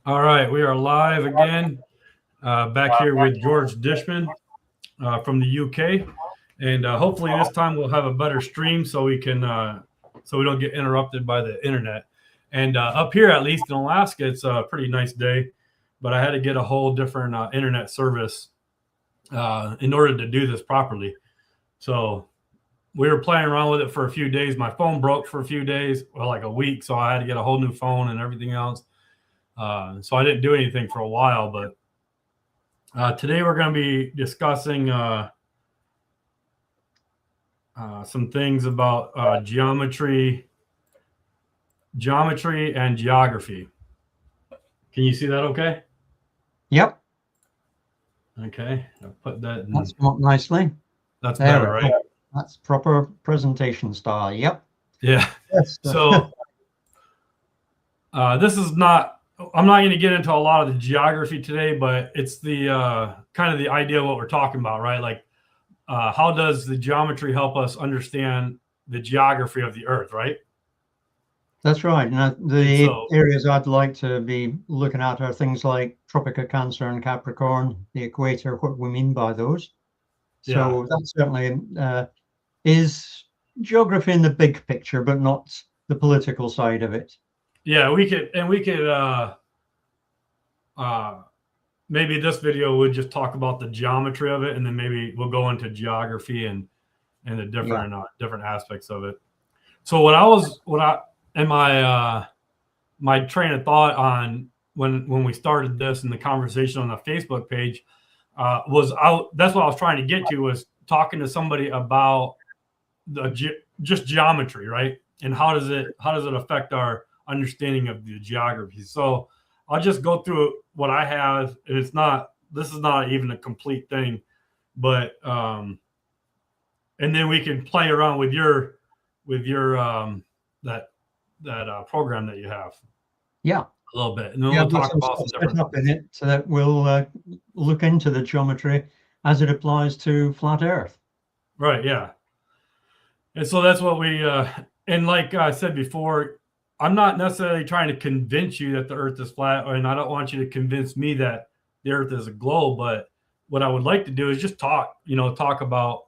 All right, we are live again, back here with George Dishman from the UK, and hopefully this time we'll have a better stream so we can so we don't get interrupted by the internet. And up here, at least in Alaska, it's a pretty nice day, but I had to get a whole different internet service in order to do this properly. So we were playing around with it for a few days. My phone broke for a few days, well, like a week, so I had to get a whole new phone and everything else. So I didn't do anything for a while, but today we're going to be discussing some things about geometry and geography. Can you see that okay? Yep. Okay, I'll put that in. That's not nicely. That's better, right? That's proper presentation style. Yep. Yeah. Yes. So this is not, I'm not going to get into a lot of the geography today, but it's the kind of the idea of what we're talking about, right? Like how does the geometry help us understand the geography of the Earth, right? That's right. Now, the areas I'd like to be looking at are things like Tropic of Cancer and Capricorn, the equator, what we mean by those. So that certainly is geography in the big picture, but not the political side of it. Yeah, we could maybe this video would just talk about the geometry of it, and then maybe we'll go into geography and the different different aspects of it. So my train of thought on when we started this and the conversation on the Facebook page was that's what I was trying to get to, was talking to somebody about just geometry, right? And how does it affect our understanding of the geography? So I'll just go through what I have. This is not even a complete thing, but and then we can play around with your that program that you have. Yeah, a little bit, and then we'll talk about some different up in it, so that we'll look into the geometry as it applies to flat Earth. Right. Yeah. And so that's what we and like I said before, I'm not necessarily trying to convince you that the Earth is flat, and I don't want you to convince me that the Earth is a globe. But what I would like to do is just talk about,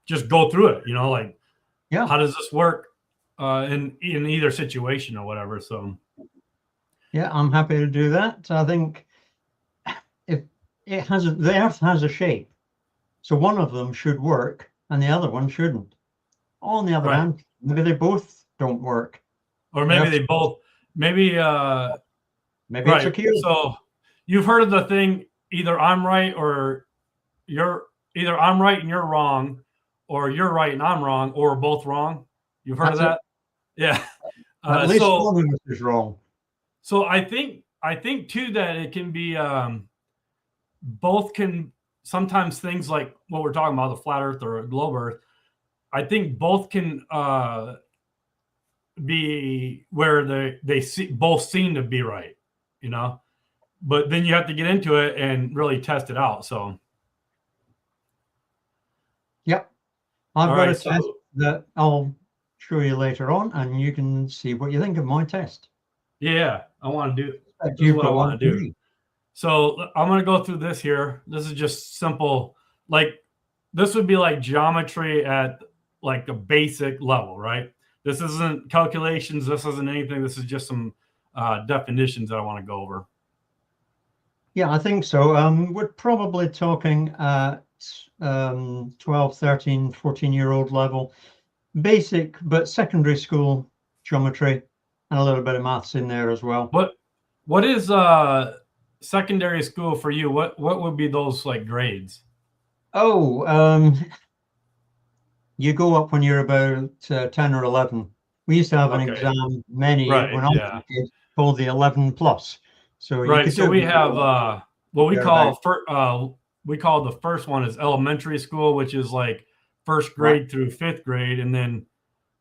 just go through it, like, how does this work in either situation or whatever. So, yeah, I'm happy to do that. I think if the Earth has a shape, so one of them should work and the other one shouldn't. On the other hand, maybe they both don't work, or maybe they both. Maybe it's a cube. So you've heard of the thing: either I'm right and you're wrong, or you're right and I'm wrong, or we're both wrong. You've heard of that? Yeah. At least one of us is wrong. So I think too that it can be both can. Sometimes things like what we're talking about, the flat Earth or globe Earth, I think both can be where they both seem to be right, but then you have to get into it and really test it out. So, yep, I've got a test that I'll show you later on, and you can see what you think of my test. Yeah, I want to do. This is what I want to do. So I'm going to go through this here. This is just simple. Like, this would be like geometry at like a basic level, right? This isn't calculations. This isn't anything. This is just some definitions that I want to go over. Yeah, I think so. We're probably talking at 12, 13, 14-year-old level. Basic, but secondary school geometry, and a little bit of maths in there as well. What is secondary school for you? What would be those like grades? Oh, you go up when you're about 10 or 11. We used to have an exam when I was a kid called the 11 plus. So we have what we call the first one is elementary school, which is like first grade through fifth grade, and then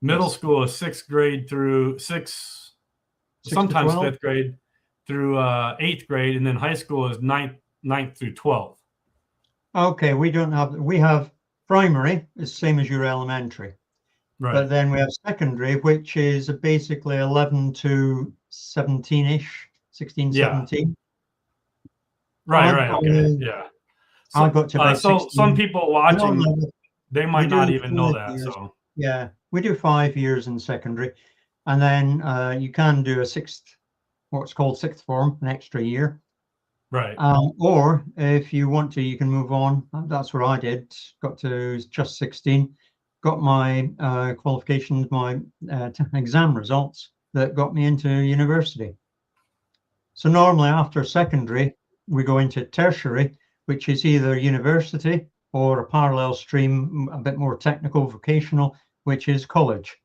middle school is sixth grade through sometimes fifth grade through eighth grade, and then high school is ninth through 12th. Okay, we have primary is same as your elementary, but then we have secondary, which is basically 11 to 17-ish, 16, Yeah. 17. Right. Okay. Yeah. I got to about 16. Some people watching, they might not even know that. Years. So yeah, we do 5 years in secondary, and then you can do a what's called sixth form, an extra year. Right. Or if you want to, you can move on. That's what I did. Got to just 16, got my qualifications, my exam results that got me into university. So normally after secondary, we go into tertiary, which is either university or a parallel stream, a bit more technical, vocational, which is college.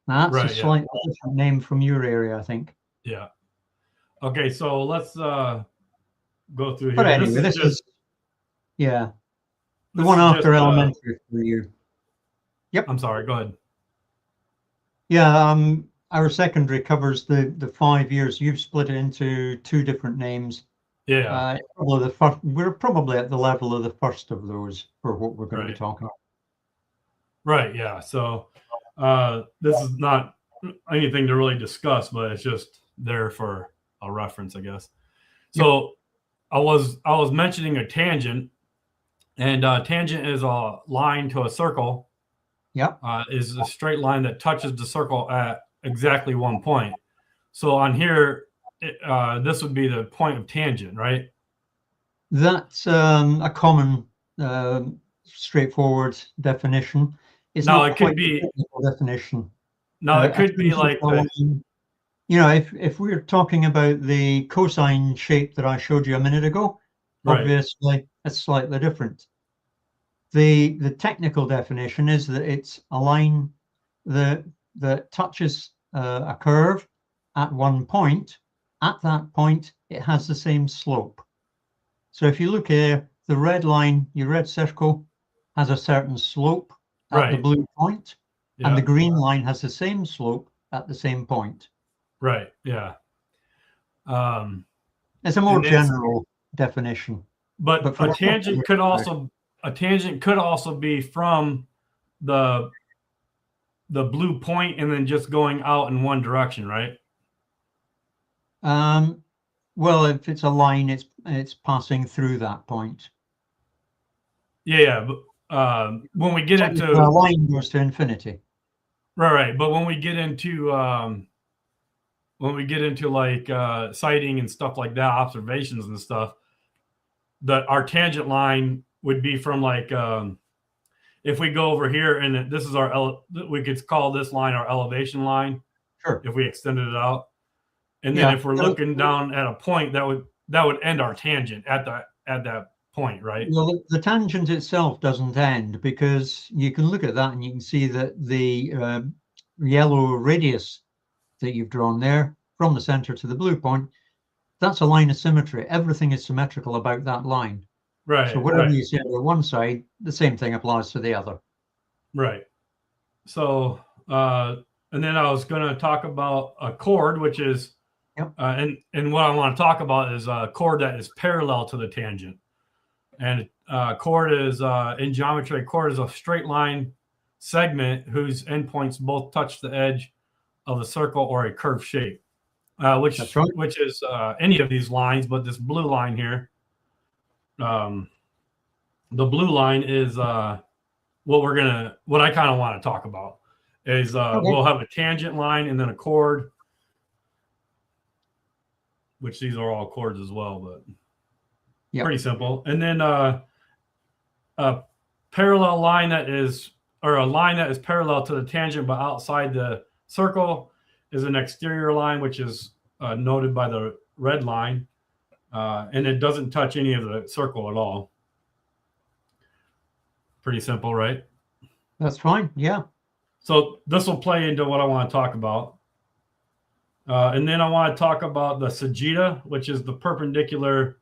Now, that's a slightly different name from your area, I think. Yeah. Okay, so let's go through here. But anyway, this is the one after elementary for you. Yep. I'm sorry, go ahead. Yeah, our secondary covers the 5 years. You've split it into two different names. Yeah. We're probably at the level of the first of those for what we're going to be talking about. Right, yeah. So this is not anything to really discuss, but it's just there for a reference, I guess. So I was mentioning a tangent, and tangent is a line to a circle. Yep. Is a straight line that touches the circle at exactly one point. So on here, this would be the point of tangent, right? That's a common, straightforward definition. It's not it could be a technical definition. No, it could be like if we're talking about the cosine shape that I showed you a minute ago, obviously it's slightly different. The technical definition is that it's a line that touches a curve at one point. At that point, it has the same slope. So if you look here, the red line, your red circle, has a certain slope at the blue point, and the green line has the same slope at the same point. Right. Yeah. It's a more general definition. But a tangent could also be from the blue point and then just going out in one direction, right? Well, if it's a line, it's passing through that point. Yeah, but when we get into a line goes to infinity. Right. But when we get into like sighting and stuff like that, observations and stuff, our tangent line would be from like if we go over here and this is we could call this line our elevation line. Sure. If we extended it out. And then if we're looking down at a point, that would end our tangent at that point, right? Well, the tangent itself doesn't end, because you can look at that and you can see that the yellow radius that you've drawn there from the center to the blue point, that's a line of symmetry. Everything is symmetrical about that line. Right. So whatever you see on one side, the same thing applies to the other. Right. So, and then I was going to talk about a chord, which is, and what I want to talk about is a chord that is parallel to the tangent. And chord is, in geometry, chord is a straight line segment whose endpoints both touch the edge of the circle or a curved shape, which is any of these lines, but this blue line here, the blue line is what I kind of want to talk about is we'll have a tangent line and then a chord, which these are all chords as well, but pretty simple. And then a parallel line a line that is parallel to the tangent but outside the circle is an exterior line, which is noted by the red line, and it doesn't touch any of the circle at all. Pretty simple, right? That's fine. Yeah. So this will play into what I want to talk about. And then I want to talk about the sagitta, which is the perpendicular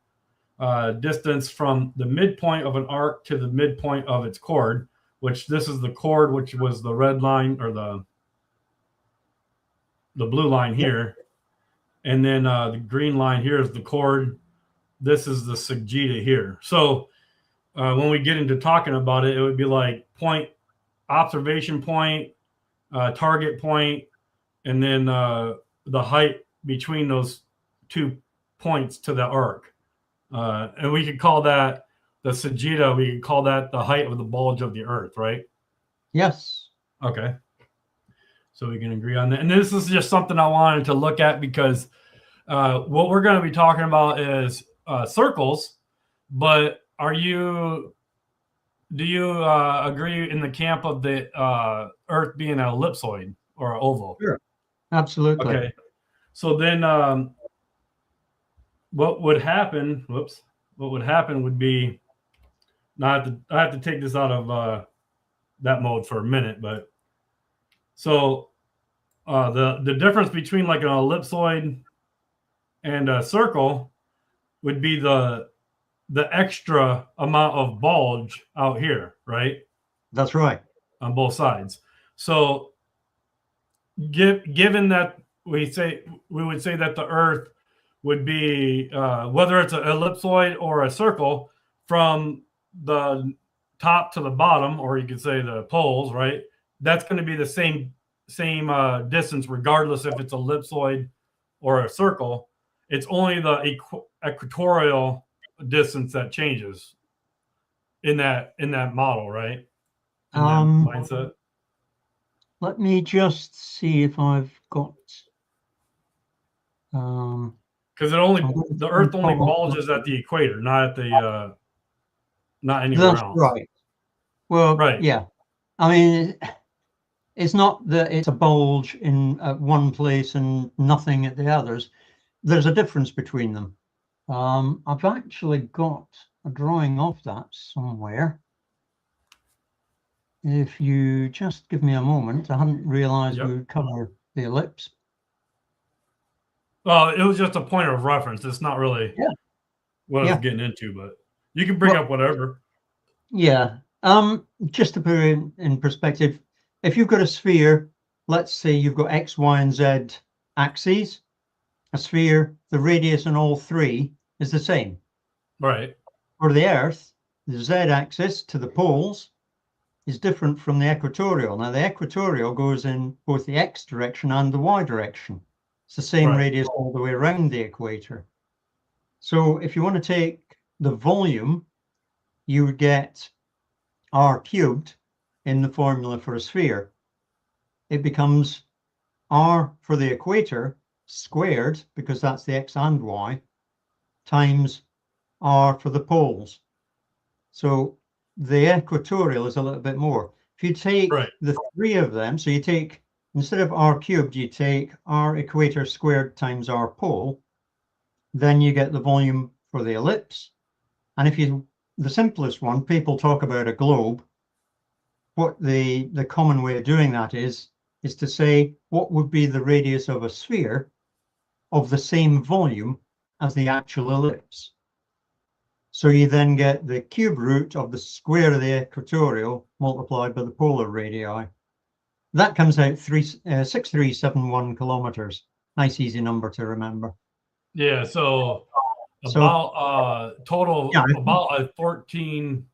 distance from the midpoint of an arc to the midpoint of its chord, which this is the chord, which was the red line or the blue line here. And then the green line here is the chord. This is the sagitta here. So when we get into talking about it, it would be like point, observation point, target point, and then the height between those two points to the arc. And we could call that the sagitta. We could call that the height of the bulge of the Earth, right? Yes. Okay. So we can agree on that. And this is just something I wanted to look at because what we're going to be talking about is circles. But do you agree in the camp of the Earth being an ellipsoid or an oval? Sure. Absolutely. Okay. So then what would happen? Whoops. What would happen would be, I have to take this out of that mode for a minute, but so the difference between like an ellipsoid and a circle would be the extra amount of bulge out here, right? That's right. On both sides. So given that we would say that the Earth would be whether it's an ellipsoid or a circle, from the top to the bottom, or you could say the poles, right? That's going to be the same distance regardless if it's ellipsoid or a circle. It's only the equatorial distance that changes in that model, right? In that mindset. Let me just see if I've got because the Earth only bulges at the equator, not at the not anywhere that's else. right. Well, right. Yeah. I mean, it's not that it's a bulge in one place and nothing at the others. There's a difference between them. I've actually got a drawing of that somewhere. If you just give me a moment, I hadn't realized we would cover the ellipse. Well, it was just a point of reference. It's not really what I was getting into, but you can bring up whatever. Yeah. Just to put it in perspective, if you've got a sphere, let's say you've got X, Y, and Z axes, a sphere, the radius on all three is the same. Right. For the Earth, the Z axis to the poles is different from the equatorial. Now, the equatorial goes in both the X direction and the Y direction. It's the same radius all the way around the equator. So if you want to take the volume, you would get R cubed in the formula for a sphere. It becomes R for the equator squared, because that's the X and Y, times R for the poles. So the equatorial is a little bit more. If you take the three of them, so you take, instead of R cubed, you take R equator squared times R pole, then you get the volume for the ellipse. And if you, the simplest one, people talk about a globe. What the common way of doing that is to say, what would be the radius of a sphere of the same volume as the actual ellipse? So you then get the cube root of the square of the equatorial multiplied by the polar radii. That comes out 6371 kilometers. Nice, easy number to remember. Yeah. So about total about a 14.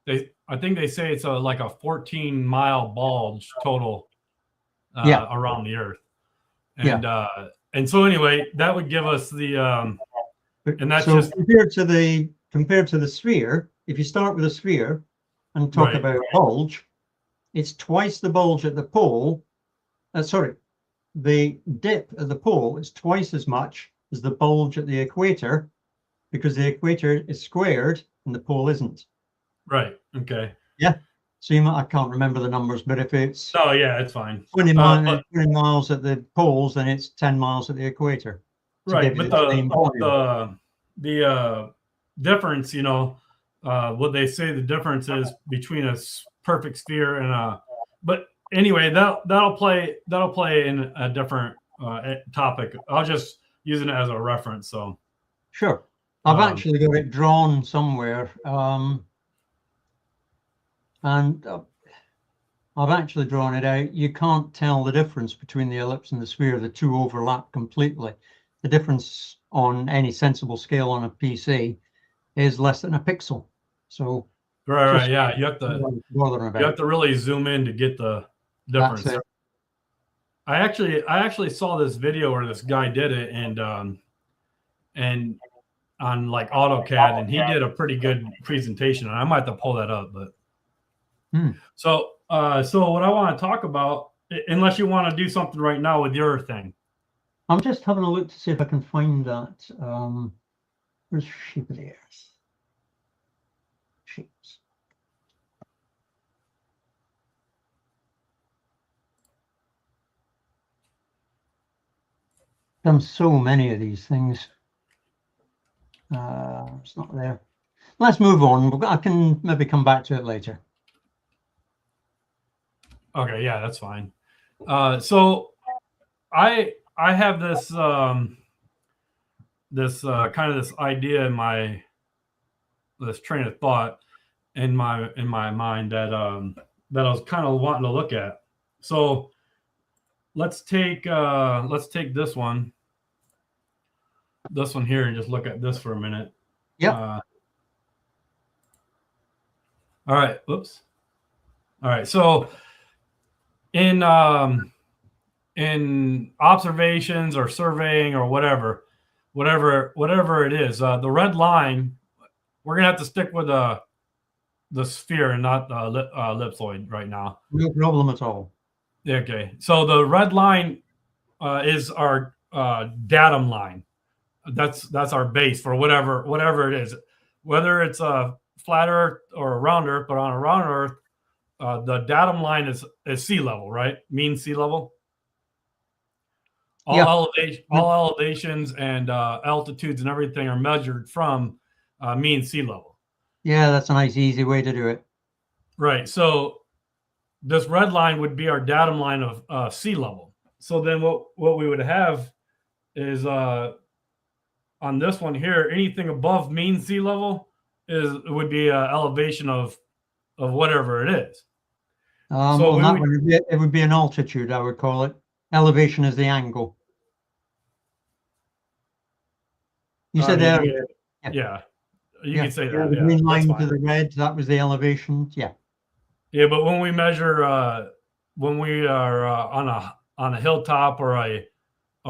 I think they say it's like a 14-mile bulge total around the Earth. And and so anyway, that would give us the and that's so just compared to the sphere. If you start with a sphere and talk about bulge, it's twice the bulge at the pole. Sorry, the dip at the pole is twice as much as the bulge at the equator, because the equator is squared and the pole isn't. Right. Okay. Yeah. So I can't remember the numbers, but if it's it's fine. 20 miles at the poles, then it's 10 miles at the equator. Right. But the difference, what they say the difference is between a perfect sphere and a. But anyway, that'll play in a different topic. I'll just using it as a reference. So. Sure. I've actually got it drawn somewhere. And I've actually drawn it out. You can't tell the difference between the ellipse and the sphere. The two overlap completely. The difference on any sensible scale on a PC is less than a pixel. So right, yeah, you have to really zoom in to get the difference. I actually saw this video where this guy did it, and and on like AutoCAD, and he did a pretty good presentation. And I might have to pull that up, but so what I want to talk about, unless you want to do something right now with your thing. I'm just having a look to see if I can find that. Where's Sheep of the Earth? Sheeps. Done so many of these things. It's not there. Let's move on. I can maybe come back to it later. Okay, yeah, that's fine. So I have this kind of this idea in this train of thought in my mind that that I was kind of wanting to look at. So let's take this one here and just look at this for a minute. Yeah. All right. Whoops. All right. So in observations or surveying or whatever it is, the red line, we're gonna have to stick with the sphere and not the ellipsoid right now. No problem at all. Okay. So the red line is our datum line. That's our base for whatever it is, whether it's a flat Earth or a round Earth. But on a round Earth, the datum line is sea level, right? Mean sea level. All elevations and altitudes and everything are measured from mean sea level. Yeah, that's a nice, easy way to do it. Right. So this red line would be our datum line of sea level. So then what we would have is on this one here, anything above mean sea level would be an elevation of whatever it is. So it would be an altitude, I would call it. Elevation is the angle. You said there. Yeah. You can say that. The green line to the red, that was the elevation. Yeah. Yeah, but when we measure, when we are on a hilltop or a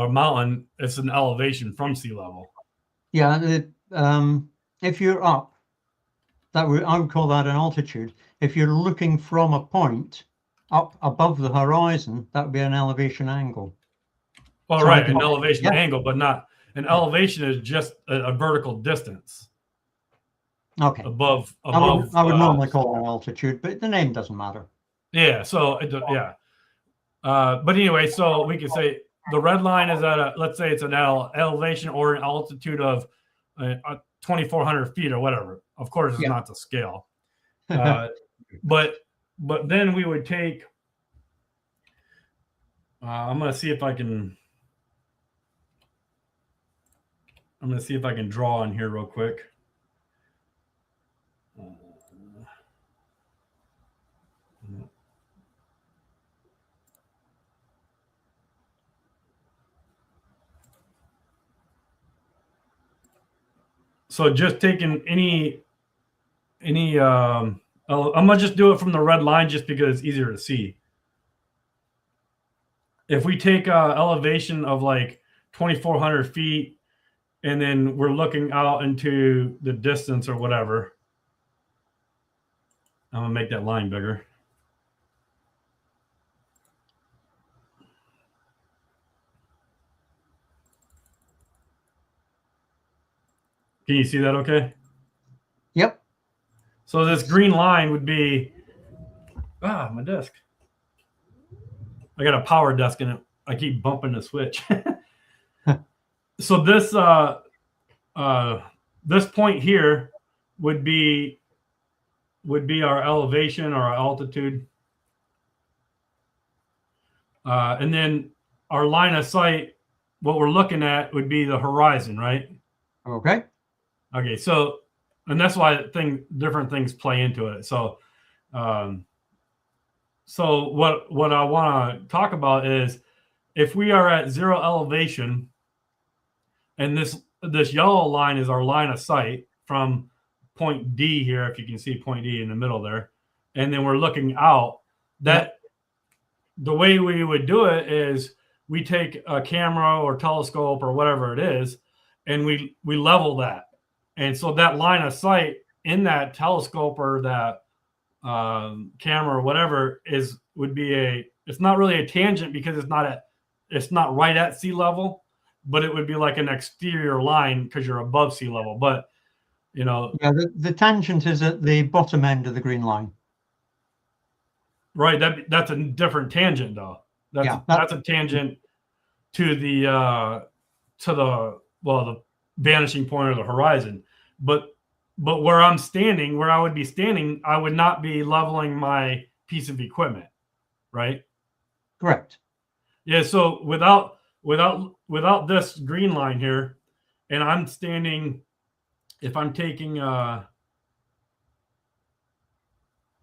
mountain, it's an elevation from sea level. Yeah, if you're up, I would call that an altitude. If you're looking from a point up above the horizon, that would be an elevation angle. Oh, so right, an elevation angle, but not an elevation is just a vertical distance. Okay. Above. I would normally call it altitude, but the name doesn't matter. Yeah. So but anyway, so we could say the red line is at let's say it's an elevation or an altitude of 2,400 feet or whatever. Of course, it's not to scale. But then we would take. I'm going to see if I can. I'm going to see if I can draw on here real quick. So just taking any I'm gonna just do it from the red line just because it's easier to see. If we take elevation of like 2,400 feet, and then we're looking out into the distance or whatever, I'm gonna make that line bigger. Can you see that okay? Yep. So this green line would be, my desk. I got a power desk in it. I keep bumping the switch. So this point here would be our elevation or our altitude. And then our line of sight, what we're looking at would be the horizon, right? Okay. Okay, so, and that's why different things play into it. So, so what I want to talk about is if we are at zero elevation, and this yellow line is our line of sight from point D here, if you can see point D in the middle there, and then we're looking out, that the way we would do it is we take a camera or telescope or whatever it is, and we level that. And so that line of sight in that telescope or that camera or whatever would be it's not really a tangent because it's not right at sea level, but it would be like an exterior line because you're above sea level. But yeah, the tangent is at the bottom end of the green line. Right, that's a different tangent though. That's a tangent to the vanishing point of the horizon. But where I'm standing, where I would be standing, I would not be leveling my piece of equipment, right? Correct. Yeah, so without this green line here, and I'm standing, if I'm taking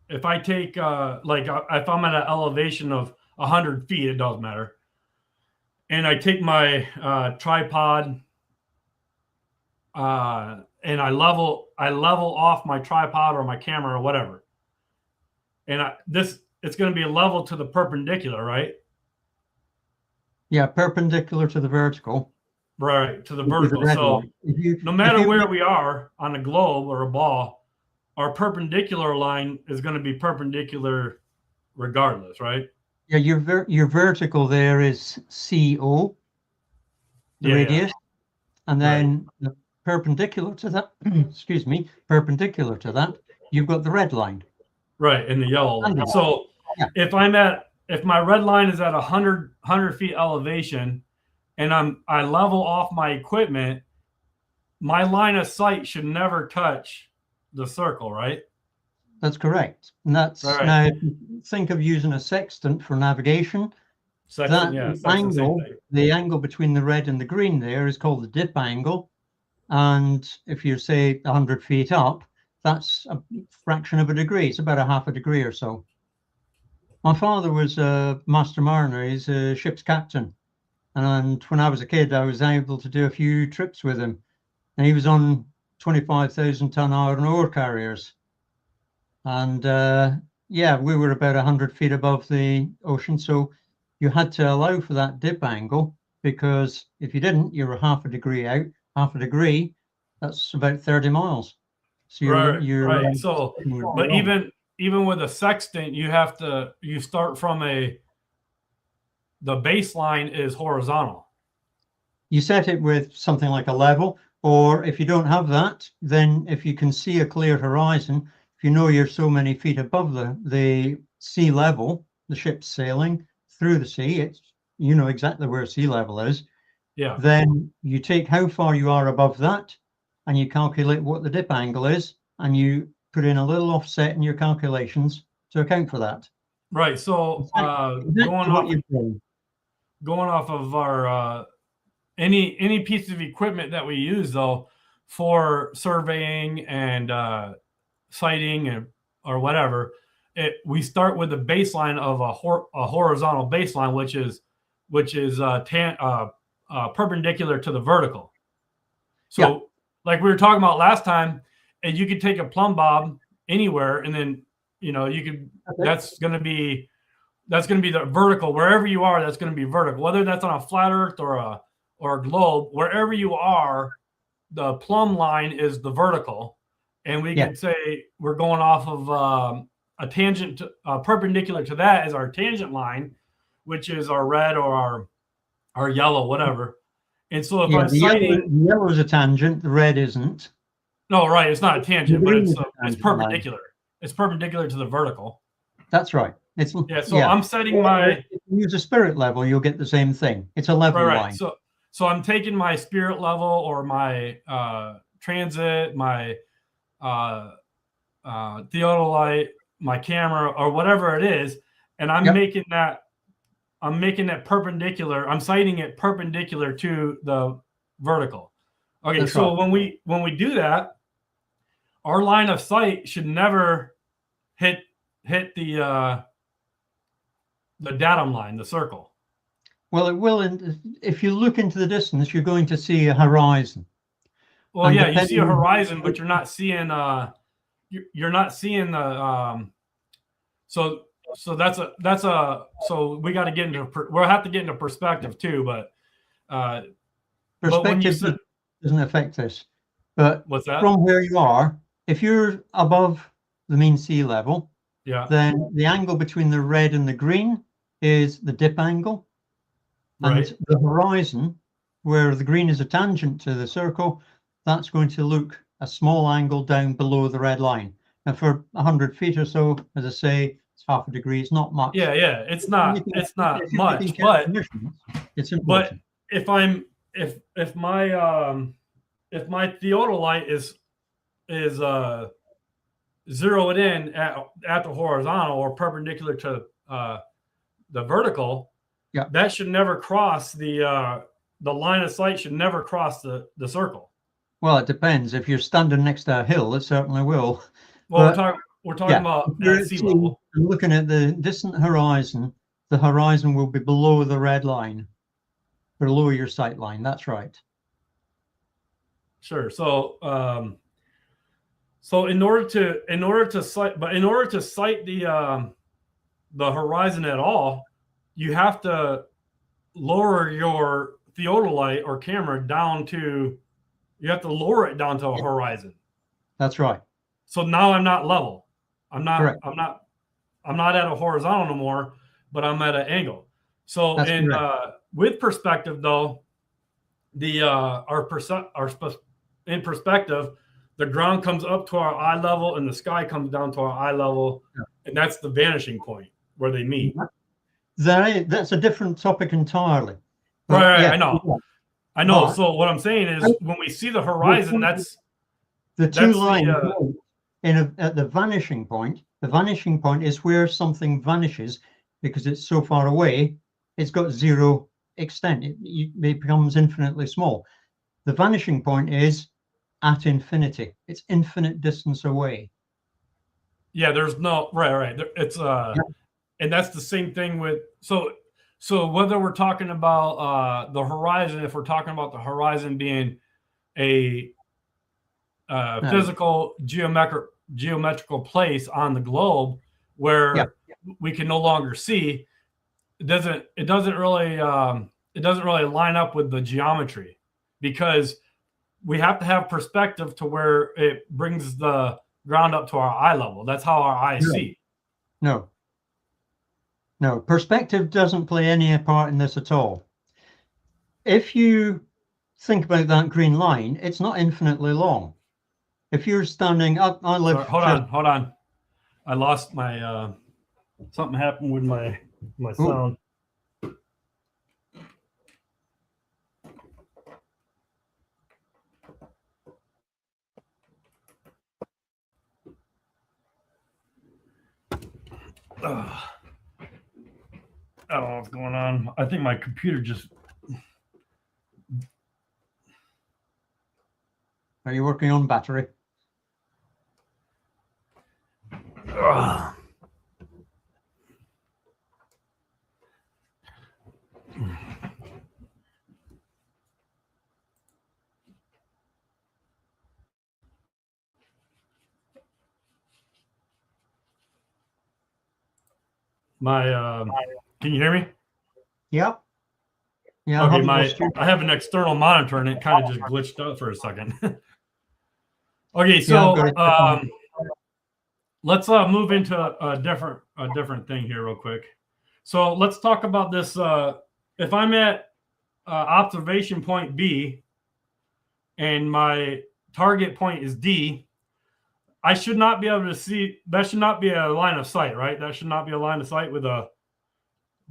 if I take if I'm at an elevation of 100 feet, it doesn't matter, and I take my tripod and I level off my tripod or my camera or whatever, and it's going to be level to the perpendicular, right? Yeah, perpendicular to the vertical. Right, to the vertical. So no matter where we are on a globe or a ball, our perpendicular line is going to be perpendicular regardless, right? Yeah, your vertical there is CO, the radius, and then the perpendicular to that, excuse me, perpendicular to that, you've got the red line. Right, and the yellow line. So if my red line is at 100 feet elevation and I level off my equipment, my line of sight should never touch the circle, right? That's correct. And that's right. Now, if you think of using a sextant for navigation, the angle between the red and the green there is called the dip angle. And if you say 100 feet up, that's a fraction of a degree. It's about a half a degree or so. My father was a master mariner. He's a ship's captain. And when I was a kid, I was able to do a few trips with him. And he was on 25,000-ton iron ore carriers. And yeah, we were about 100 feet above the ocean. So you had to allow for that dip angle, because if you didn't, you were half a degree out. Half a degree, that's about 30 miles. So you're right. So, but even with a sextant, you start from the baseline is horizontal. You set it with something like a level, or if you don't have that, then if you can see a clear horizon, if you know you're so many feet above the sea level, the ship's sailing through the sea, you know exactly where sea level is. Yeah. Then you take how far you are above that, and you calculate what the dip angle is, and you put in a little offset in your calculations to account for that. Right. So going off of our any piece of equipment that we use though for surveying and sighting or whatever, we start with the baseline of a horizontal baseline, which is perpendicular to the vertical. So like we were talking about last time, and you could take a plumb bob anywhere, and then you could that's going to be the vertical wherever you are. That's going to be vertical, whether that's on a flat earth or a globe. Wherever you are, the plumb line is the vertical, and we could say we're going off of a tangent perpendicular to that is our tangent line, which is our red or our yellow, whatever. And so if I'm sighting, yellow is a tangent, the red isn't. No, right. It's not a tangent, but it's perpendicular. Line. It's perpendicular to the vertical. That's right. I'm setting if you use a spirit level, you'll get the same thing. It's a level line. So I'm taking my spirit level or my transit, my theodolite, my camera, or whatever it is, and I'm making that perpendicular. I'm sighting it perpendicular to the vertical. Okay, that's so right. when we do that, our line of sight should never hit the datum line, the circle. Well, it will. If you look into the distance, you're going to see a horizon. Well, and you see a horizon, but you're not seeing you're not seeing the so we got to get into we'll have to get into perspective too, but perspective doesn't affect this. But What's that? from where you are, if you're above the mean sea level, Yeah. then the angle between the red and the green is the dip angle. Right. And the horizon, where the green is a tangent to the circle, that's going to look a small angle down below the red line. And for 100 feet or so, as I say, it's half a degree. It's not much. Yeah, yeah. It's not much, but it's important. If my theodolite is zeroed in at the horizontal or perpendicular to the vertical, yeah, that should never cross the line of sight. Should never cross the circle. Well, it depends. If you're standing next to a hill, it certainly will. Well, we're talking about at sea level. Looking at the distant horizon, the horizon will be below the red line, below your sight line. That's right. Sure. So, in order to sight the horizon at all, you have to lower your theodolite or camera down to. You have to lower it down to a horizon. That's right. So now I'm not level. I'm not. Correct. I'm not at a horizontal no more, but I'm at an angle. So with perspective though, in perspective, the ground comes up to our eye level and the sky comes down to our eye level, and that's the vanishing point where they meet. That's a different topic entirely. Right. Yeah, I know. But, so what I'm saying is, when we see the horizon, that's the two lines at the vanishing point. The vanishing point is where something vanishes because it's so far away. It's got zero extent. It becomes infinitely small. The vanishing point is at infinity. It's infinite distance away. Yeah, there's no right. It's and that's the same thing with so whether we're talking about the horizon, if we're talking about the horizon being a physical geometrical place on the globe where we can no longer see, it doesn't really line up with the geometry, because we have to have perspective to where it brings the ground up to our eye level. That's how our eyes see. No, perspective doesn't play any part in this at all. If you think about that green line, it's not infinitely long. If you're standing up, Hold on. I lost my something happened with my sound. I don't know what's going on. I think my computer just. Are you working on battery? Can you hear me? Yep. Yeah. Okay, I have an external monitor and it kind of just glitched out for a second. Okay, so let's move into a different thing here real quick. So let's talk about this. If I'm at observation point B and my target point is D, I should not be able to see. That should not be a line of sight, right? That should not be a line of sight with the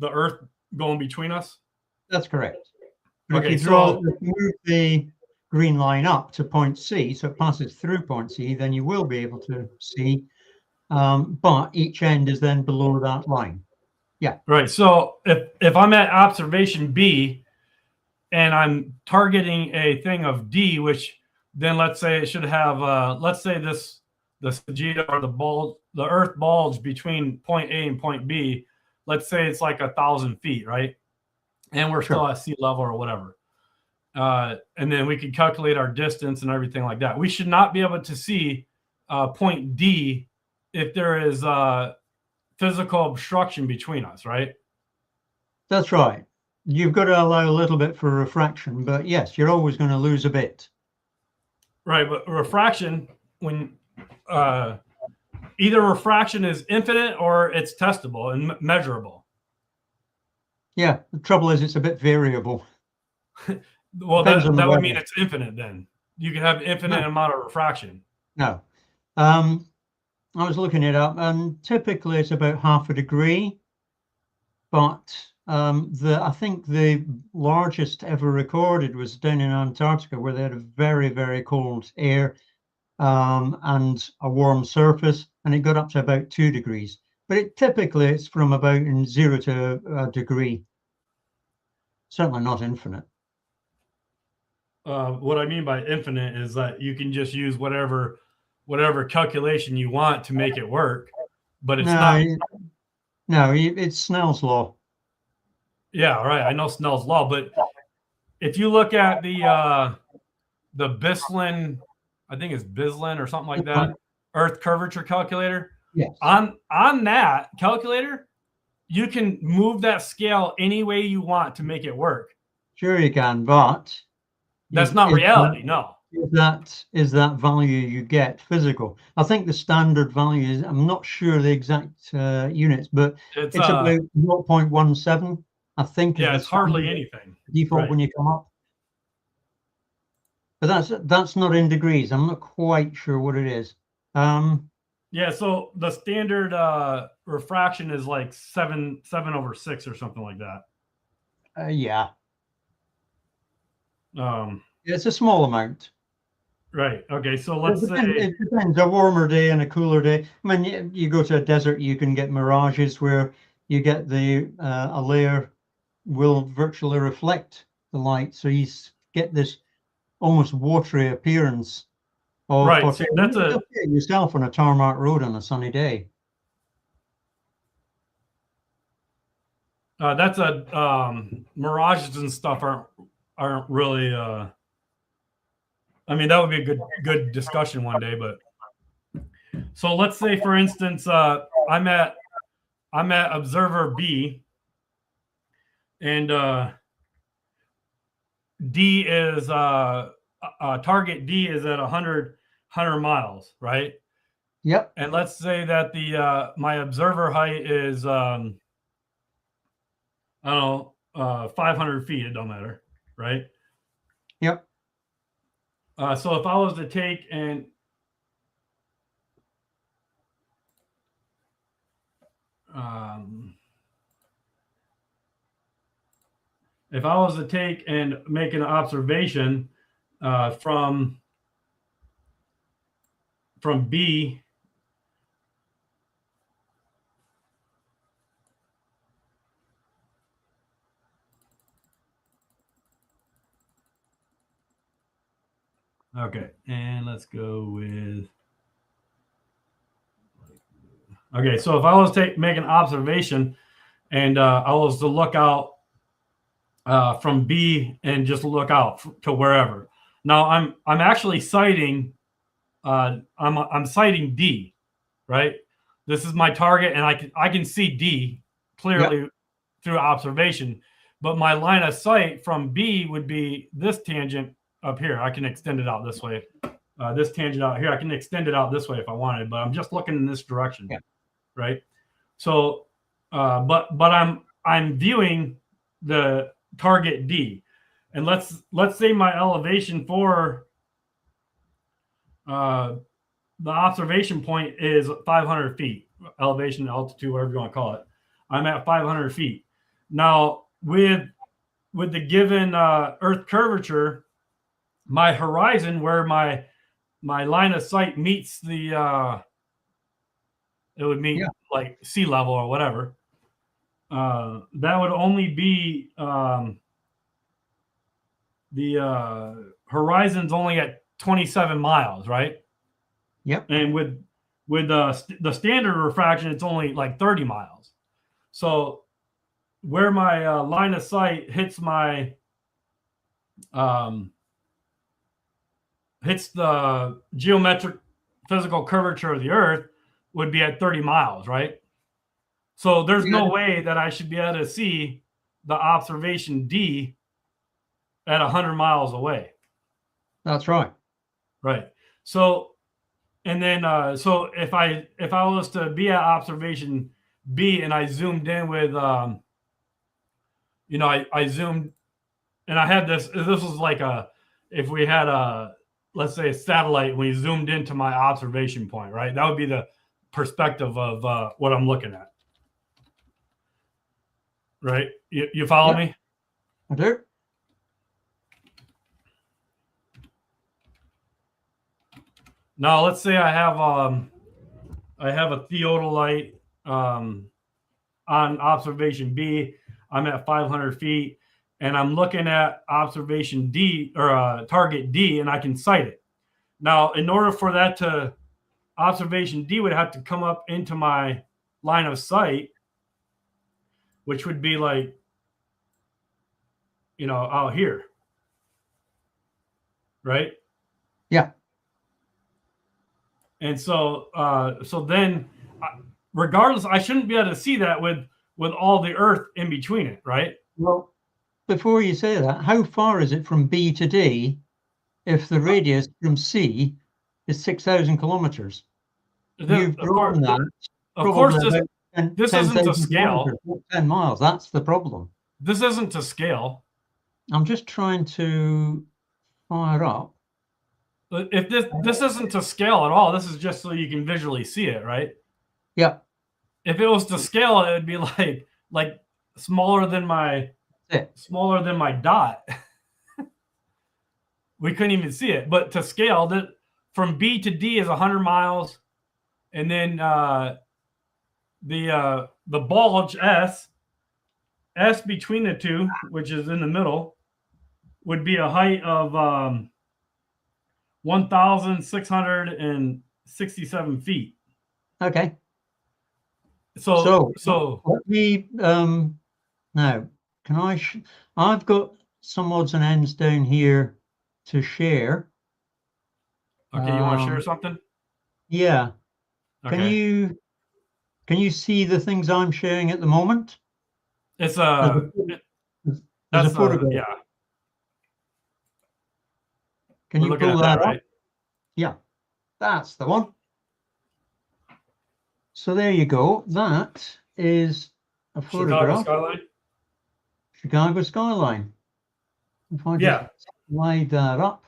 Earth going between us. That's correct. But if you move the green line up to point C, so it passes through point C, then you will be able to see. But each end is then below that line. Yeah. Right. So if I'm at observation B and I'm targeting a thing of D, which then let's say it should have, let's say the Sagitta or the Earth bulge between point A and point B, let's say it's like 1,000 feet, right? And we're still at sea level or whatever. And then we can calculate our distance and everything like that. We should not be able to see point D if there is physical obstruction between us, right? That's right. You've got to allow a little bit for refraction, but yes, you're always going to lose a bit. Right, but refraction, when either refraction is infinite or it's testable and measurable. Yeah, the trouble is it's a bit variable. Well, that would mean it's infinite then. You can have infinite amount of refraction. No. I was looking it up, and typically it's about half a degree. But I think the largest ever recorded was down in Antarctica, where they had a very, very cold air and a warm surface, and it got up to about 2 degrees. But typically it's from about 0 to a degree. Certainly not infinite. What I mean by infinite is that you can just use whatever calculation you want to make it work, but it's not. No, it's Snell's law. Yeah, right. I know Snell's law, but if you look at the Bislin, I think it's Bislin or something like that, Earth curvature calculator. Yes. On that calculator, you can move that scale any way you want to make it work. Sure you can, but that's not reality. No. Is that value you get physical? I think the standard value is, I'm not sure the exact units, but it's about 0.17. I think. Yeah, it's hardly anything. Default when you come up. But that's not in degrees. I'm not quite sure what it is. Yeah, so the standard refraction is like 7/6 or something like that. Yeah. It's a small amount. Right. Okay. So let's say it depends. A warmer day and a cooler day. I mean, you go to a desert, you can get mirages where you get a layer will virtually reflect the light, so you get this almost watery appearance. Right. So that's yourself on a tarmac road on a sunny day. That's mirages and stuff aren't really. I mean, that would be a good discussion one day. But so let's say, for instance, I'm at observer B, and D is target D is at 100 miles, right? Yep. And let's say that the my observer height is I don't know, 500 feet. It don't matter, right? Yep. So if I was to take and if I was to take and make an observation from B, okay, and let's go with, okay, so if I was to make an observation and I was to look out from B and just look out to wherever. Now I'm actually sighting I'm sighting D, right? This is my target, and I can see D clearly through observation, but my line of sight from B would be this tangent up here. I can extend it out this way. This tangent out here, I can extend it out this way if I wanted, but I'm just looking in this direction, right? So, but I'm viewing the target D, and let's say my elevation for the observation point is 500 feet, elevation, altitude, whatever you want to call it. I'm at 500 feet. Now, with the given Earth curvature, my horizon, where my line of sight meets the, it would meet like sea level or whatever. That would only be the horizon's only at 27 miles, right? Yep. And with the standard refraction, it's only like 30 miles. So where my line of sight hits my hits the geometric physical curvature of the Earth would be at 30 miles, right? So there's no way that I should be able to see the observation D at 100 miles away. That's right. Right. So, and then so if I was to be at observation B and I zoomed in with I zoomed and I had this was like if we had let's say a satellite, we zoomed into my observation point, right? That would be the perspective of what I'm looking at. Right? You follow me? I do. Now let's say I have a theodolite on observation B. I'm at 500 feet, and I'm looking at observation D or target D, and I can sight it. Now, in order for that to observation D would have to come up into my line of sight, which would be like, out here, right? Yeah. And so then, regardless, I shouldn't be able to see that with all the Earth in between it, right? Well, before you say that, how far is it from B to D if the radius from C is 6,000 kilometers? You've drawn that. Of course, this isn't to scale. 10 miles. That's the problem. This isn't to scale. I'm just trying to fire up. If this isn't to scale at all, this is just so you can visually see it, right? Yeah. If it was to scale, it would be like smaller than my dot. We couldn't even see it. But to scale, that from B to D is 100 miles, and then the bulge S between the two, which is in the middle, would be a height of 1,667 feet. Okay. So let me now. Can I? I've got some odds and ends down here to share. Okay, you want to share something? Yeah. Okay. Can you see the things I'm sharing at the moment? It's a photograph. Yeah. Can you pull that right? Yeah, that's the one. So there you go. That is a photograph. Chicago skyline. If I just slide that up,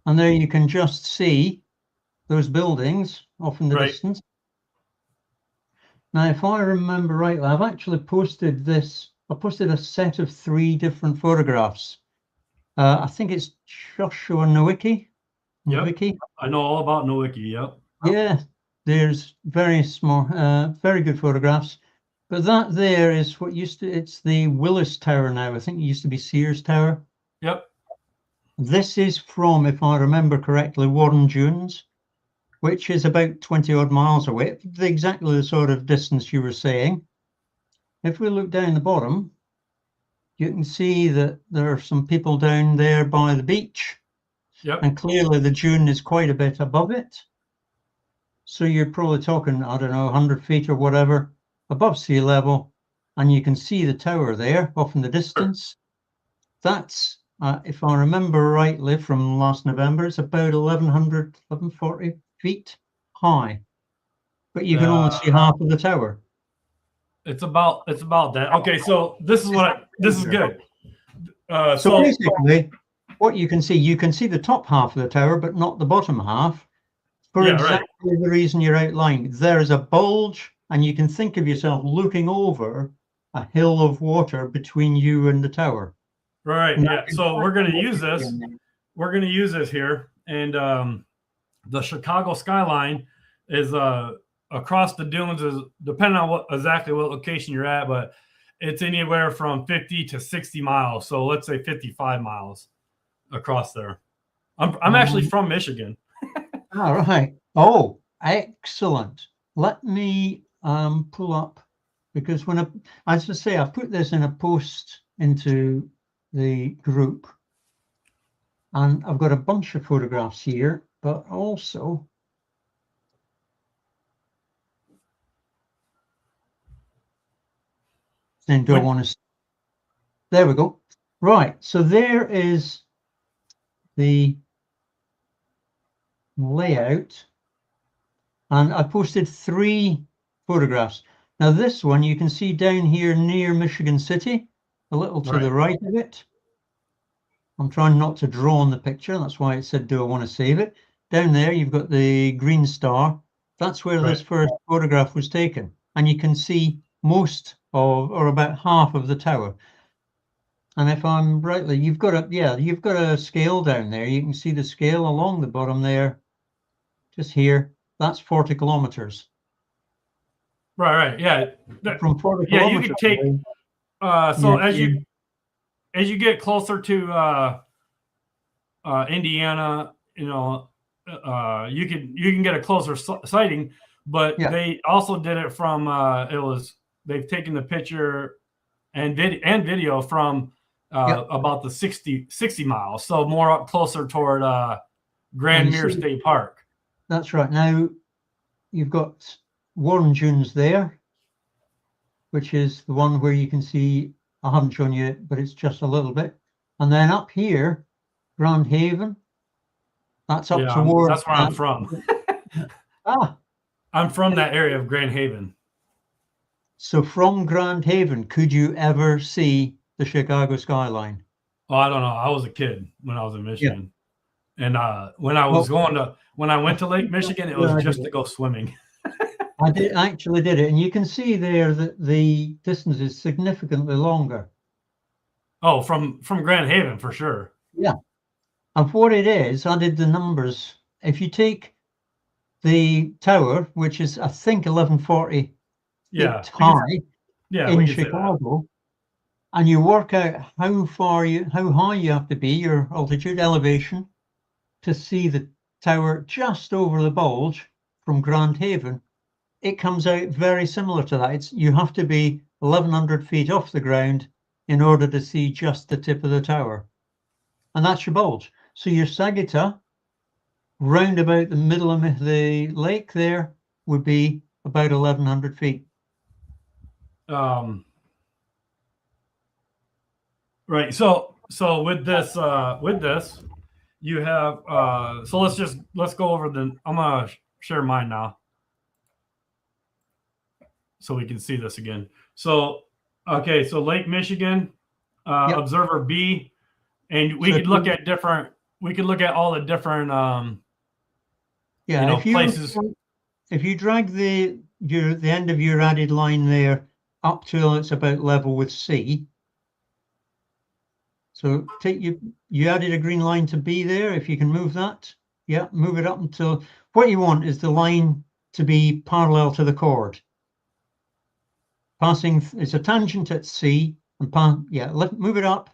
and there you can just see those buildings off in the distance. Now, if I remember rightly, I've actually posted this. I posted a set of 3 different photographs. I think it's Joshua Nowicki. Yep. I know all about Nowicki. Yep. Yeah, there's very small, very good photographs. But that there is what it's the Willis Tower now. I think it used to be Sears Tower. Yep. This is from, if I remember correctly, Warren Dunes, which is about 20 odd miles away, exactly the sort of distance you were saying. If we look down the bottom, you can see that there are some people down there by the beach. Yep. And clearly the dune is quite a bit above it. So you're probably talking, I don't know, 100 feet or whatever above sea level. And you can see the tower there off in the distance. That's, if I remember rightly from last November, it's about 1,140 feet high. But you can only see half of the tower. It's about that. Okay, so this is good. So basically, what you can see the top half of the tower, but not the bottom half, for exactly the reason you're outlining. There is a bulge, and you can think of yourself looking over a hill of water between you and the tower. Right. Yeah. So we're going to use this. We're going to use this here, and the Chicago skyline is across the dunes. Is depending on exactly what location you're at, but it's anywhere from 50 to 60 miles. So let's say 55 miles across there. I'm actually from Michigan. All right. Oh, excellent. Let me pull up, because when as I say, I put this in a post into the group, and I've got a bunch of photographs here, but also then don't want to. There we go. Right. So there is the layout, and I posted 3 photographs. Now this one you can see down here near Michigan City, a little to the right of it. I'm trying not to draw on the picture. That's why it said, do I want to save it? Down there, you've got the green star. That's where this first photograph was taken. And you can see most of, or about half of the tower. And if I'm rightly, you've got a scale down there. You can see the scale along the bottom there, just here. That's 40 kilometers. Right. Yeah. From 40 yeah, kilometers. You could take. So as you get closer to Indiana, you can get a closer sighting. But they also did it from they've taken the picture and video from about the 60 miles, so more up closer toward Grand Mirror State Park. That's right. Now you've got Warren Dunes there, which is the one where you can see, I haven't shown you it, but it's just a little bit. And then up here, Grand Haven, that's up towards... That's where I'm from. I'm from that area of Grand Haven. So from Grand Haven, could you ever see the Chicago skyline? Oh, I don't know. I was a kid when I was in Michigan. And when I went to Lake Michigan, it was just to go swimming. I actually did it. And you can see there that the distance is significantly longer. Oh, from Grand Haven, for sure. Yeah. And what it is, I did the numbers. If you take the tower, which is, I think, 1140 feet high in Chicago, and you work out how high you have to be, your altitude, elevation, to see the tower just over the bulge from Grand Haven, it comes out very similar to that. You have to be 1,100 feet off the ground in order to see just the tip of the tower. And that's your bulge. So your Sagita, round about the middle of the lake there, would be about 1,100 feet. Right. So with this, you have, so let's go over I'm going to share mine now, so we can see this again. So, okay. So Lake Michigan, observer B, and we could look at all the different, places. If you drag the end of your added line there up till it's about level with C. So you added a green line to B there. If you can move that, move it up until what you want is the line to be parallel to the chord. Passing, it's a tangent at C, and move it up,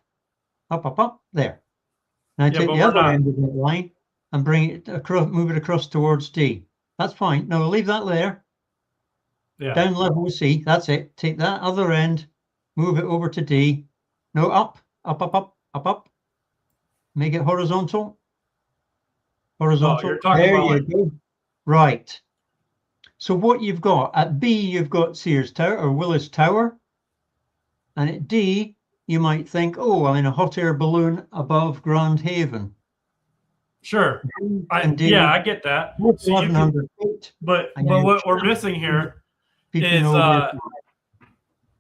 there. Now take the other end of that line and bring it across, move it across towards D. That's fine. No, leave that there. Yeah. Down level with C. That's it. Take that other end, move it over to D. No, up. Make it horizontal. Horizontal. Oh, you're talking there you go. Right. So what you've got at B, you've got Sears Tower or Willis Tower, and at D, you might think, oh, I'm in a hot air balloon above Grand Haven. Sure. I get that. So but what we're missing here is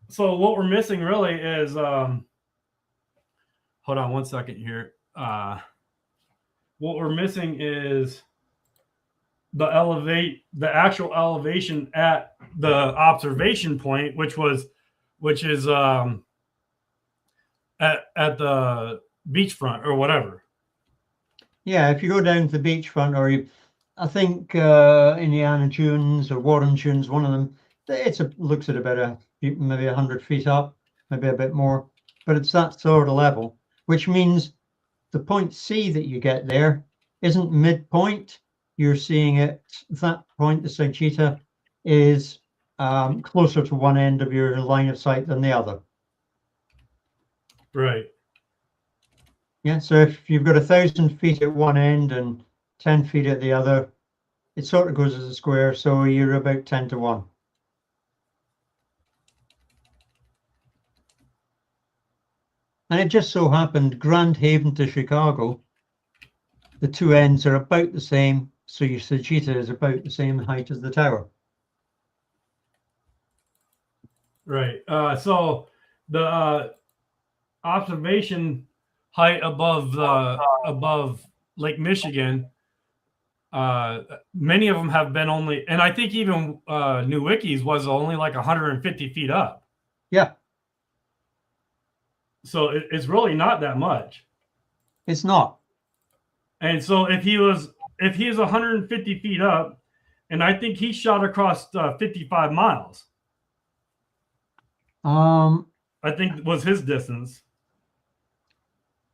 so what we're missing really is hold on one second here. What we're missing is the actual elevation at the observation point, which is at the beachfront or whatever. Yeah, if you go down to the beachfront, or I think Indiana Dunes or Warren Dunes, one of them, looks at about maybe 100 feet up, maybe a bit more, but it's that sort of level, which means the point C that you get there isn't midpoint. You're seeing it, that point, the Sagita, is closer to one end of your line of sight than the other. Right. Yeah, so if you've got 1,000 feet at one end and 10 feet at the other, it sort of goes as a square, so you're about 10 to 1. And it just so happened Grand Haven to Chicago, the two ends are about the same, So your Sagitta is about the same height as the tower. Right. So the observation height above Lake Michigan, many of them have been only, and I think even New Wiki's was only like 150 feet up. Yeah. So it's really not that much. It's not. And so if he was 150 feet up, and I think he shot across 55 miles. I think was his distance.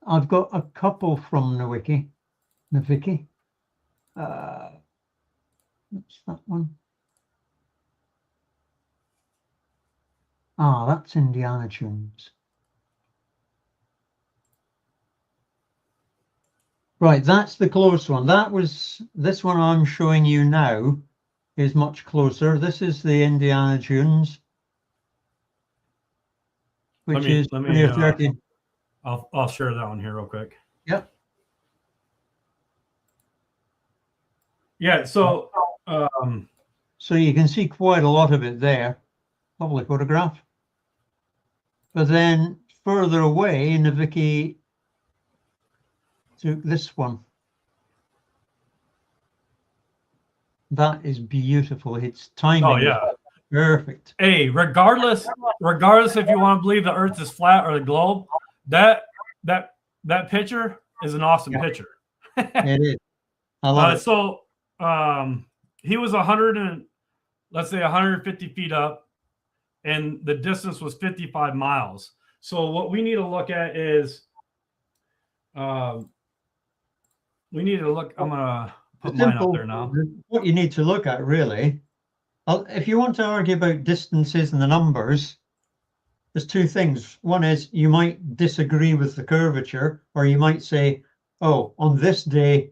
I've got a couple from Nowicki. What's that one? Ah, that's Indiana Jones. Right, that's the close one. This one I'm showing you now is much closer. This is the Indiana Jones, which is 20 or 30. I'll share that one here real quick. Yep. Yeah, so so you can see quite a lot of it there. Lovely photograph. But then further away, Nowicki took this one. That is beautiful. It's timing. Oh yeah, perfect. Hey, regardless if you want to believe the Earth is flat or the globe, that picture is an awesome picture. It is. I love it. So he was 150 feet up, and the distance was 55 miles. So what we need to look at is, we need to look. I'm gonna put mine up there now. What you need to look at, really, if you want to argue about distances and the numbers, there's two things. One is you might disagree with the curvature, or you might say, oh, on this day,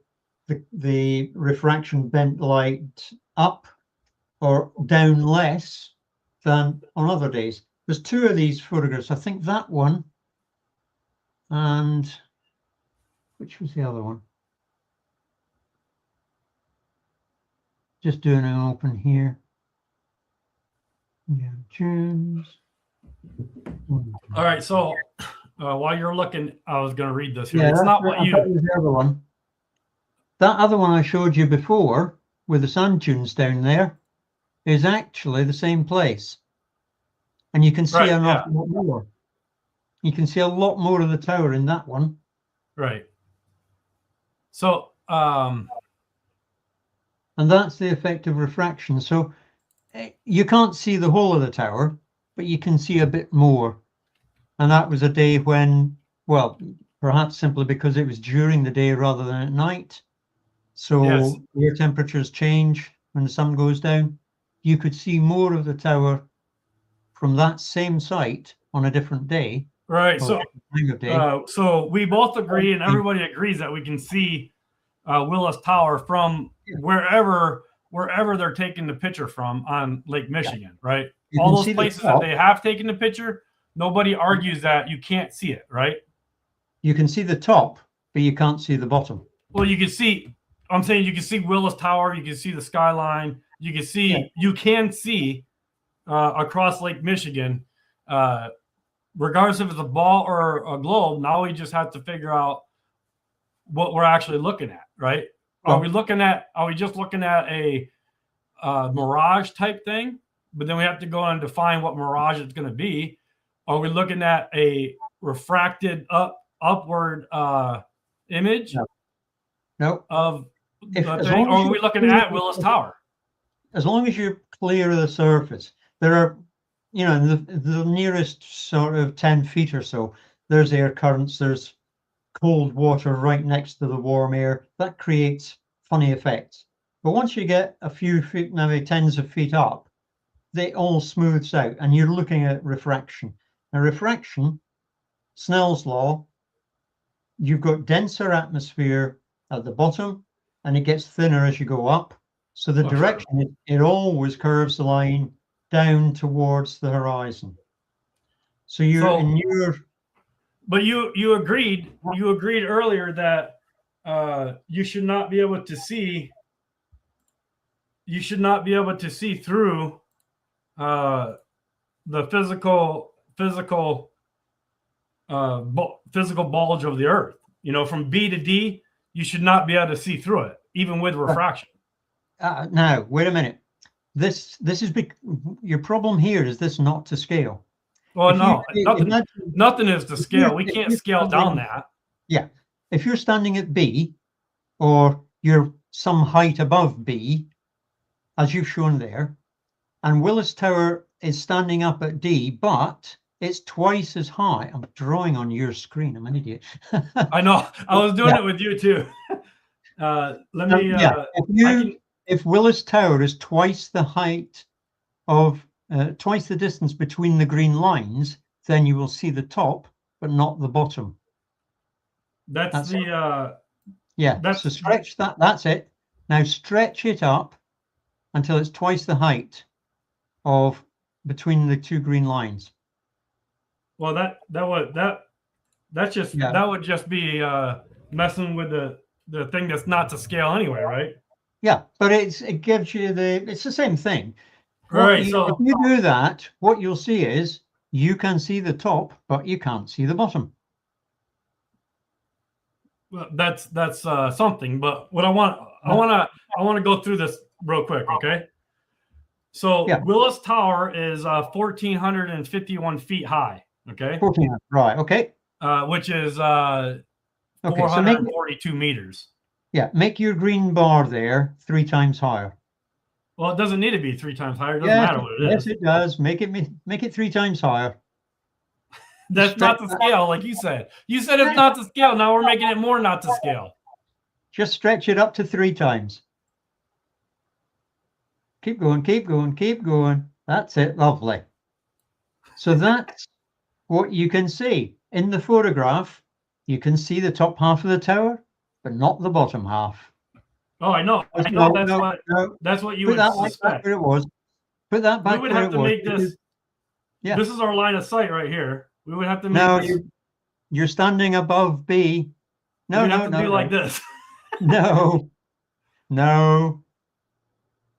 the refraction bent light up or down less than on other days. There's two of these photographs. I think that one, and which was the other one? Just doing an open here. Yeah, Jones. All right, so while you're looking, I was going to read this here. Yeah, it's not what you. The other one. That other one I showed you before, with the sand dunes down there, is actually the same place, and you can see an awful lot more. You can see a lot more of the tower in that one. Right. So, and that's the effect of refraction. So you can't see the whole of the tower, but you can see a bit more. And that was a day when, well, perhaps simply because it was during the day rather than at night. So air temperatures change when the sun goes down. You could see more of the tower from that same site on a different day. Right. So, so we both agree, and everybody agrees that we can see Willis Tower from wherever they're taking the picture from on Lake Michigan, right? All those places that they have taken the picture, nobody argues that you can't see it, right? You can see the top, but you can't see the bottom. Well, you can see, I'm saying you can see Willis Tower, you can see the skyline, you can see, across Lake Michigan, regardless if it's a ball or a globe. Now we just have to figure out what we're actually looking at, right? Are we just looking at a mirage type thing? But then we have to go and define what mirage it's going to be. Are we looking at a refracted upward image of the thing? Or are we looking at Willis Tower? As long as you're clear of the surface, there are, the nearest sort of 10 feet or so, there's air currents, there's cold water right next to the warm air. That creates funny effects. But once you get a few feet, maybe tens of feet up, they all smooths out, and you're looking at refraction. Now, refraction, Snell's law, you've got denser atmosphere at the bottom, and it gets thinner as you go up. So the direction, it always curves the line down towards the horizon. So but you agreed earlier that you should not be able to see you should not be able to see through the physical bulge of the Earth. You know, from B to D, you should not be able to see through it, even with refraction. Now, wait a minute. This is your problem here. Is this not to scale? Well, no, nothing is to scale. We can't scale down that. Yeah, if you're standing at B, or you're some height above B, as you've shown there, and Willis Tower is standing up at D, but it's twice as high. I'm drawing on your screen. I'm an idiot. I know. I was doing it with you too. If Willis Tower is twice the height of twice the distance between the green lines, then you will see the top, but not the bottom. That's so stretch that. That's it. Now stretch it up until it's twice the height of between the two green lines. Well, that would just be messing with the thing that's not to scale anyway, right? Yeah, but it gives you it's the same thing. Right. So if you do that, what you'll see is you can see the top, but you can't see the bottom. Well, that's something. But what I want to go through this real quick, okay? So Willis Tower is 1,451 feet high. Okay. 1,400, right? Okay. Which is 442 meters. Yeah, make your green bar there 3 times higher. Well, it doesn't need to be 3 times higher. It doesn't matter what it is. Yes, it does. Make it 3 times higher. That's not to scale, like you said. You said it's not to scale. Now we're making it more not to scale. Just stretch it up to 3 times. Keep going, keep going, keep going. That's it. Lovely. So that's what you can see. In the photograph, you can see the top half of the tower, but not the bottom half. Oh, I know. That's what you would suspect. Where it was. Put that back where it was. We would have to make this. Yeah. This is our line of sight right here. We would have to make this. You're standing above B. No, do like this. No.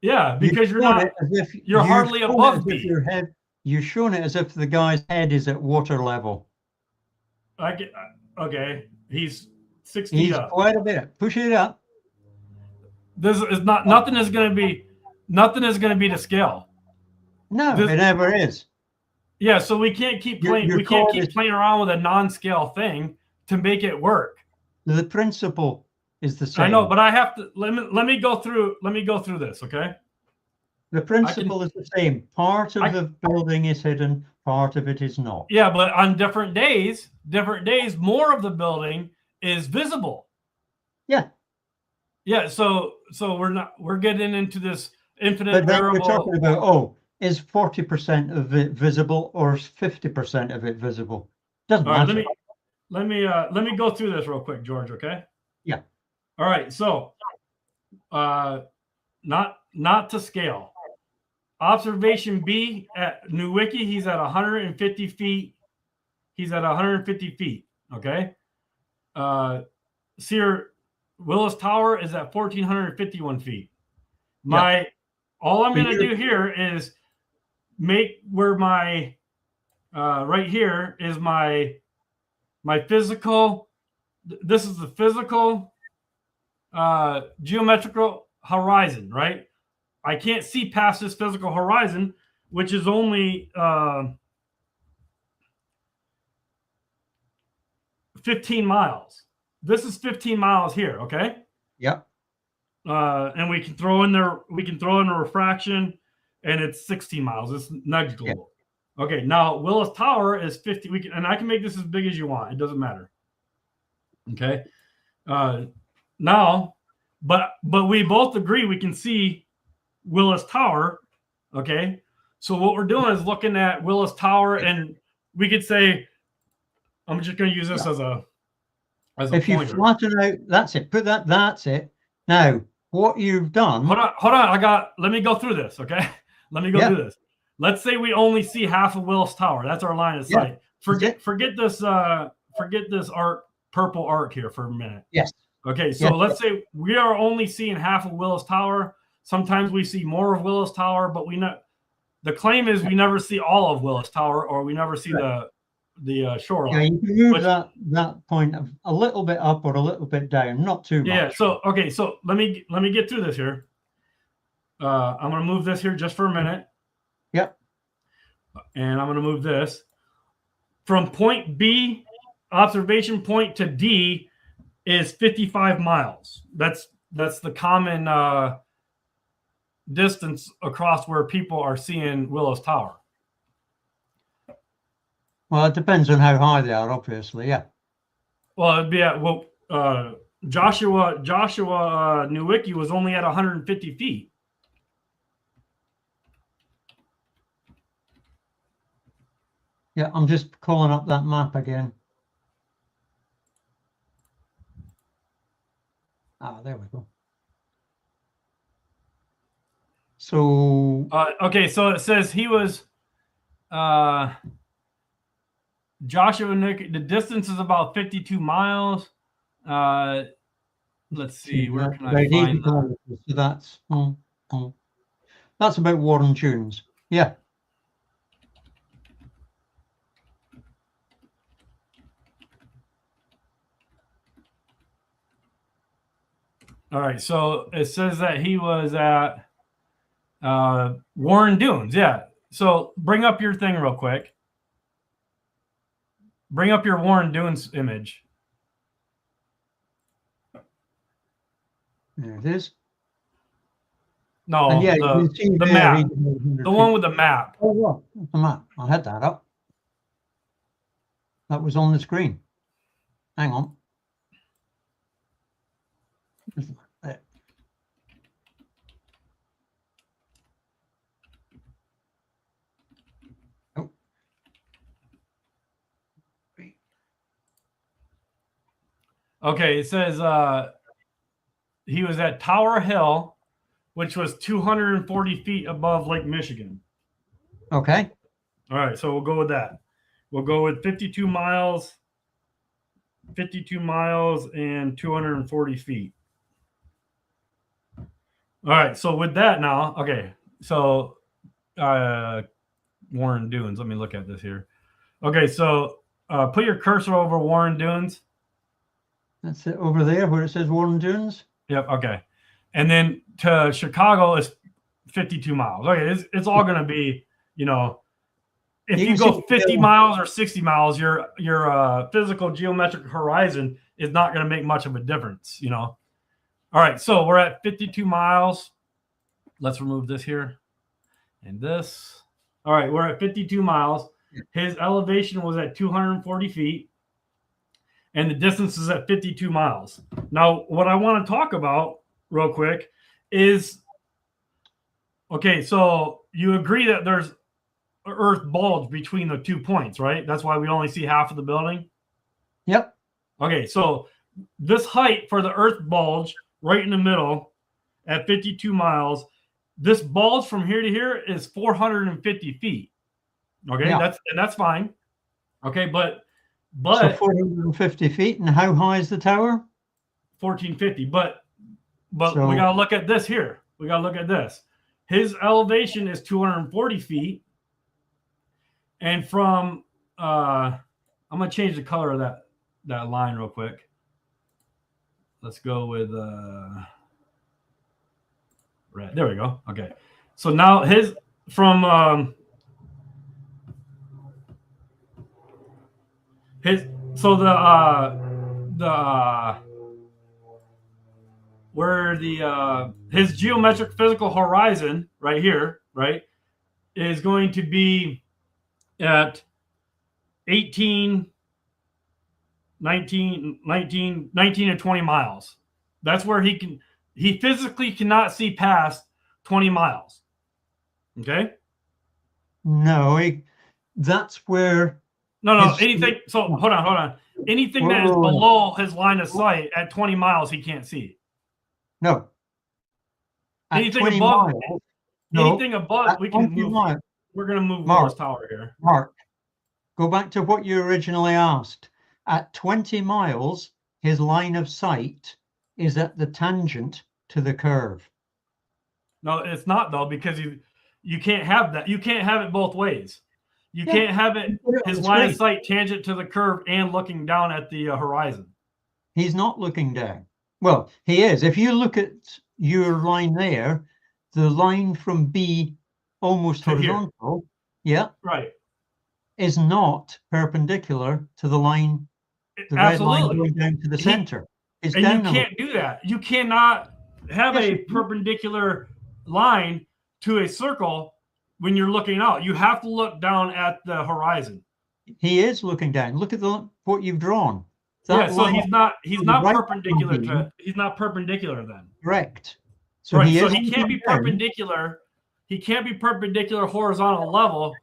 Yeah, because you're hardly above B. You're showing it as if the guy's head is at water level. Okay. He's 6 feet He's up. Quite a bit. Push it up. This is not. Nothing is going to be to scale. No, it never is. Yeah, so we can't keep playing. We can't keep playing around with a non-scale thing to make it work. The principle is the same. I know, but I have to let me go through this, okay? The principle is the same. Part of the building is hidden, part of it is not. Yeah, but on different days, more of the building is visible. Yeah. Yeah, so we're getting into this infinite variable. We're talking about, is 40% of it visible or is 50% of it visible? Doesn't matter. Let me go through this real quick, George, okay? Yeah. All right, so not to scale. Observation B at Newicki, he's at 150 feet. He's at 150 feet, okay? Willis Tower is at 1,451 feet. All I'm going to do here is make where my right here is my physical. This is the physical geometrical horizon, right? I can't see past this physical horizon, which is only 15 miles. This is 15 miles here, okay? Yep. And we can throw in a refraction, and it's 16 miles. It's negligible. Yeah. Okay, now Willis Tower is 50. And I can make this as big as you want. It doesn't matter. Okay. Now, but we both agree we can see Willis Tower. Okay. So what we're doing is looking at Willis Tower, and we could say, I'm just going to use this as a if pointer. You flatten out, that's it. Put that. That's it. Now, what you've done. Hold on. Let me go through this. Okay. Let me go through this. Let's say we only see half of Willis Tower. That's our line of sight. Forget this purple arc here for a minute. Yes. Okay. So let's say we are only seeing half of Willis Tower. Sometimes we see more of Willis Tower, but the claim is we never see all of Willis Tower, or we never see the shoreline. Yeah, you can move that point a little bit up or a little bit down, not too much. Yeah. So okay, so let me get through this here. I'm going to move this here just for a minute. Yep. And I'm going to move this from point B, observation point, to D is 55 miles. That's the common distance across where people are seeing Willis Tower. Well, it depends on how high they are, obviously. Yeah. Well, it'd be at Joshua Nowicki was only at 150 feet. Yeah, I'm just calling up that map again. Ah, there we go. So okay, so it says he was Joshua Nick. The distance is about 52 miles. Let's see, where can I find that? So that's about Warren Dunes. Yeah. All right, so it says that he was at Warren Dunes. Yeah. So bring up your thing real quick. Bring up your Warren Dunes image. There it is. No, yeah, the map. The one with the map. Oh, well, the map. I had that up. That was on the screen. Hang on. There. Oh. Okay, it says he was at Tower Hill, which was 240 feet above Lake Michigan. Okay. All right, so we'll go with that. We'll go with 52 miles and 240 feet. All right, so with that now, okay, so Warren Dunes. Let me look at this here. Okay, so put your cursor over Warren Dunes. That's it over there where it says Warren Dunes. Yep, okay. And then to Chicago is 52 miles. Okay, it's all going to be, if you go 50 miles or 60 miles, your physical geometric horizon is not going to make much of a difference, All right, so we're at 52 miles. Let's remove this here and this. All right, we're at 52 miles. His elevation was at 240 feet, and the distance is at 52 miles. Now, what I want to talk about real quick is, okay, so you agree that there's an earth bulge between the 2 points, right? That's why we only see half of the building? Yep. Okay, so this height for the earth bulge right in the middle at 52 miles, this bulge from here to here is 450 feet. Okay, yeah. That's fine. Okay, but so 450 feet, and how high is the tower? 1450. But so, we gotta look at this here. We gotta look at this. His elevation is 240 feet, and from I'm gonna change the color of that line real quick. Let's go with red. There we go. Okay. So now his from his so where the his geometric physical horizon right here, right, is going to be at 19 to 20 miles. That's where he physically cannot see past 20 miles. Okay? No, that's where. No, anything. So hold on. Anything that is below his line of sight at 20 miles, he can't see. No. Anything above, anything above, we can move. Miles. We're going to move Willis Tower here. Mark, go back to what you originally asked. At 20 miles, his line of sight is at the tangent to the curve. No, it's not though, because you can't have that. You can't have it both ways. You can't have it his line of sight tangent to the curve and looking down at the horizon. He's not looking down. Well, he is. If you look at your line there, the line from B almost horizontal, right, is not perpendicular to the line, the absolutely, red line going down to the center. And you can't do that. You cannot have a perpendicular line to a circle when you're looking out. You have to look down at the horizon. He is looking down. Look at what you've drawn. So he's not perpendicular to, he's not perpendicular then. Correct. So he can't be perpendicular. He can't be perpendicular horizontal level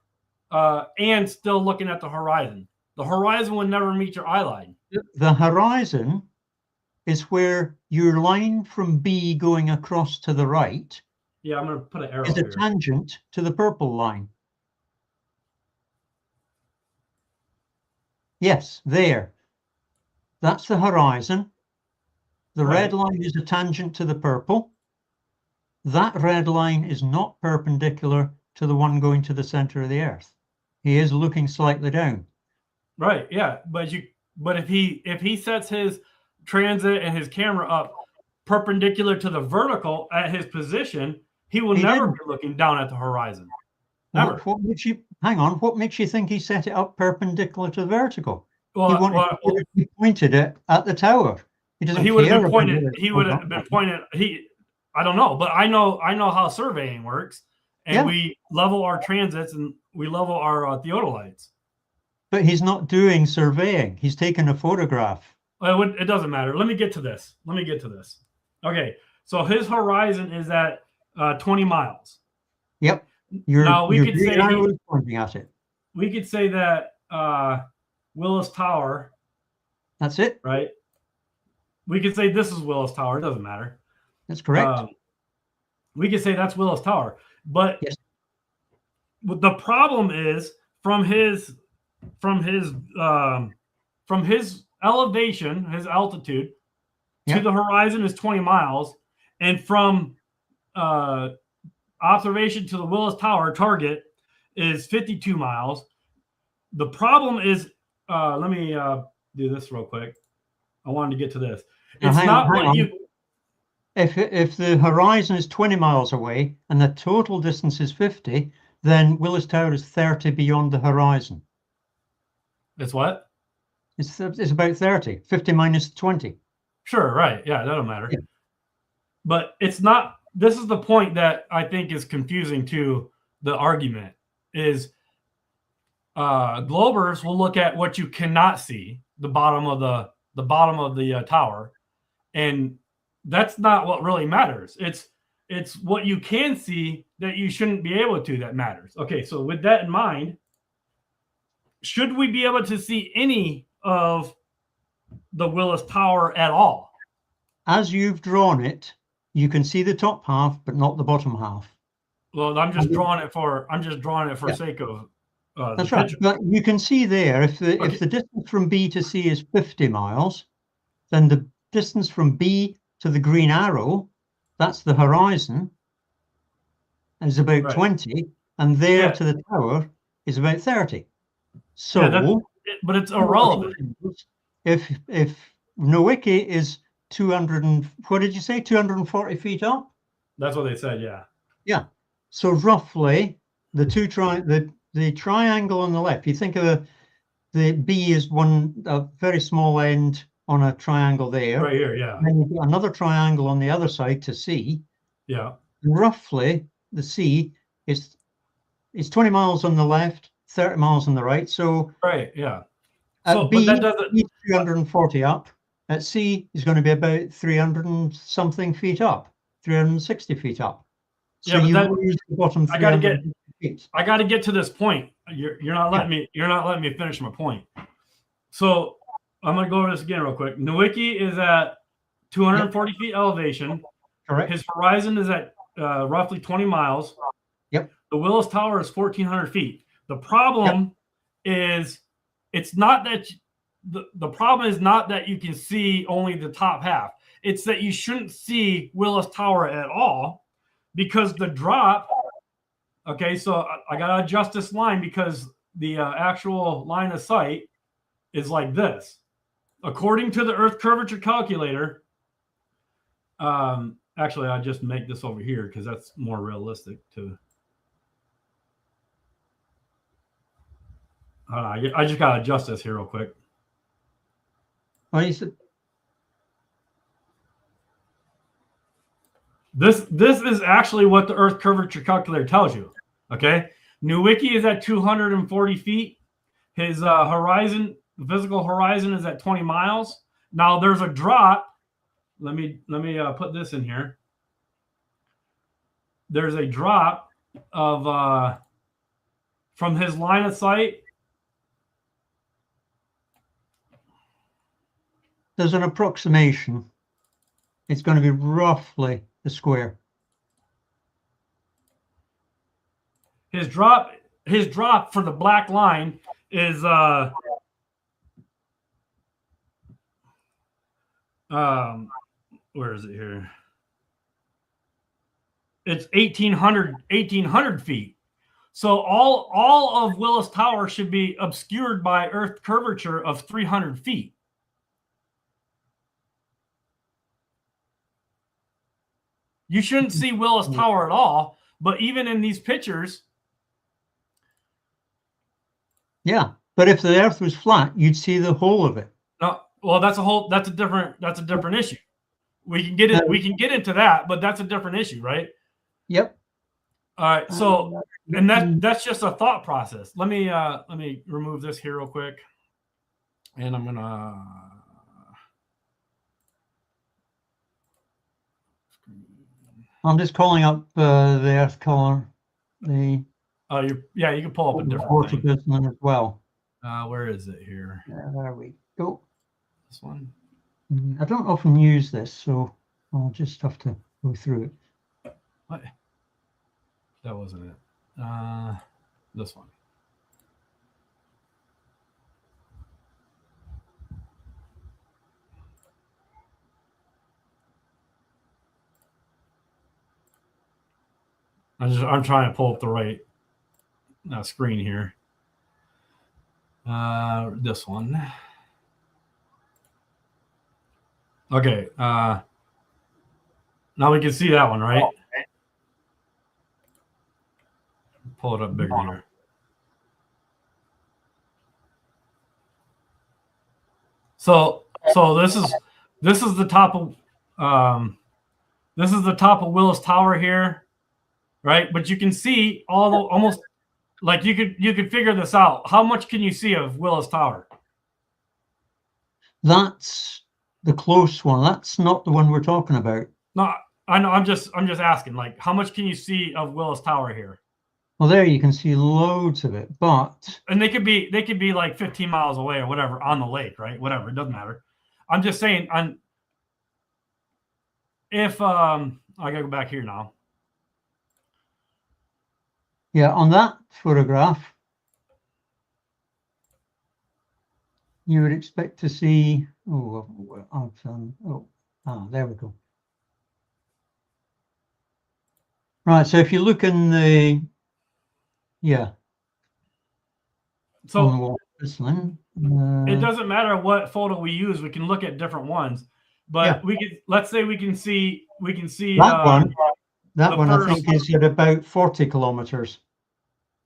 and still looking at the horizon. The horizon would never meet your eye line. The horizon is where your line from B going across to the right. Yeah, I'm going to put an arrow is a tangent to the purple line. Yes, there. That's the horizon. The red line is a tangent to the purple. That red line is not perpendicular to the one going to the center of the Earth. He is looking slightly down. Right, yeah. But if he sets his transit and his camera up perpendicular to the vertical at his position, he will never be looking down at the horizon. Never. What makes you hang on? What makes you think he set it up perpendicular to the vertical? He pointed it at the tower. He would have been pointed. He would have been pointed. I don't know, but I know how surveying works, and we level our transits and we level our theodolites. But he's not doing surveying. He's taking a photograph. It doesn't matter. Let me get to this. Okay, so his horizon is at 20 miles. Yep. Now we could say pointing at it. We could say that Willis Tower. That's it, right? We could say this is Willis Tower. It doesn't matter. That's correct. We could say that's Willis Tower, but the problem is from his elevation, his altitude to the horizon is 20 miles, and from observation to the Willis Tower target is 52 miles. The problem is, let me do this real quick. I wanted to get to this. It's not what you. If the horizon is 20 miles away and the total distance is 50, then Willis Tower is 30 beyond the horizon. It's what? It's about 30. 50 minus 20. Sure, right. Yeah, that don't matter. Yeah. But it's not. This is the point that I think is confusing to the argument is Globers will look at what you cannot see, the bottom of the tower, and that's not what really matters. It's what you can see that you shouldn't be able to that matters. Okay, so with that in mind, should we be able to see any of the Willis Tower at all? As you've drawn it, you can see the top half, but not the bottom half. Well, I'm just drawing it for sake of that's right. But you can see there if the distance from B to C is 50 miles, then the distance from B to the green arrow, that's the horizon, is about 20, and there to the tower is about 30. So, but it's irrelevant. If Nowicki is 240 feet up? That's what they said, yeah. Yeah. So roughly the triangle on the left, you think of the B is a very small end on a triangle there. Right here, yeah. And then you've got another triangle on the other side to C. Yeah. Roughly the C is 20 miles on the left, 30 miles on the right. So right, yeah. At B, but that doesn't 240 up. At C is going to be about 300 and something feet up, 360 feet up. So you lose the bottom 300 feet. I got to get to this point. You're not letting me. You're not letting me finish my point. So I'm going to go over this again real quick. Nowicki is at 240 feet elevation. Correct. His horizon is at roughly 20 miles. Yep. The Willis Tower is 1,400 feet. The problem is, it's not that the problem is not that you can see only the top half. It's that you shouldn't see Willis Tower at all, because the drop, okay, so I got to adjust this line because the actual line of sight is like this. According to the Earth curvature calculator, actually, I'll just make this over here because that's more realistic to. I just got to adjust this here real quick. Well, you said this is actually what the Earth curvature calculator tells you. Okay, Nowicki is at 240 feet. His horizon, the physical horizon, is at 20 miles. Now there's a drop. Let me put this in here. There's a drop of from his line of sight. There's an approximation. It's going to be roughly the square. His drop for the black line is where is it here? It's 1,800 feet. So all of Willis Tower should be obscured by Earth curvature of 300 feet. You shouldn't see Willis Tower at all, but even in these pictures. Yeah, but if the Earth was flat, you'd see the whole of it. No, well, that's a different issue. We can get it. We can get into that, but that's a different issue, right? Yep. All right. So, and that's just a thought process. Let me remove this here real quick, and I'm gonna. I'm just calling up the Earth color. The you can pull up a different thing as well. Where is it here? There we go. This one. I don't often use this, so I'll just have to go through it. What? That wasn't it. This one. I'm trying to pull up the right screen here. This one. Okay. Now we can see that one, right? Pull it up bigger here. So this is the top of Willis Tower here, right? But you can see almost like you could figure this out. How much can you see of Willis Tower? That's the close one. That's not the one we're talking about. No, I know. I'm just asking. Like, how much can you see of Willis Tower here? Well, there you can see loads of it, but they could be like 15 miles away or whatever on the lake, right? Whatever, it doesn't matter. I'm just saying. If I gotta go back here now. Yeah, on that photograph, you would expect to see. There we go. Right. So if you look in the So it doesn't matter what photo we use. We can look at different ones, but let's say we can see that one. That one I think is at about 40 kilometers.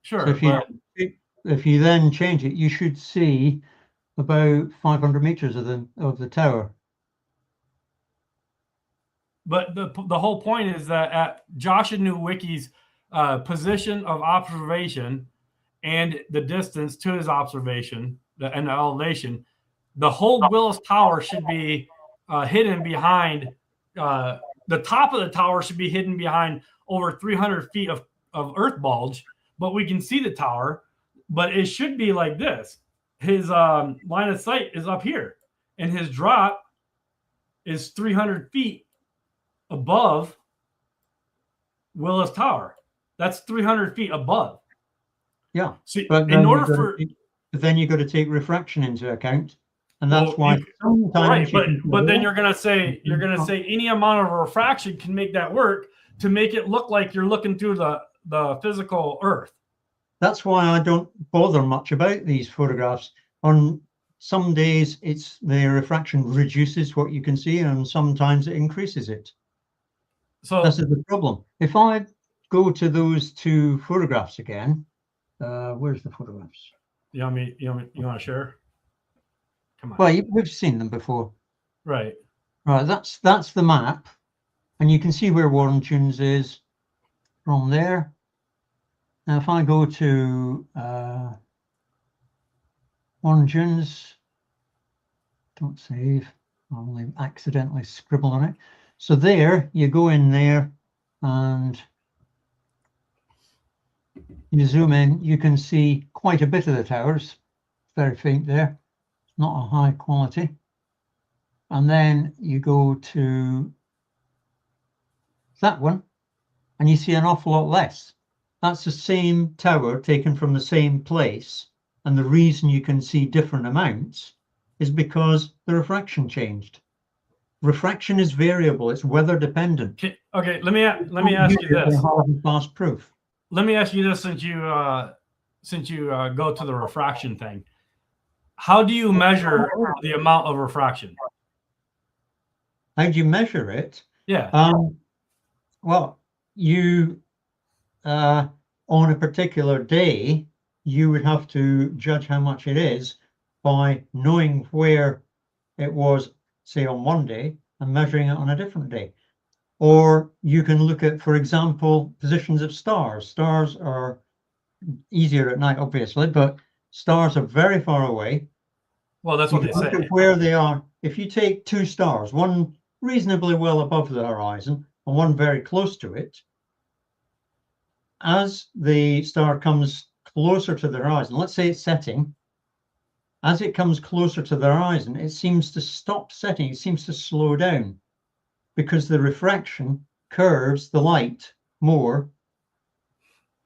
Sure. So if you then change it, you should see about 500 meters of the tower. But the whole point is that at Josh and Nowicki's position of observation and the distance to his observation and the elevation, the whole Willis Tower should be hidden behind. The top of the tower should be hidden behind over 300 feet of earth bulge, but we can see the tower. But it should be like this. His line of sight is up here, and his drop is 300 feet above Willis Tower. That's 300 feet above. Yeah. So in order for, then you got to take refraction into account, and that's why sometimes. Right, but then you're gonna say any amount of refraction can make that work. to make it look like you're looking through the physical Earth. That's why I don't bother much about these photographs. On some days, it's the refraction reduces what you can see, and sometimes it increases it. So this is the problem. If I go to those two photographs again, where's the photographs? You want to share? Come on. Well, we've seen them before. Right. Right, that's the map, and you can see where Warren Tunes is from there. Now, if I go to Warren Tunes, don't save, I only accidentally scribbled on it. So there, you go in there and you zoom in, you can see quite a bit of the towers. Very faint there, not a high quality. And then you go to that one and you see an awful lot less. That's the same tower taken from the same place. And the reason you can see different amounts is because the refraction changed. Refraction is variable, it's weather dependent. Okay, let me ask you this. Fast proof. Let me ask you this, since you go to the refraction thing. How do you measure the amount of refraction? How do you measure it? Yeah. Well, you on a particular day, you would have to judge how much it is by knowing where it was, say, on one day and measuring it on a different day. Or you can look at, for example, positions of stars. Stars are easier at night, obviously, but stars are very far away. Well, that's what they say. Look at where they are. If you take two stars, one reasonably well above the horizon and one very close to it, as the star comes closer to the horizon, let's say it's setting, as it comes closer to the horizon, it seems to stop setting, it seems to slow down because the refraction curves the light more.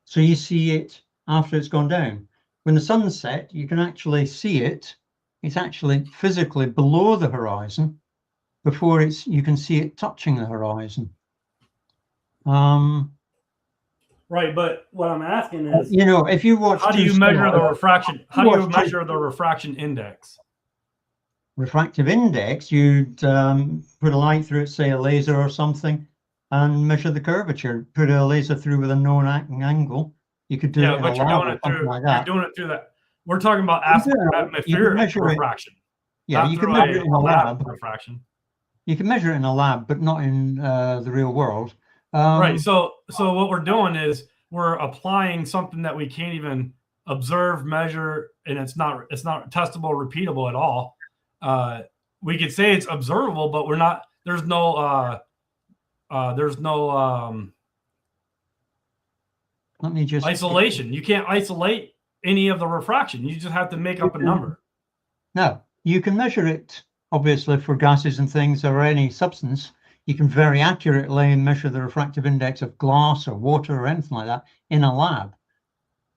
So you see it after it's gone down. When the sun's set, you can actually see it. It's actually physically below the horizon before you can see it touching the horizon. Right, but what I'm asking is, if you watch, how do you measure the refraction? How do you measure the refraction index? Refractive index, you'd put a light through it, say a laser or something, and measure the curvature. Put a laser through with a known angle. You could do it in a lab or something like that. You're doing it through that. We're talking about atmospheric refraction. Yeah, you can measure it in a lab. Refraction. You can measure it in a lab, but not in the real world. Right. So what we're doing is we're applying something that we can't even observe, measure, and it's not testable, repeatable at all. We could say it's observable, but we're not. There's no. Let me just isolation. You can't isolate any of the refraction. You just have to make up a number. No, you can measure it obviously for gases and things or any substance. You can very accurately measure the refractive index of glass or water or anything like that in a lab.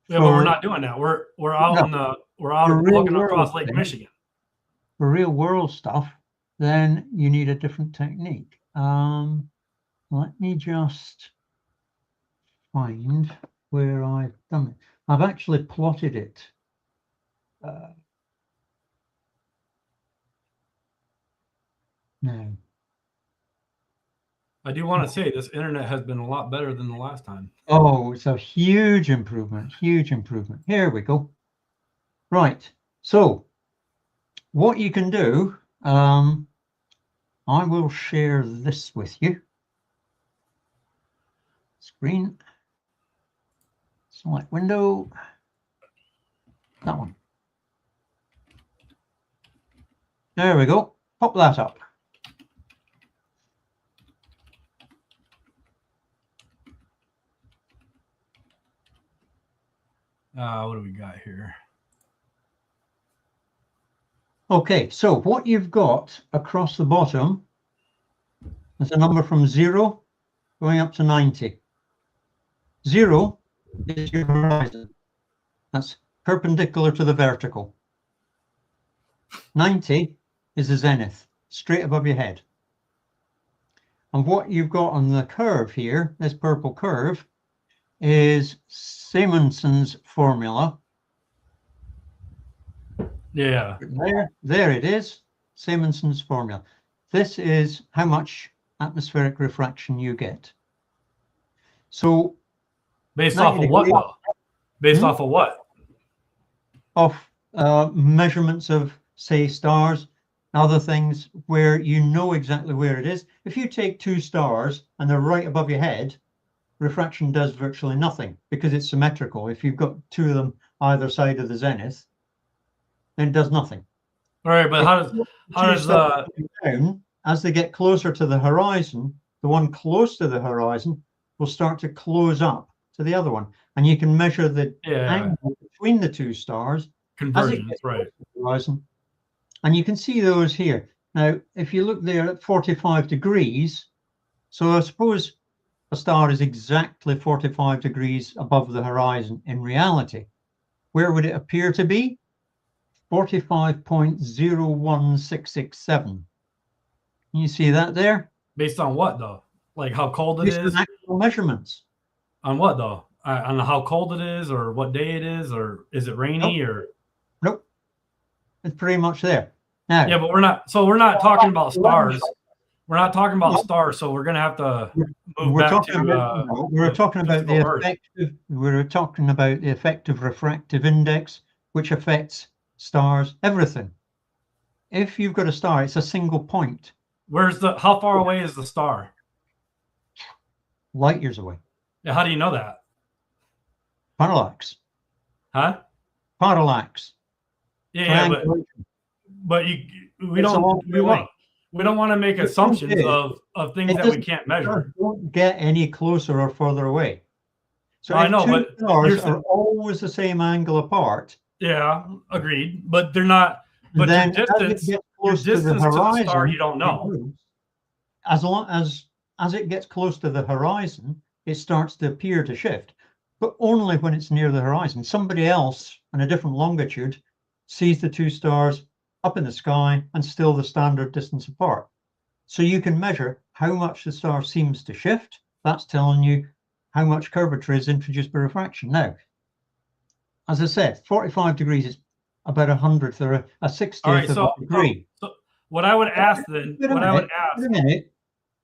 Yeah, but we're not doing that. We're out looking across Lake Michigan. For real world stuff, then you need a different technique. Let me just find where I've done it. I've actually plotted it. No. I do want to say this internet has been a lot better than the last time. Oh, it's a huge improvement, huge improvement. Here we go. Right. So what you can do, I will share this with you. Screen. Select window. That one. There we go. Pop that up. What do we got here? Okay, so what you've got across the bottom is a number from 0 going up to 90. 0 is your horizon. That's perpendicular to the vertical. 90 is the zenith, straight above your head. And what you've got on the curve here, this purple curve, is Simonson's formula. Yeah. There it is, Simonson's formula. This is how much atmospheric refraction you get. So based off of what though? Based off of what? Of measurements of, say, stars, other things where you know exactly where it is. If you take two stars and they're right above your head, refraction does virtually nothing because it's symmetrical. If you've got two of them either side of the zenith, then it does nothing. All right, but how does down, as they get closer to the horizon, the one close to the horizon will start to close up to the other one, and you can measure the angle between the two stars as it gets closer to the horizon, and you can see those here. Now, if you look there at 45 degrees, so I suppose a star is exactly 45 degrees above the horizon in reality. Where would it appear to be? 45.01667. You see that there? Based on what though? Like how cold it is? Actual measurements. On what though? On how cold it is, or what day it is, or is it rainy? Nope. It's pretty much there. Now, yeah, but we're not talking about stars. We're not talking about stars, so we're gonna have to move back to. We're talking about the effective refractive index, which affects stars, everything. If you've got a star, it's a single point. How far away is the star? Light years away. Yeah, how do you know that? Parallax. Huh? Parallax. Yeah, but we don't want to make assumptions of things that we can't measure. Don't get any closer or further away. So I know, but stars are always the same angle apart. Yeah, agreed. But they're not. But then your distance to the star, you don't know. As it gets close to the horizon, it starts to appear to shift, but only when it's near the horizon. Somebody else on a different longitude sees the two stars up in the sky and still the standard distance apart. So you can measure how much the star seems to shift. That's telling you how much curvature is introduced by refraction. Now, as I said, 45 degrees is about 100th or a 60th of a degree. So what I would ask then, wait a minute,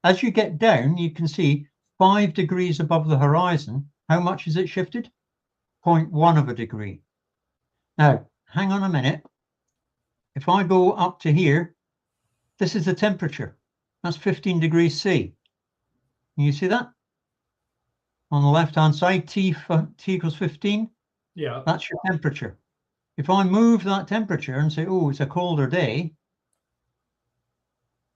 as you get down, you can see 5 degrees above the horizon. How much is it shifted? 0.1 of a degree. Now, hang on a minute. If I go up to here, this is the temperature. That's 15 degrees C. Can you see that? On the left-hand side, T equals 15. Yeah. That's your temperature. If I move that temperature and say, oh, it's a colder day,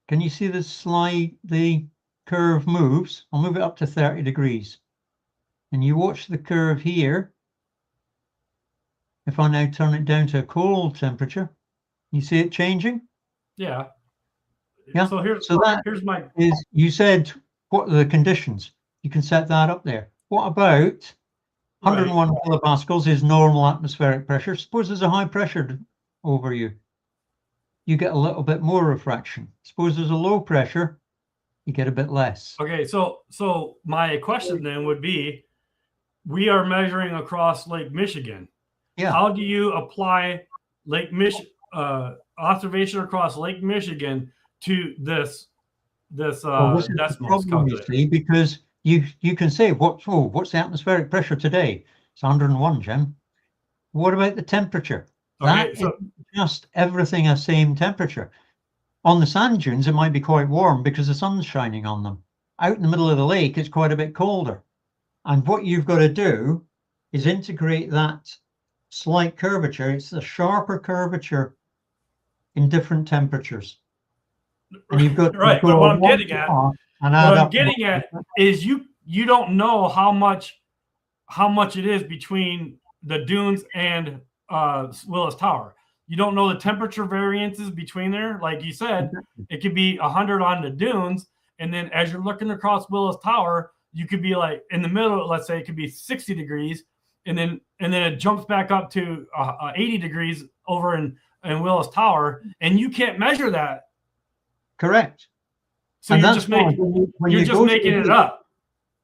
can you see the curve moves? I'll move it up to 30 degrees. And you watch the curve here. If I now turn it down to a cold temperature, you see it changing? Yeah. Yeah. So you said, what are the conditions? You can set that up there. What about 101 kilopascals is normal atmospheric pressure. Suppose there's a high pressure over you. You get a little bit more refraction. Suppose there's a low pressure, you get a bit less. Okay, so my question then would be, we are measuring across Lake Michigan. Yeah. How do you apply observation across Lake Michigan to this decimal calculation? Because you can say, what's the atmospheric pressure today? It's 101, Jim. What about the temperature? Okay, that is just everything a same temperature. On the sand dunes, it might be quite warm because the sun's shining on them. Out in the middle of the lake, it's quite a bit colder. And what you've got to do is integrate that slight curvature. It's a sharper curvature in different temperatures. And you've got right. But what I'm getting at is you don't know how much it is between the dunes and Willis Tower. You don't know the temperature variances between there. Like you said, it could be 100 on the dunes, and then as you're looking across Willis Tower, you could be like in the middle. Let's say it could be 60 degrees, and then it jumps back up to 80 degrees over in Willis Tower, and you can't measure that. Correct. So and you're that's just making you're just making it up.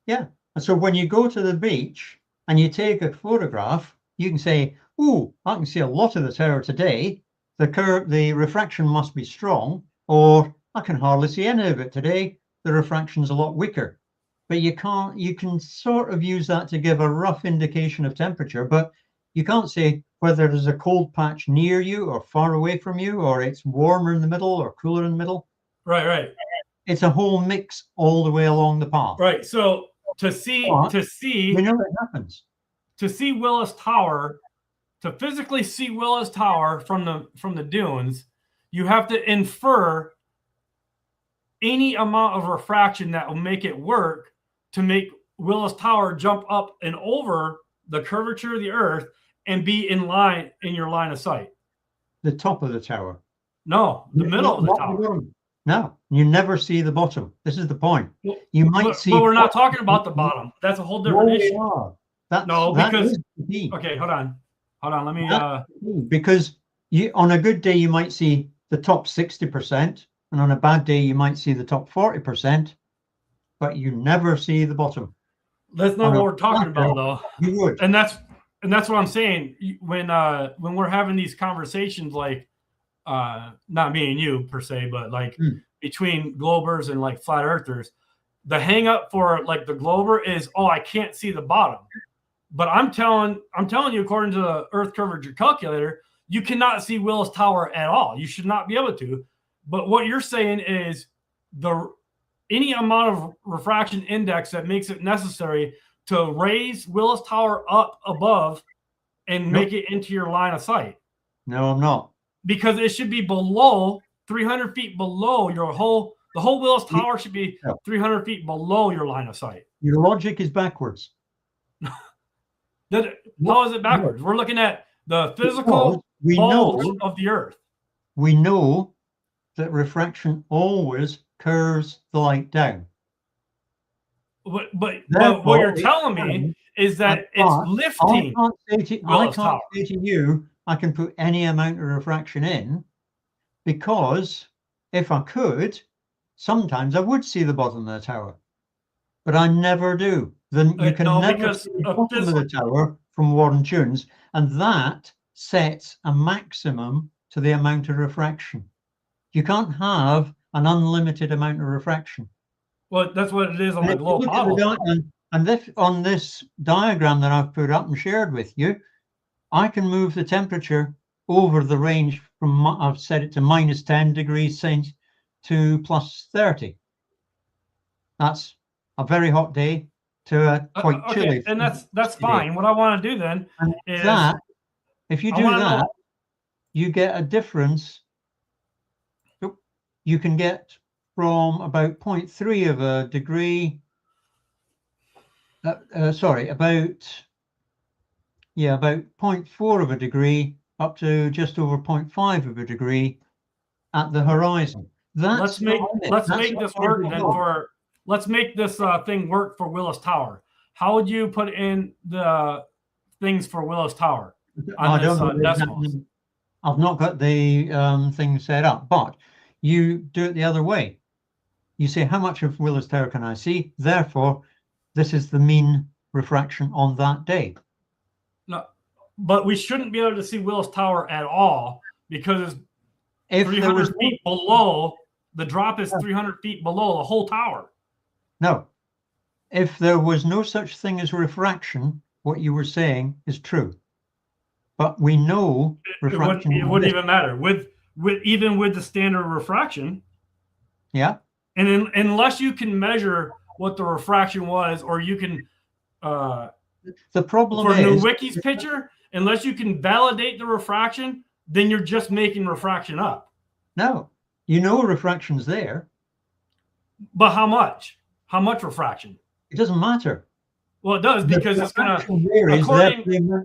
Yeah. And so when you go to the beach and you take a photograph, you can say, "Oh, I can see a lot of the tower today. The refraction must be strong," or "I can hardly see any of it today. The refraction's a lot weaker." But you can sort of use that to give a rough indication of temperature, but you can't say whether there's a cold patch near you or far away from you, or it's warmer in the middle or cooler in the middle. Right. It's a whole mix all the way along the path. Right. So to see we know it happens. To see Willis Tower, to physically see Willis Tower from the dunes, you have to infer any amount of refraction that will make it work to make Willis Tower jump up and over the curvature of the Earth and be in your line of sight. The top of the tower. No, the middle of the tower. No, you never see the bottom. This is the point. You might see. But we're not talking about the bottom. That's a whole different issue. Because okay, hold on. Let me. Because on a good day you might see the top 60%, and on a bad day you might see the top 40%, but you never see the bottom. That's not what we're talking about, though. You would, and that's what I'm saying. When we're having these conversations, like not me and you per se, but like between globers and like flat earthers, the hang up for like the glober is, oh, I can't see the bottom. But I'm telling you, according to the Earth curvature calculator, you cannot see Willis Tower at all. You should not be able to. But what you're saying is any amount of refraction index that makes it necessary to raise Willis Tower up above and make it into your line of sight. No, I'm not. Because it should be below 300 feet below the whole Willis Tower should be 300 feet below your line of sight. Your logic is backwards. How is it backwards? We're looking at the physical bulge of the Earth. We know that refraction always curves the light down. But what you're telling me is that it's lifting. I can't say to you, I can put any amount of refraction in, because if I could, sometimes I would see the bottom of the tower, but I never do. Then you can never see the bottom of the tower from Warren Tunes, and that sets a maximum to the amount of refraction. You can't have an unlimited amount of refraction. Well, that's what it is on the globe model. And on this diagram that I've put up and shared with you, I can move the temperature over the range from, I've set it to minus 10 degrees Celsius to plus 30. That's a very hot day to a quite chilly. And that's fine. What I want to do then is that, if you do that, you get a difference. You can get from about 0.3 of a degree. About 0.4 of a degree up to just over 0.5 of a degree at the horizon. Let's make this work then for. Let's make this thing work for Willis Tower. How would you put in the things for Willis Tower on this decimals? I've not got the thing set up, but you do it the other way. You say, how much of Willis Tower can I see? Therefore, this is the mean refraction on that day. No, but we shouldn't be able to see Willis Tower at all, because it's 300 feet below. The drop is 300 feet below the whole tower. No. If there was no such thing as refraction, what you were saying is true. But we know refraction. It wouldn't even matter even with the standard refraction. Yeah. And unless you can measure what the refraction was, or you can the problem for is Nowicki's picture, unless you can validate the refraction, then you're just making refraction up. No, you know refraction's there. But how much? How much refraction? It doesn't matter. Well, it does, because it's going to vary.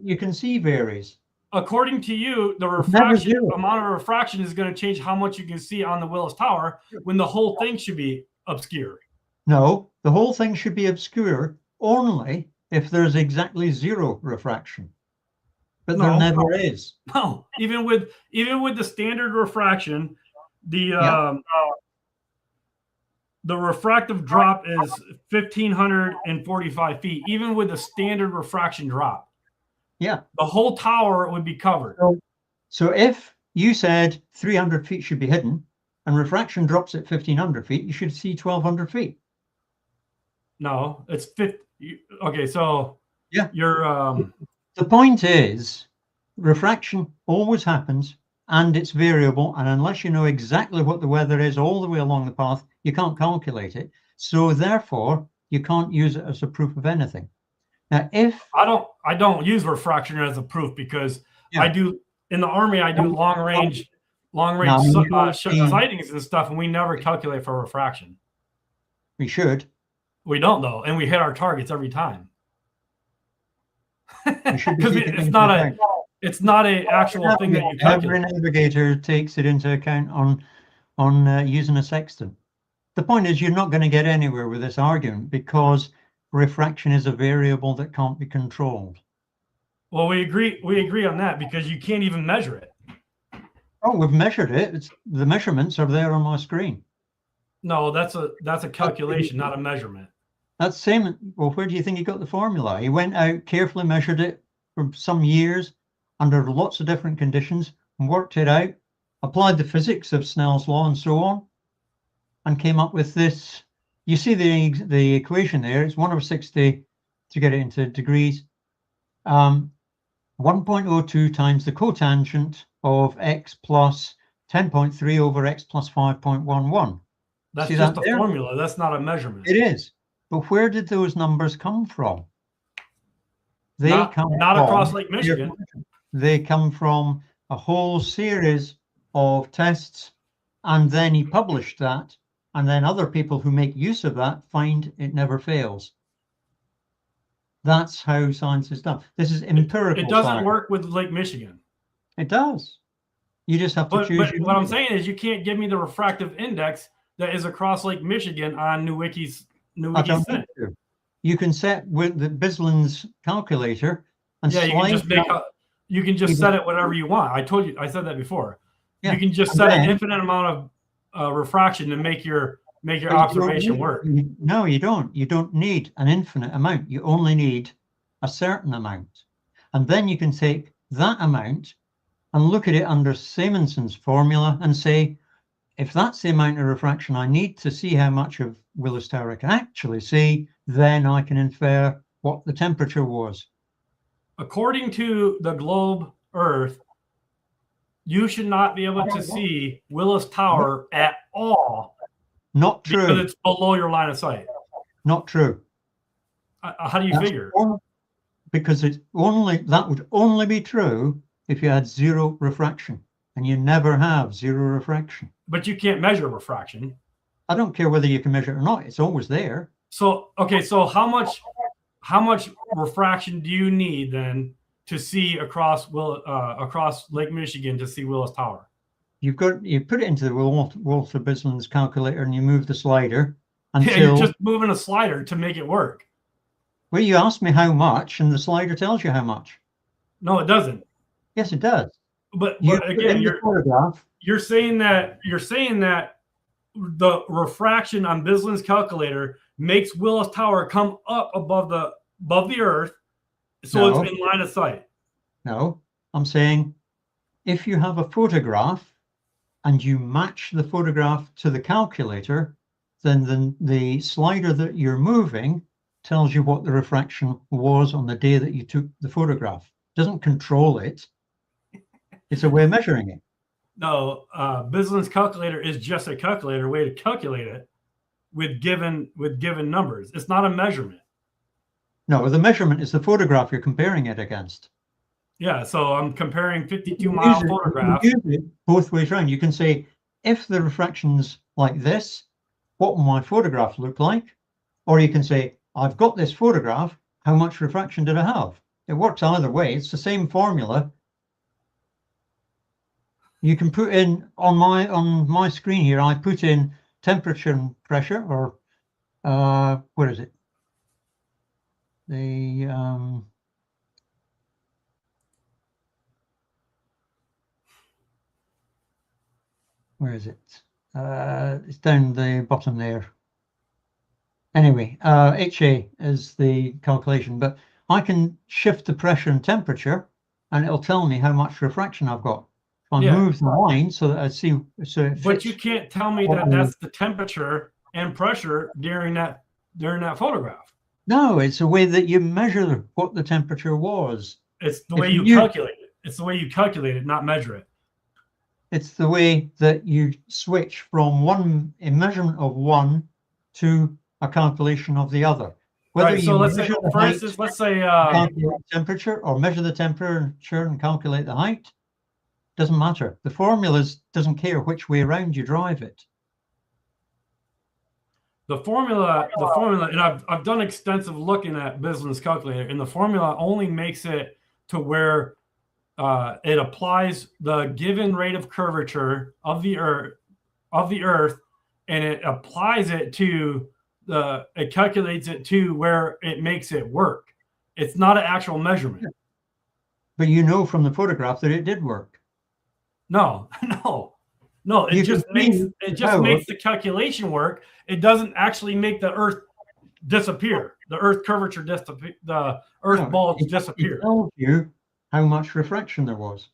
You can see varies. According to you, the refraction amount of refraction is going to change how much you can see on the Willis Tower, when the whole thing should be obscure. No, the whole thing should be obscure only if there's exactly zero refraction. But there never is. No, even with the standard refraction, the refractive drop is 1,545 feet, even with a standard refraction drop. Yeah. The whole tower would be covered. So if you said 300 feet should be hidden and refraction drops at 1,500 feet, you should see 1,200 feet. No, it's 50. Okay, so yeah, you're the point is refraction always happens and it's variable, and unless you know exactly what the weather is all the way along the path, you can't calculate it. So therefore, you can't use it as a proof of anything. Now, if I don't use refraction as a proof because I do in the Army. I do long range sightings and stuff, and we never calculate for refraction. We should. We don't though, and we hit our targets every time. Because it's not a actual thing that you calculate. Every navigator takes it into account on using a sextant. The point is, you're not going to get anywhere with this argument because refraction is a variable that can't be controlled. Well, we agree on that because you can't even measure it. Oh, we've measured it. The measurements are there on my screen. No, that's a calculation, not a measurement. That's the same. Well, where do you think he got the formula? He went out, carefully measured it for some years under lots of different conditions and worked it out, applied the physics of Snell's law and so on, and came up with this. You see the equation there. It's 1/60 to get it into degrees. 1.02 times the cotangent of x plus 10.3 over x plus 5.11. That's just a formula. That's not a measurement. It is. But where did those numbers come from? Not across Lake Michigan. They come from a whole series of tests, and then he published that, and then other people who make use of that find it never fails. That's how science is done. This is empirical. It doesn't work with Lake Michigan. It does. You just have to choose. But what I'm saying is, you can't give me the refractive index that is across Lake Michigan on NewWiki's. You can set with the Bisland's calculator and you can just set it whatever you want. I said that before. Yeah. You can just set an infinite amount of refraction to make your observation work. No, you don't. You don't need an infinite amount. You only need a certain amount. And then you can take that amount and look at it under Simonson's formula and say, if that's the amount of refraction I need to see how much of Willis Tower I can actually see, then I can infer what the temperature was. According to the globe Earth, you should not be able to see Willis Tower at all. Not true. Because it's below your line of sight. Not true. How do you figure? Because that would only be true if you had zero refraction, and you never have zero refraction. But you can't measure refraction. I don't care whether you can measure it or not. It's always there. So how much refraction do you need then to see across Lake Michigan to see Willis Tower? You put it into the Walter Bisland's calculator and you move the slider until you're just moving a slider to make it work. Well, you asked me how much, and the slider tells you how much. No, it doesn't. Yes, it does. But again, you're saying that the refraction on Bisland's calculator makes Willis Tower come up above the Earth, so it's in line of sight. No, I'm saying if you have a photograph and you match the photograph to the calculator, then the slider that you're moving tells you what the refraction was on the day that you took the photograph. It doesn't control it. It's a way of measuring it. No, Bisland's calculator is just a calculator, way to calculate it with given numbers. It's not a measurement. No, the measurement is the photograph you're comparing it against. Yeah, so I'm comparing 52-mile photographs. Both ways around. You can say, if the refraction's like this, what will my photograph look like? Or you can say, I've got this photograph, how much refraction did I have? It works either way. It's the same formula. You can put in on my screen here, I put in temperature and pressure, or where is it? Where is it? It's down the bottom there. Anyway, HA is the calculation, but I can shift the pressure and temperature, and it'll tell me how much refraction I've got. If I move the line so that I see, so it fits. But you can't tell me that that's the temperature and pressure during that photograph. No, it's the way that you measure what the temperature was. It's the way you calculate it. It's the way you calculate it, not measure it. It's the way that you switch from a measurement of one to a calculation of the other. Whether right, so let's say, for instance, let's say temperature or measure the temperature and calculate the height, doesn't matter. The formulas doesn't care which way around you drive it. The formula, and I've done extensive looking at business calculator, and the formula only makes it to where it applies the given rate of curvature of the Earth, and it applies it to it calculates it to where it makes it work. It's not an actual measurement. But you know from the photograph that it did work. No. It just makes the calculation work. It doesn't actually make the Earth disappear. The Earth curvature disappear. The Earth bulge disappear. It tells you how much refraction there was.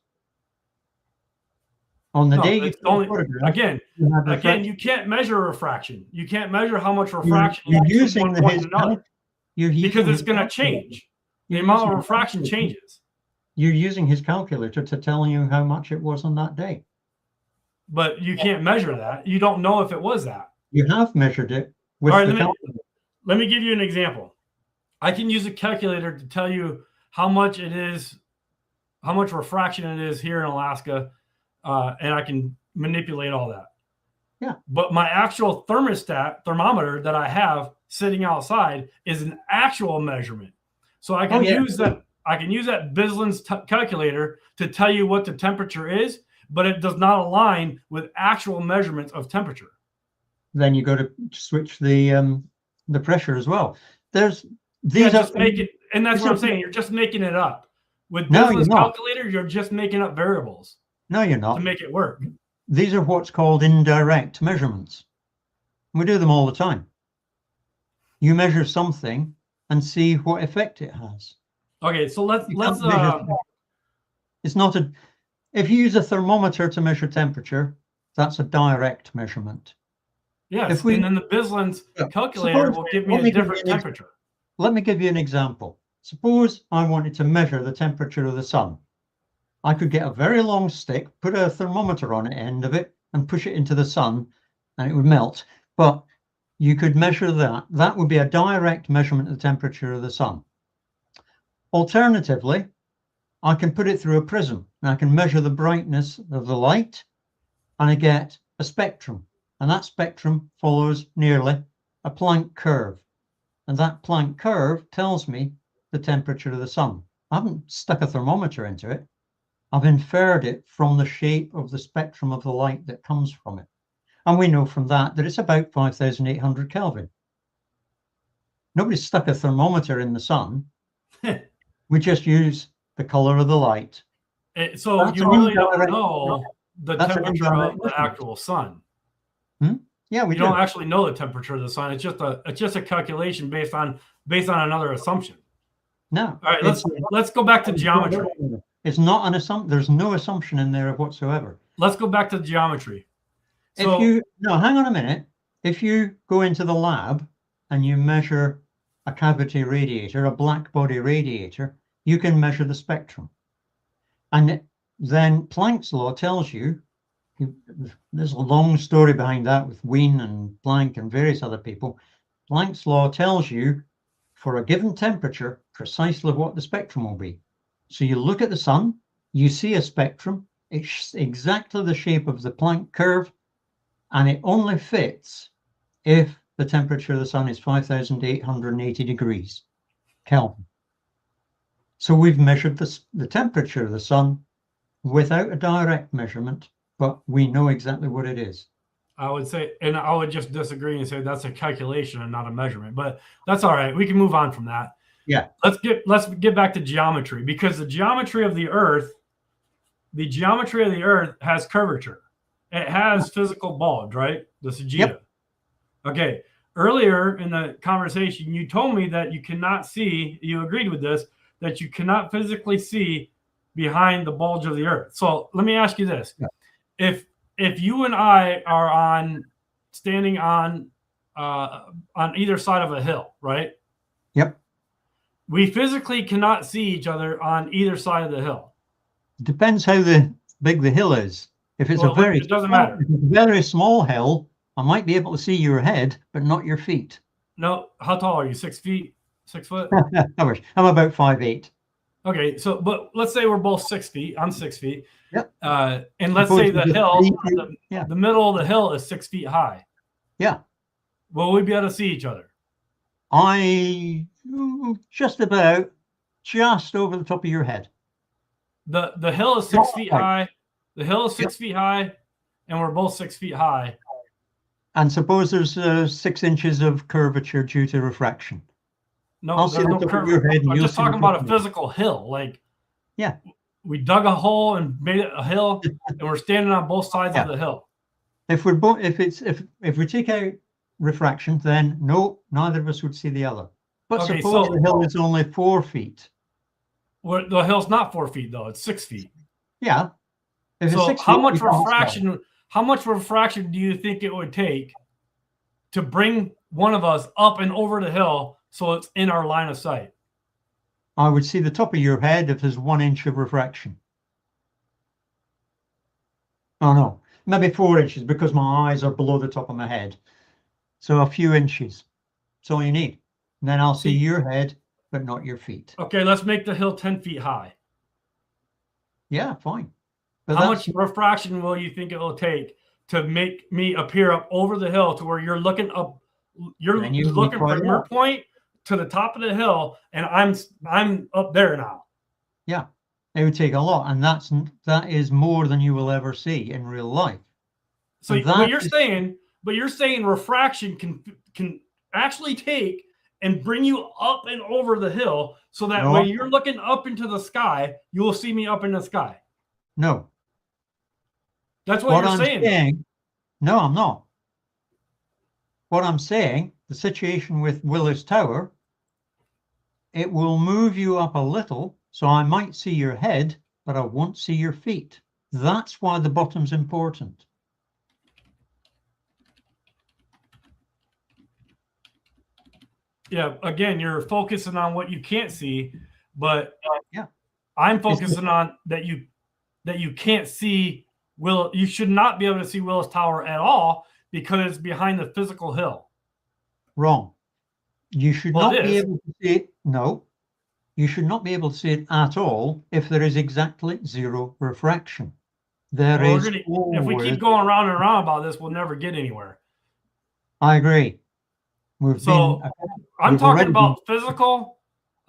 On the day again, you can't measure refraction. You can't measure how much refraction you're using because it's going to change. The amount of refraction changes. You're using his calculator to tell you how much it was on that day. But you can't measure that. You don't know if it was that. You have measured it with the calculator. Let me give you an example. I can use a calculator to tell you how much it is, how much refraction it is here in Alaska, and I can manipulate all that. Yeah. But my actual thermometer that I have sitting outside is an actual measurement. So I can use that. I can use that Bisland's calculator to tell you what the temperature is, but it does not align with actual measurements of temperature. Then you go to switch the pressure as well. And that's what I'm saying. You're just making it up. With Bisland's calculator, you're just making up variables. No, you're not. To make it work. These are what's called indirect measurements. We do them all the time. You measure something and see what effect it has. Okay, so let's it's not if you use a thermometer to measure temperature, that's a direct measurement. Yes, and then the Bisland's calculator will give me a different temperature. Let me give you an example. Suppose I wanted to measure the temperature of the sun. I could get a very long stick, put a thermometer on the end of it, and push it into the sun, and it would melt. But you could measure that. That would be a direct measurement of the temperature of the sun. Alternatively, I can put it through a prism, and I can measure the brightness of the light, and I get a spectrum. And that spectrum follows nearly a Planck curve. And that Planck curve tells me the temperature of the sun. I haven't stuck a thermometer into it. I've inferred it from the shape of the spectrum of the light that comes from it. And we know from that it's about 5,800 Kelvin. Nobody's stuck a thermometer in the sun. We just use the color of the light. So that's you really don't know the temperature of the actual sun. Yeah, we don't actually know the temperature of the sun. It's just a calculation based on another assumption. No. All right, let's go back to geometry. It's not an assumption. There's no assumption in there whatsoever. Let's go back to geometry. So, hang on a minute. If you go into the lab and you measure a cavity radiator, a black body radiator, you can measure the spectrum. And then Planck's law tells you, there's a long story behind that with Wien and Planck and various other people. Planck's law tells you for a given temperature precisely what the spectrum will be. So you look at the sun, you see a spectrum, it's exactly the shape of the Planck curve, and it only fits if the temperature of the sun is 5,880 degrees Kelvin. So we've measured the temperature of the sun without a direct measurement, but we know exactly what it is. I would say, and I would just disagree and say that's a calculation and not a measurement, but that's all right. We can move on from that. Yeah. Let's get back to geometry, because the geometry of the Earth has curvature. It has physical bulge, right? The Sagitta. Yep. Okay. earlier in the conversation, you told me that you cannot see, you agreed with this, that you cannot physically see behind the bulge of the earth. So let me ask you this. Yeah. If you and I are standing on either side of a hill, right? Yep. We physically cannot see each other on either side of the hill. Depends how big the hill is. If it's it doesn't matter. If it's a very small hill, I might be able to see your head, but not your feet. No, how tall are you? 6 feet? 6 foot? I wish. I'm about 5'8". Okay, so but let's say we're both 6 feet. I'm 6 feet. Yep. And let's say the hill, the middle of the hill is 6 feet high. Yeah. Will we be able to see each other? Just over the top of your head. The hill is 6 feet high. The hill is 6 feet high, and we're both 6 feet high. And suppose there's 6 inches of curvature due to refraction. No, there's no curvature. I'm just talking about a physical hill. Like, yeah, we dug a hole and made it a hill, and we're standing on both sides of the hill. If we take out refraction, then no, neither of us would see the other. But okay, suppose the hill is only 4 feet. Well, the hill's not 4 feet though; it's 6 feet. Yeah. So how much refraction? How much refraction do you think it would take to bring one of us up and over the hill so it's in our line of sight? I would see the top of your head if there's 1 inch of refraction. Oh no, maybe 4 inches because my eyes are below the top of my head. So a few inches. That's all you need. And then I'll see your head, but not your feet. Okay, let's make the hill 10 feet high. Yeah, fine. But how much refraction will you think it will take to make me appear up over the hill to where you're looking up? You're looking from your point to the top of the hill, and I'm up there now. Yeah, it would take a lot, and that is more than you will ever see in real life. So but you're saying refraction can actually take and bring you up and over the hill, so that when you're looking up into the sky, you will see me up in the sky. No. That's what you're saying. No, I'm not. What I'm saying, the situation with Willis Tower, it will move you up a little, so I might see your head, but I won't see your feet. That's why the bottom's important. Yeah, again, you're focusing on what you can't see, but yeah, I'm focusing on that you can't see you should not be able to see Willis Tower at all because it's behind the physical hill. Wrong. You should not be able to see it. No, you should not be able to see it at all if there is exactly 0 refraction. If we keep going around and around about this, we'll never get anywhere. I agree. I'm talking about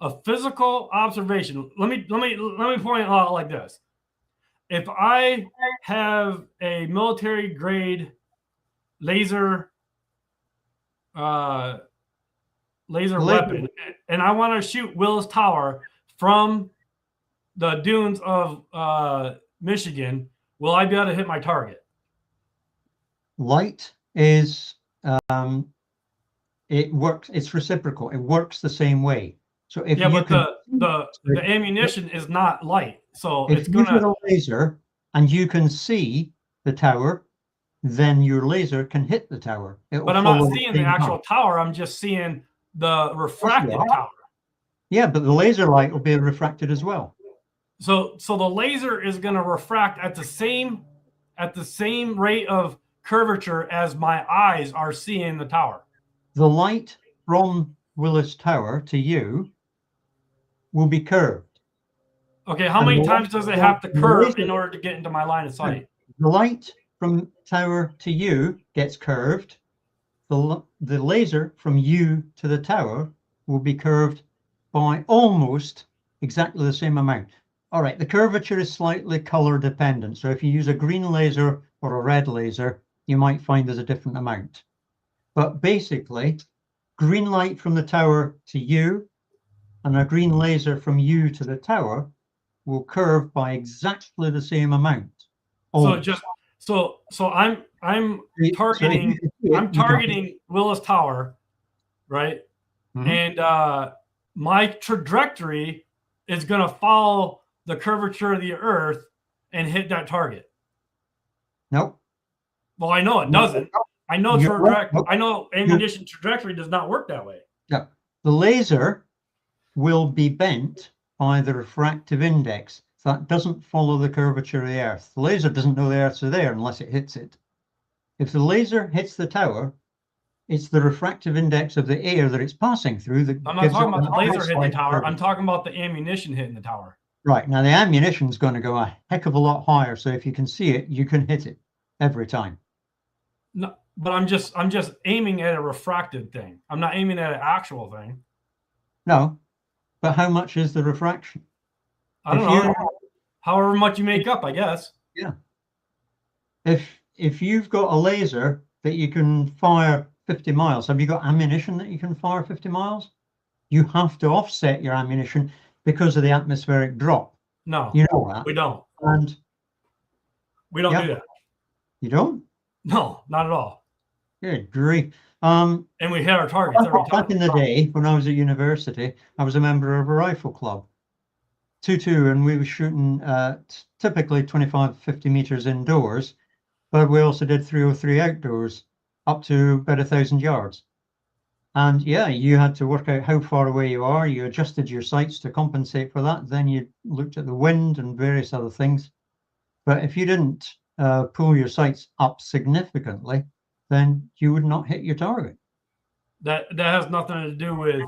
a physical observation. Let me point it out like this. If I have a military grade laser weapon and I want to shoot Willis Tower from the dunes of Michigan, will I be able to hit my target? Light is it works. It's reciprocal. It works the same way. So if the ammunition is not light, so if you hit a laser and you can see the tower, then your laser can hit the tower. But I'm not seeing the actual tower. I'm just seeing the refracted tower. Yeah, but the laser light will be refracted as well. So the laser is going to refract at the same rate of curvature as my eyes are seeing the tower. The light from Willis Tower to you will be curved. Okay, how many times does it have to curve in order to get into my line of sight? The light from tower to you gets curved. The laser from you to the tower will be curved by almost exactly the same amount. All right, the curvature is slightly color dependent. So if you use a green laser or a red laser, you might find there's a different amount. But basically, green light from the tower to you and a green laser from you to the tower will curve by exactly the same amount. So I'm targeting Willis Tower right? And my trajectory is going to follow the curvature of the Earth and hit that target. Nope. Well, I know it doesn't. I know I know ammunition trajectory does not work that way. Yeah. The laser will be bent by the refractive index. So that doesn't follow the curvature of the Earth. The laser doesn't know the Earth's there unless it hits it. If the laser hits the tower, it's the refractive index of the air that it's passing through that I'm not gives talking it about the laser hitting the tower. curvature. I'm talking about the ammunition hitting the tower. Right. Now the ammunition is going to go a heck of a lot higher. So if you can see it, you can hit it every time. No, but I'm just aiming at a refracted thing. I'm not aiming at an actual thing. No, but how much is the refraction? I don't know. However much you make up, I guess. Yeah. If you've got a laser that you can fire 50 miles, have you got ammunition that you can fire 50 miles? You have to offset your ammunition because of the atmospheric drop. No, you know that. We don't. And we don't do that. You don't? No, not at all. Good grief. And we hit our targets every time. Back in the day, when I was at university, I was a member of a rifle club, 2-2, and we were shooting typically 25, 50 meters indoors, but we also did 303 outdoors, up to about 1,000 yards. And yeah, you had to work out how far away you are. You adjusted your sights to compensate for that. Then you looked at the wind and various other things. But if you didn't pull your sights up significantly, then you would not hit your target. That has nothing to do with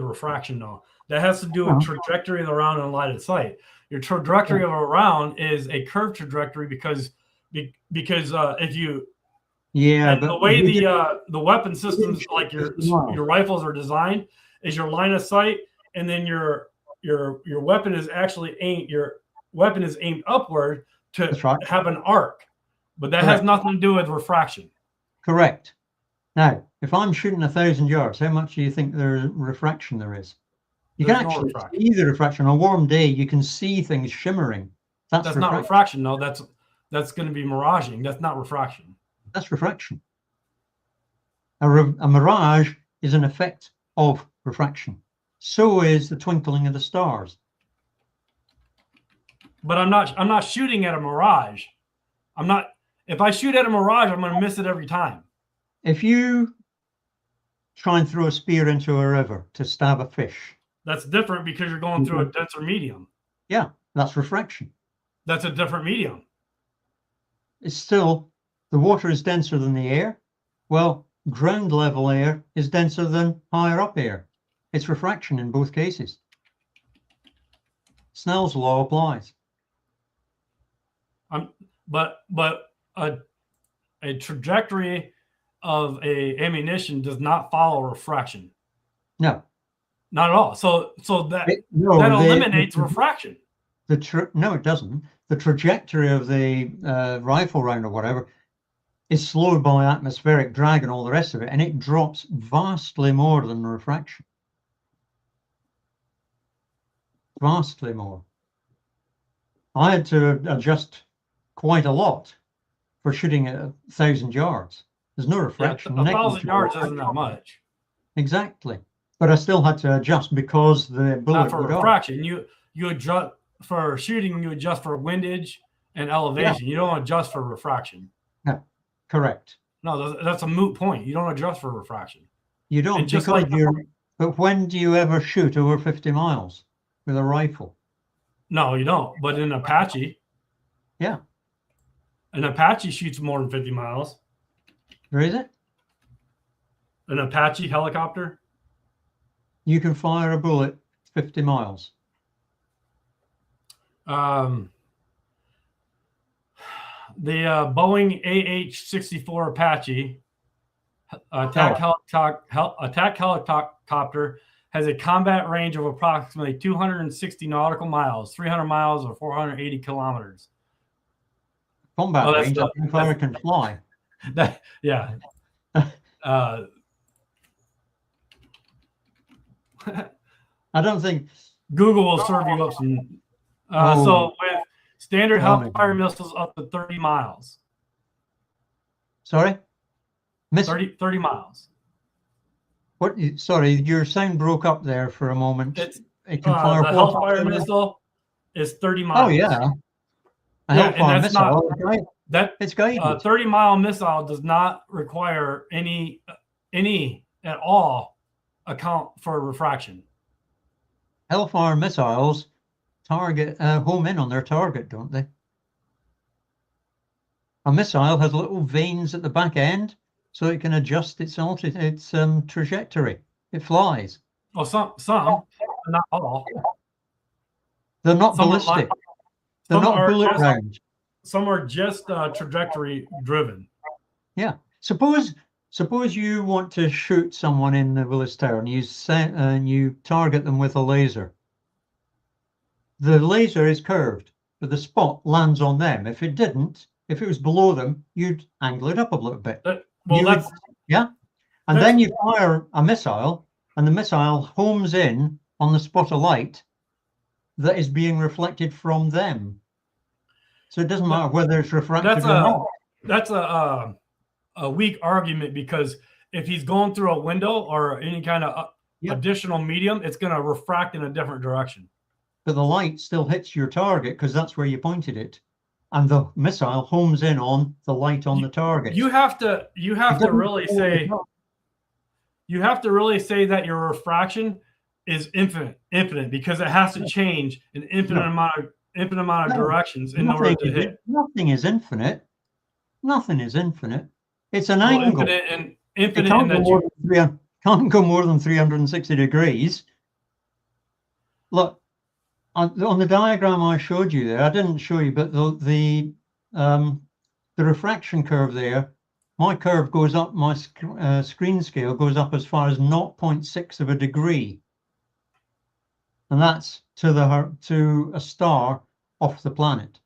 refraction, though. That has to do with trajectory of the round and line of sight. Your trajectory of a round is a curved trajectory because if you but the way the weapon systems like your rifles are designed is your line of sight, and then your weapon is actually aimed upward to have an arc, but that has nothing to do with refraction. Correct. Now, if I'm shooting 1,000 yards, how much do you think refraction there is? You can actually see the refraction. On a warm day, you can see things shimmering. That's not refraction, no. That's going to be miraging. That's not refraction. That's refraction. A mirage is an effect of refraction. So is the twinkling of the stars. But I'm not shooting at a mirage. If I shoot at a mirage, I'm going to miss it every time. If you try and throw a spear into a river to stab a fish, that's different because you're going through a denser medium. Yeah, that's refraction. That's a different medium. It's still, the water is denser than the air. Well, ground level air is denser than higher up air. It's refraction in both cases. Snell's law applies. But a trajectory of a ammunition does not follow refraction. No, not at all. So that eliminates refraction. No, it doesn't. The trajectory of the rifle round or whatever is slowed by atmospheric drag and all the rest of it, and it drops vastly more than refraction. Vastly more. I had to adjust quite a lot for shooting at 1,000 yards. There's no refraction. 1,000 yards isn't that much. Exactly. But I still had to adjust because the bullet not for refraction. You adjust for shooting, you adjust for windage and elevation. Yeah. You don't adjust for refraction. No, correct. No, that's a moot point. You don't adjust for refraction. You don't, but when do you ever shoot over 50 miles with a rifle? No, you don't. But in Apache. Yeah. An Apache shoots more than 50 miles. Where is it? An Apache helicopter. You can fire a bullet 50 miles. The Boeing AH-64 Apache attack helicopter has a combat range of approximately 260 nautical miles, 300 miles, or 480 kilometers. Combat range, how far it can fly. Yeah. I don't think Google will serve you up some. So with standard Hellfire missiles up to 30 miles. Sorry? 30 miles. What? Sorry, your sound broke up there for a moment. It's It can fire the what? Hellfire missile is 30 miles. Oh yeah, a Yeah, and Hellfire that's not missile. Right? that It's guided. 30-mile missile does not require any at all account for refraction. Hellfire missiles target home in on their target, don't they? A missile has little vanes at the back end, so it can adjust its trajectory. It flies. Well, some, not all. They're not Some ballistic. They're some not are bullet just, round. some are just trajectory driven. Yeah. Suppose you want to shoot someone in the Willis Tower and you target them with a laser. The laser is curved, but the spot lands on them. If it was below them, you'd angle it up a little bit. Yeah. And then you fire a missile, and the missile homes in on the spot of light that is being reflected from them. So it doesn't matter whether it's refracted or not. That's a weak argument, because if he's going through a window or any kind of additional medium, it's going to refract in a different direction. But the light still hits your target because that's where you pointed it, and the missile homes in on the light on the target. You have to really say that your refraction is infinite, because it has to change an infinite amount of directions in order to hit. Nothing is infinite. Nothing is infinite. It's an angle. Infinite can't go more than 360 degrees. Look, on the diagram I showed you there, I didn't show you, but the refraction curve there, my curve goes up, my screen scale goes up as far as 0.6 of a degree. And that's to a star off the planet.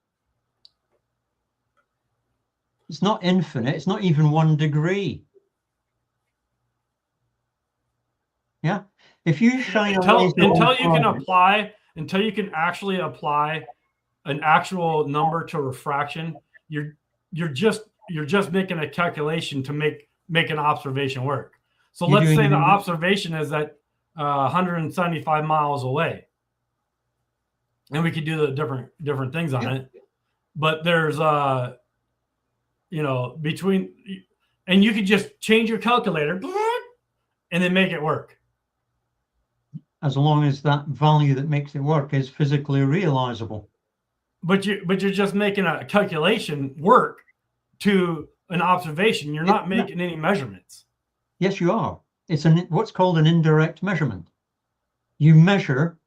It's not infinite. It's not even 1 degree. Yeah. If you shine until you can actually apply an actual number to refraction, you're just making a calculation to make an observation work. So let's say the observation is at 175 miles away, and we could do the different things on it. But there's between, and you could just change your calculator and then make it work. As long as that value that makes it work is physically realizable. But you're just making a calculation work to an observation. You're not making any measurements. Yes, you are. It's what's called an indirect measurement. You measure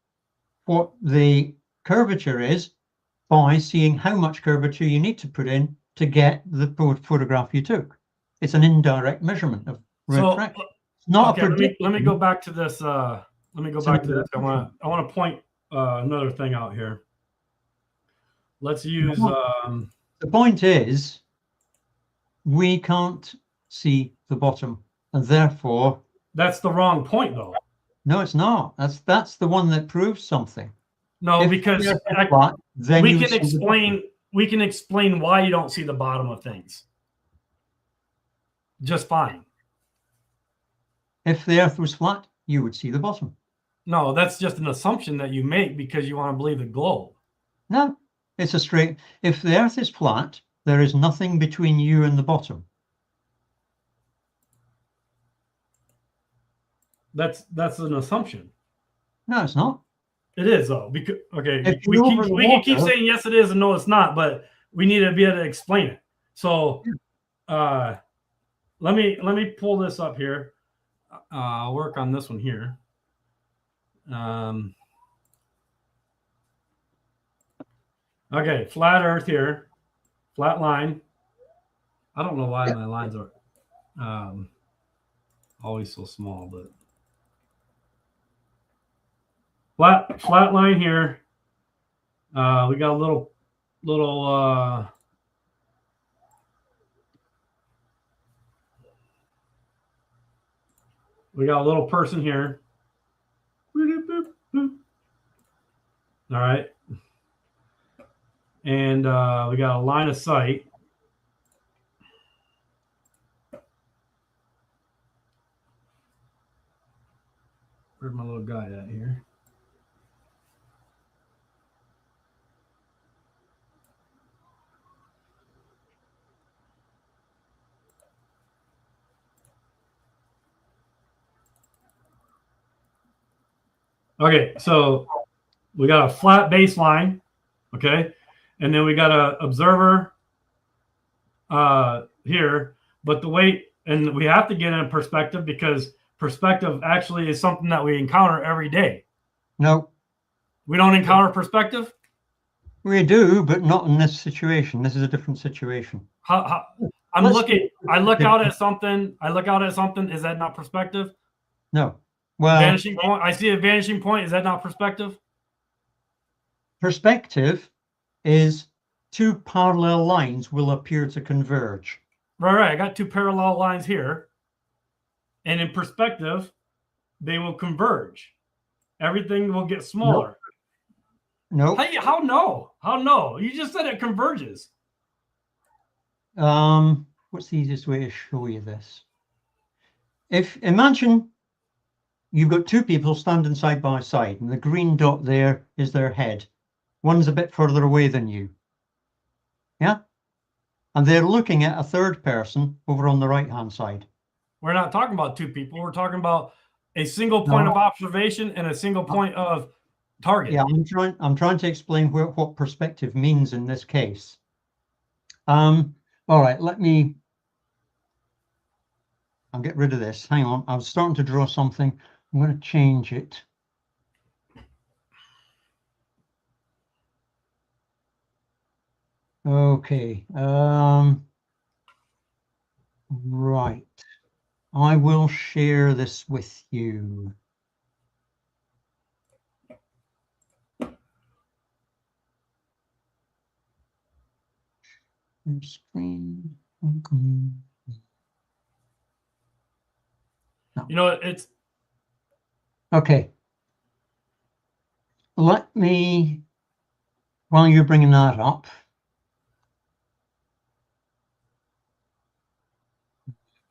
what the curvature is by seeing how much curvature you need to put in to get the photograph you took. It's an indirect measurement of refraction. Let me go back to this. I want to point another thing out here. Let's use. The point is, we can't see the bottom, and therefore. That's the wrong point, though. No, it's not. That's the one that proves something. No, because we can explain why you don't see the bottom of things just fine. If the Earth was flat, you would see the bottom. No, that's just an assumption that you make because you want to believe the globe. No, it's a straight. If the Earth is flat, there is nothing between you and the bottom. That's an assumption. No, it's not. It is, though. Because we can keep saying yes, it is, and no, it's not. But we need to be able to explain it. So, let me pull this up here. I'll work on this one here. Okay, flat Earth here, flat line. I don't know why my lines are always so small, but flat line here. We got a little we got a little person here. All right. And we got a line of sight. Where's my little guy at here? Okay, so we got a flat baseline, okay, and then we got a observer here. But the way, and we have to get in perspective because perspective actually is something that we encounter every day. No, we don't encounter perspective. We do, but not in this situation. This is a different situation. I look out at something. Is that not perspective? No. Well, vanishing point. I see a vanishing point. Is that not perspective? Perspective is two parallel lines will appear to converge. Right. I got two parallel lines here. And in perspective, they will converge. Everything will get smaller. Nope. How no? How no? You just said it converges. What's the easiest way to show you this? Imagine you've got two people standing side by side, and the green dot there is their head. One's a bit further away than you. Yeah? And they're looking at a third person over on the right-hand side. We're not talking about two people. We're talking about a single point of observation and a single point of target. Yeah, I'm trying to explain what perspective means in this case. All right, I'll get rid of this. Hang on, I was starting to draw something. I'm going to change it. Okay. Right. I will share this with you. Screen. No. You know, it's okay. Let me, while you're bringing that up,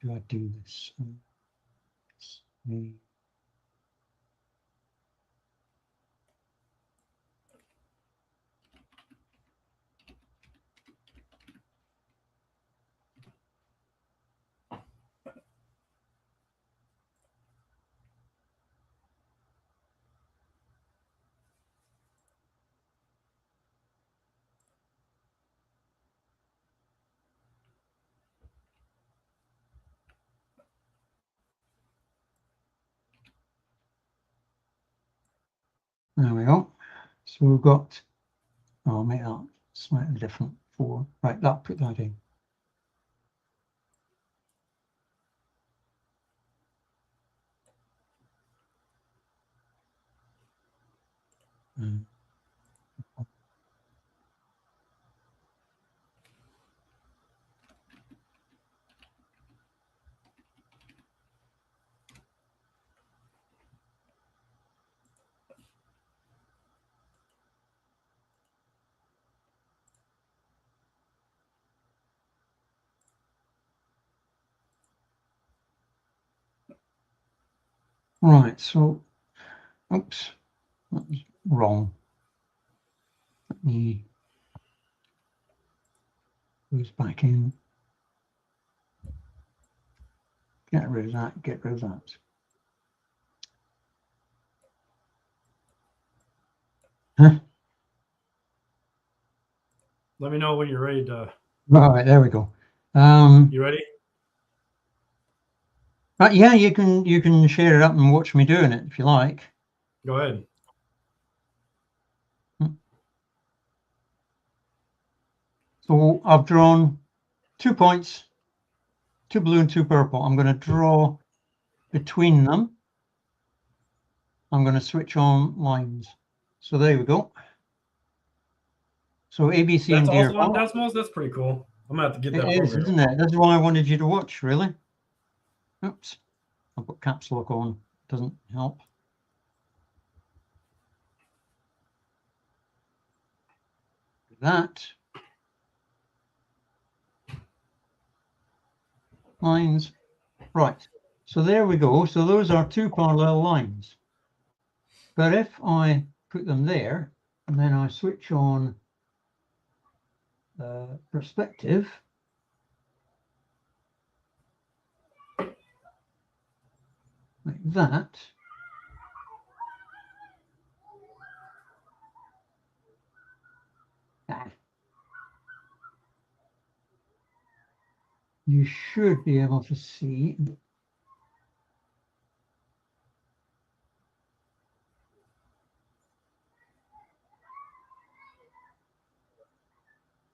do I do this? There we go. So we've got, I'll make that slightly different for, right, put that in. Right, so, oops, that was wrong. Let me goes back in. Get rid of that, get rid of that. Huh? Let me know when you're ready to. All right, there we go. You ready? Yeah, you can share it up and watch me doing it if you like. Go ahead. So I've drawn 2 points, 2 blue and 2 purple. I'm going to draw between them. I'm going to switch on lines. So there we go. So A, B, C, and D. That's also on Decimals. That's pretty cool. I'm gonna have to get that. It is, isn't it? That's why I wanted you to watch. Really. Oops. I'll put caps lock on. Doesn't help. That. Lines. Right. So there we go. So those are 2 parallel lines. But if I put them there, and then I switch on perspective, like that, you should be able to see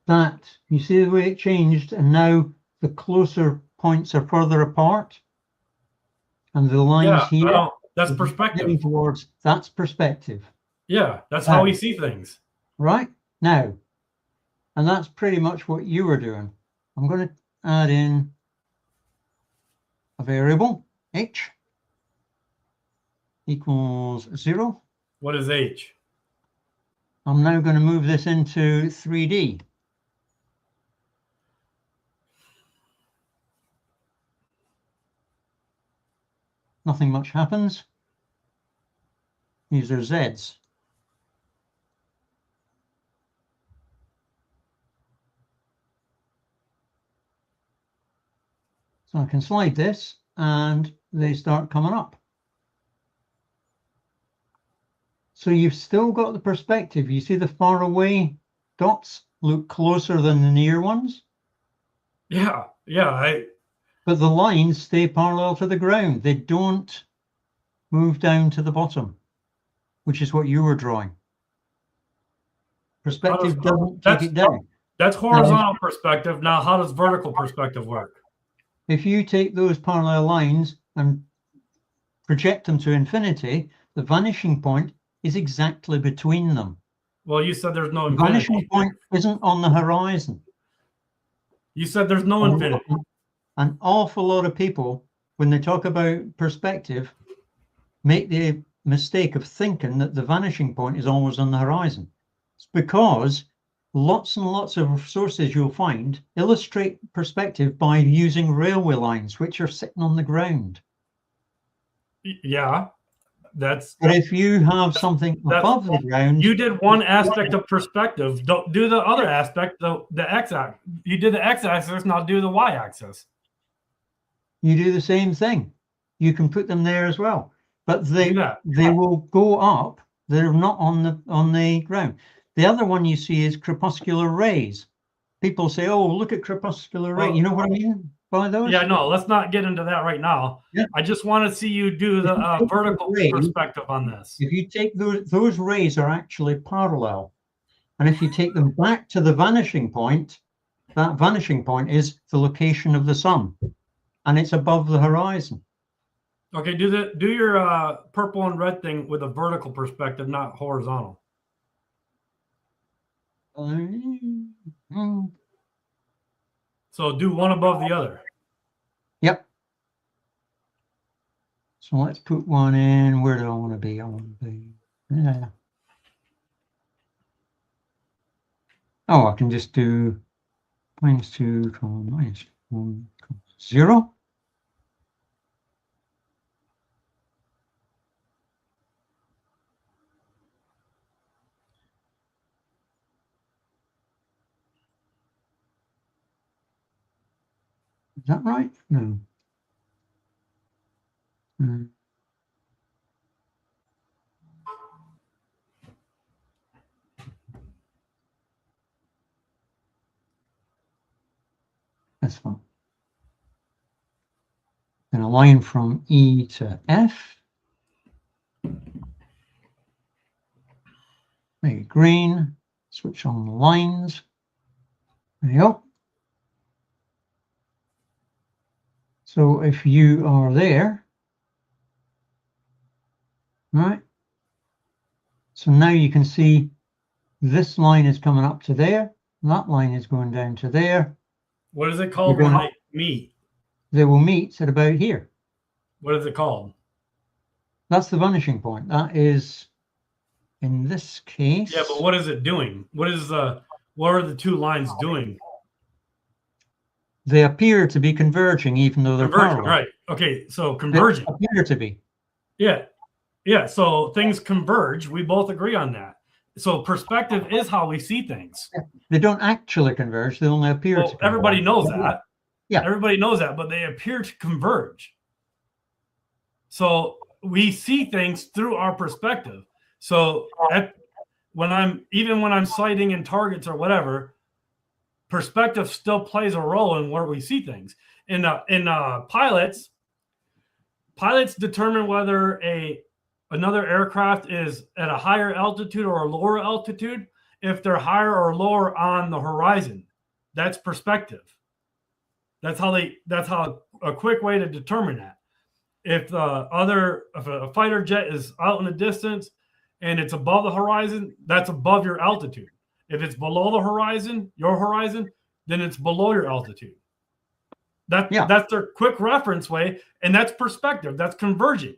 that. You see the way it changed, and now the closer points are further apart, and the lines here. That's perspective. Towards that's perspective. Yeah, that's how we see things. Right now, and that's pretty much what you were doing. I'm going to add in a variable, h equals 0. What is h? I'm now going to move this into 3D. Nothing much happens. These are Zs. So I can slide this and they start coming up. So you've still got the perspective. You see the far away dots look closer than the near ones? Yeah, yeah. But the lines stay parallel to the ground. They don't move down to the bottom, which is what you were drawing. Perspective doesn't take it down. That's horizontal perspective. Now, how does vertical perspective work? If you take those parallel lines and project them to infinity, the vanishing point is exactly between them. Well, you said there's no infinity. The vanishing point isn't on the horizon. You said there's no infinity. An awful lot of people, when they talk about perspective, make the mistake of thinking that the vanishing point is always on the horizon. It's because lots and lots of sources you'll find illustrate perspective by using railway lines, which are sitting on the ground. Yeah, but if you have something above the ground, you did one aspect of perspective. Don't do the other aspect, the x-axis. You did the x-axis, now do the y-axis. You do the same thing. You can put them there as well, but they will go up. They're not on the ground. The other one you see is crepuscular rays. People say, "Oh, look at crepuscular ray." You know what I mean by those? Yeah, no. Let's not get into that right now. Yeah. I just want to see you do the vertical perspective on this. If you take those rays are actually parallel, and if you take them back to the vanishing point, that vanishing point is the location of the sun, and it's above the horizon. Okay, do your purple and red thing with a vertical perspective, not horizontal. So do one above the other. Yep. So let's put one in. Where do I want to be? I want to be. Yeah. Oh, I can just do -2, -1, 0. Is that right? No. That's one. And a line from E to F. Make it green. Switch on the lines. There you go. So if you are there, right? So now you can see this line is coming up to there. That line is going down to there. What is it called when they meet? They will meet at about here. What is it called? That's the vanishing point. That is, in this case. Yeah, but what is it doing? What are the two lines doing? They appear to be converging, even though they're parallel. Right. Okay. So converging. They appear to be. Yeah. Yeah, so things converge. We both agree on that. So perspective is how we see things. They don't actually converge, they only appear to converge. Everybody knows that. Yeah. Everybody knows that, but they appear to converge. So we see things through our perspective. So when I'm sighting in targets or whatever, perspective still plays a role in where we see things. In pilots determine whether another aircraft is at a higher altitude or a lower altitude if they're higher or lower on the horizon. That's perspective. That's how a quick way to determine that. If a fighter jet is out in the distance and it's above the horizon, that's above your altitude. If it's below the horizon, your horizon, then it's below your altitude. That's their quick reference way, and that's perspective. That's converging.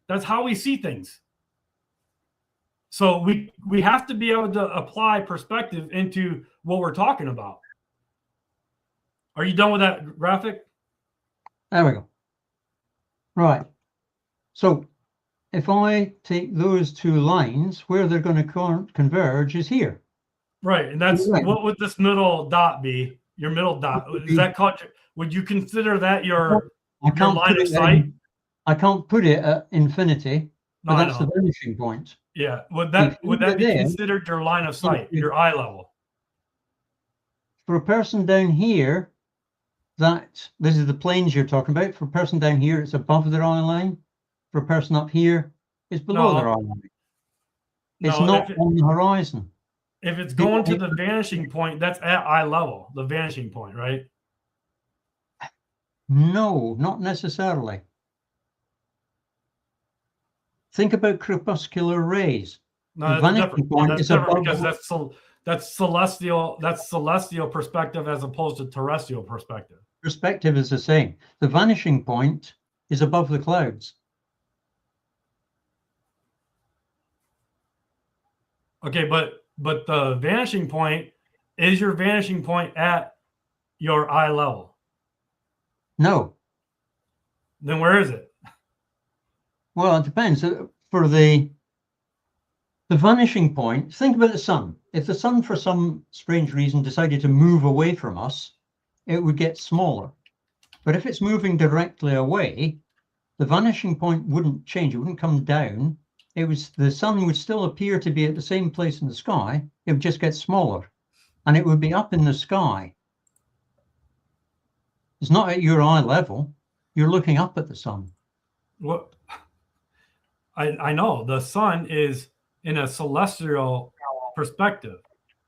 That's how we see things. So we have to be able to apply perspective into what we're talking about. Are you done with that graphic? There we go. Right. So if I take those two lines, where they're going to converge is here. Right. And that's what would this middle dot be? Your middle dot. Is that called, would you consider that your line of sight? I can't put it at infinity, but that's the vanishing point. Yeah. Would that be considered your line of sight, your eye level? For a person down here, this is the planes you're talking about. For a person down here, it's above their eye line. For a person up here, it's below their eye line. It's not on the horizon. If it's going to the vanishing point, that's at eye level, the vanishing point, right? No, not necessarily. Think about crepuscular rays. No, the vanishing point is above, because that's celestial perspective as opposed to terrestrial perspective. Perspective is the same. The vanishing point is above the clouds. Okay, but the vanishing point is your vanishing point at your eye level. No. Then where is it? Well, it depends. For the vanishing point, think about the sun. If the sun, for some strange reason, decided to move away from us, it would get smaller. But if it's moving directly away, the vanishing point wouldn't change. It wouldn't come down. The sun would still appear to be at the same place in the sky. It would just get smaller, and it would be up in the sky. It's not at your eye level. You're looking up at the sun. What? I know the sun is in a celestial perspective.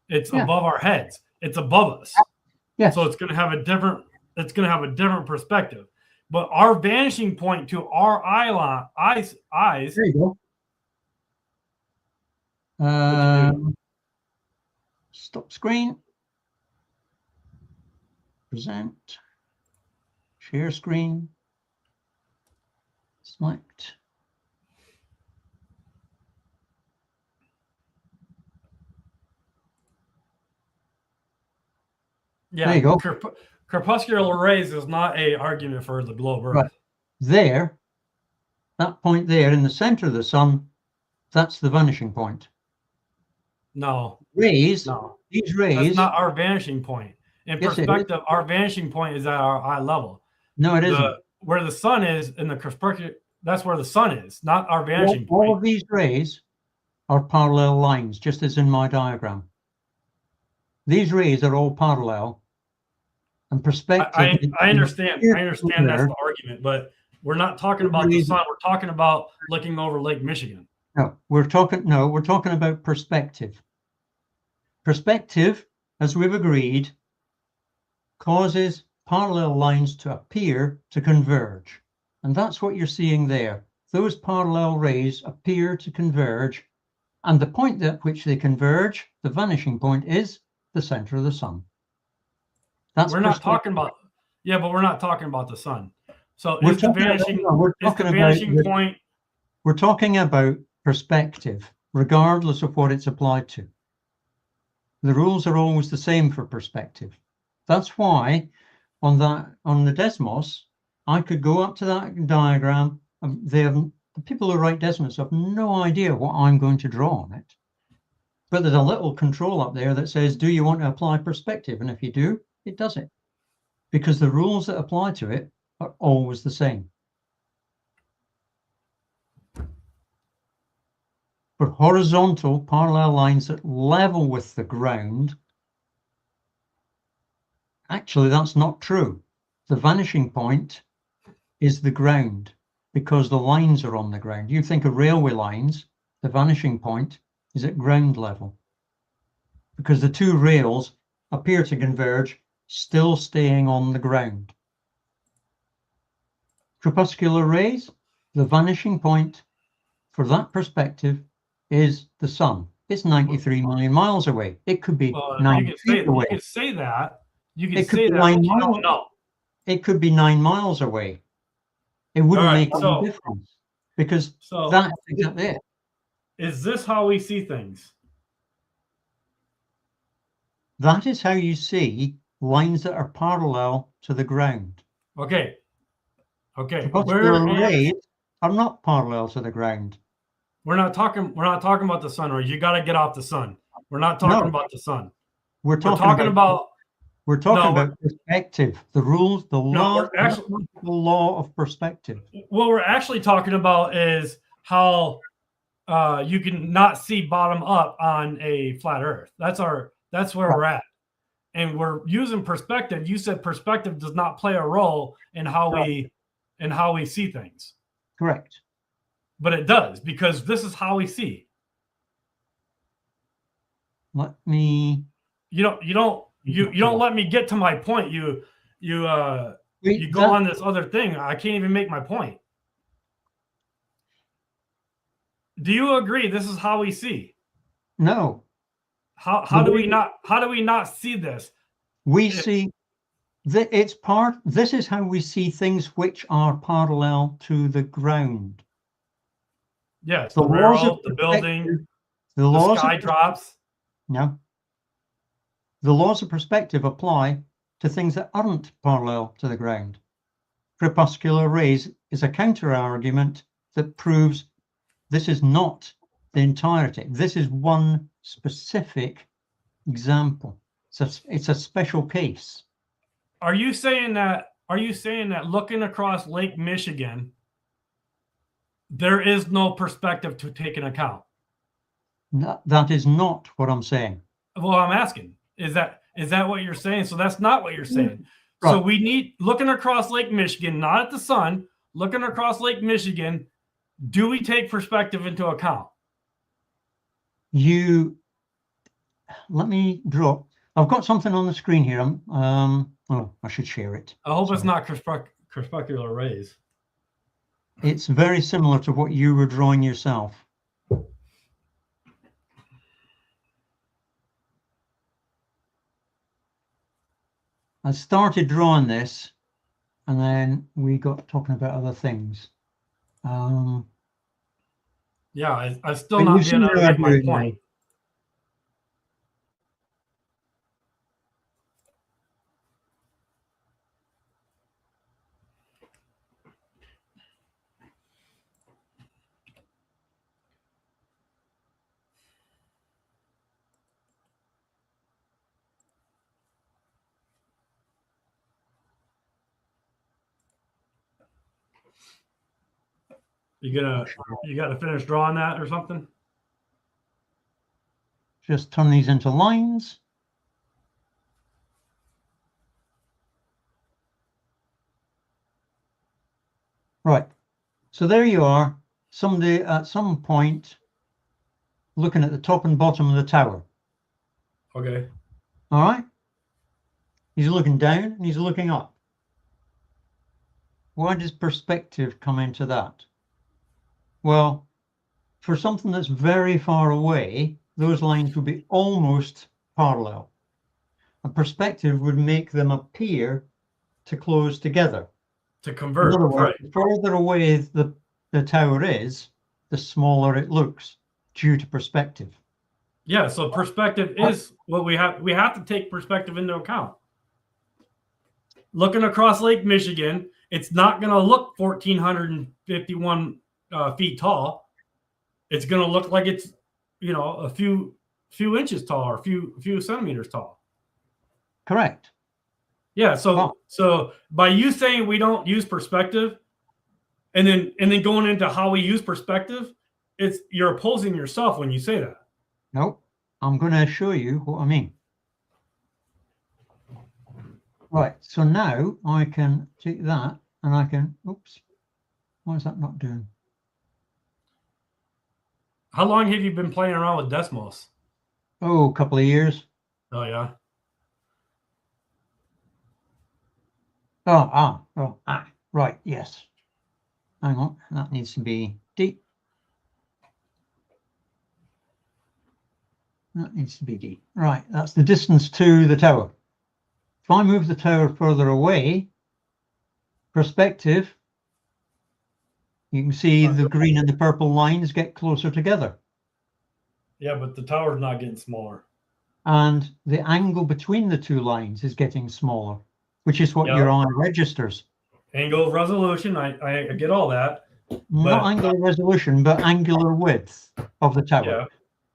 It's above our heads. It's above us. Yeah. So it's going to have a different perspective. But our vanishing point to our eyes. There you go. Stop screen. Present. Share screen. Select. Yeah, there you go. Crepuscular rays is not an argument for the globe Earth. Right. There, that point there in the center of the sun, that's the vanishing point. No. Rays. No. These rays. That's not our vanishing point. In perspective, our vanishing point is at our eye level. No, it isn't. Where the sun is in the crepuscular, that's where the sun is, not our vanishing point. All of these rays are parallel lines, just as in my diagram. These rays are all parallel, and perspective. I understand. I understand that's the argument, but we're not talking about the sun. We're talking about looking over Lake Michigan. No, we're talking about perspective. Perspective, as we've agreed, causes parallel lines to appear to converge, and that's what you're seeing there. Those parallel rays appear to converge, and the point at which they converge, the vanishing point, is the center of the sun. That's we're not talking about, but we're not talking about the sun. So we're is the vanishing point? We're talking about perspective, regardless of what it's applied to. The rules are always the same for perspective. That's why on the Desmos, I could go up to that diagram. They have the people who write Decimus have no idea what I'm going to draw on it. But there's a little control up there that says, do you want to apply perspective? And if you do, it does it. Because the rules that apply to it are always the same. For horizontal parallel lines that level with the ground, actually, that's not true. The vanishing point is the ground because the lines are on the ground. You think of railway lines, the vanishing point is at ground level because the two rails appear to converge, still staying on the ground. Crepuscular rays, the vanishing point for that perspective is the sun. It's 93 million miles away. It could be 9 feet away. You could say that. You could It could say be that, 9 but you miles. don't know. It could be 9 miles away. It wouldn't make any difference because that's exactly it. Is this how we see things? That is how you see lines that are parallel to the ground. Okay. Okay. Crepuscular rays are not parallel to the ground. We're not talking about the sun, or you got to get off the sun. We're not talking about the sun. We're talking about perspective. The rules, the law of perspective. What we're actually talking about is how you can not see bottom up on a flat Earth. That's where we're at, and we're using perspective. You said perspective does not play a role in how we see things. Correct. But it does, because this is how we see. Let me. You don't let me get to my point. You go on this other thing. I can't even make my point. Do you agree this is how we see? No. How do we not see this? We see that it's part. This is how we see things which are parallel to the ground. Yes, the railroad, the building, the sky drops. No. The laws of perspective apply to things that aren't parallel to the ground. Crepuscular rays is a counter argument that proves this is not the entirety. This is one specific example. It's a special case. Are you saying that looking across Lake Michigan, there is no perspective to take into account? That is not what I'm saying. Well, I'm asking, is that what you're saying? So that's not what you're saying. Right. So we need, looking across Lake Michigan, not at the sun, looking across Lake Michigan, do we take perspective into account? Let me draw. I've got something on the screen here. I should share it. I hope it's not crepuscular rays. It's very similar to what you were drawing yourself. I started drawing this, and then we got talking about other things. Yeah, I still not being able to make my point. You gotta finish drawing that or something? Just turn these into lines. Right. So there you are. Somebody at some point looking at the top and bottom of the tower. Okay. All right. He's looking down and he's looking up. Why does perspective come into that? Well, for something that's very far away, those lines would be almost parallel. A perspective would make them appear to close together. To converge, right. The further away the tower is, the smaller it looks due to perspective. Yeah, so perspective is what we have to take perspective into account. Looking across Lake Michigan, it's not going to look 1,451 feet tall, it's going to look like it's, you know, a few inches tall or a few centimeters tall. Correct. Yeah. So by you saying we don't use perspective, and then going into how we use perspective, you're opposing yourself when you say that. Nope. I'm going to show you what I mean. Right. So now I can take that and I can, oops, why is that not doing? How long have you been playing around with Desmos? Oh, a couple of years. Oh, yeah. Right. Yes. Hang on. That needs to be D. That needs to be D. Right. That's the distance to the tower. If I move the tower further away, perspective, you can see the green and the purple lines get closer together. Yeah, but the tower's not getting smaller. And the angle between the two lines is getting smaller, which is what your eye registers. Angle of resolution, I get all that. Not angular resolution, but angular width of the tower. Yeah.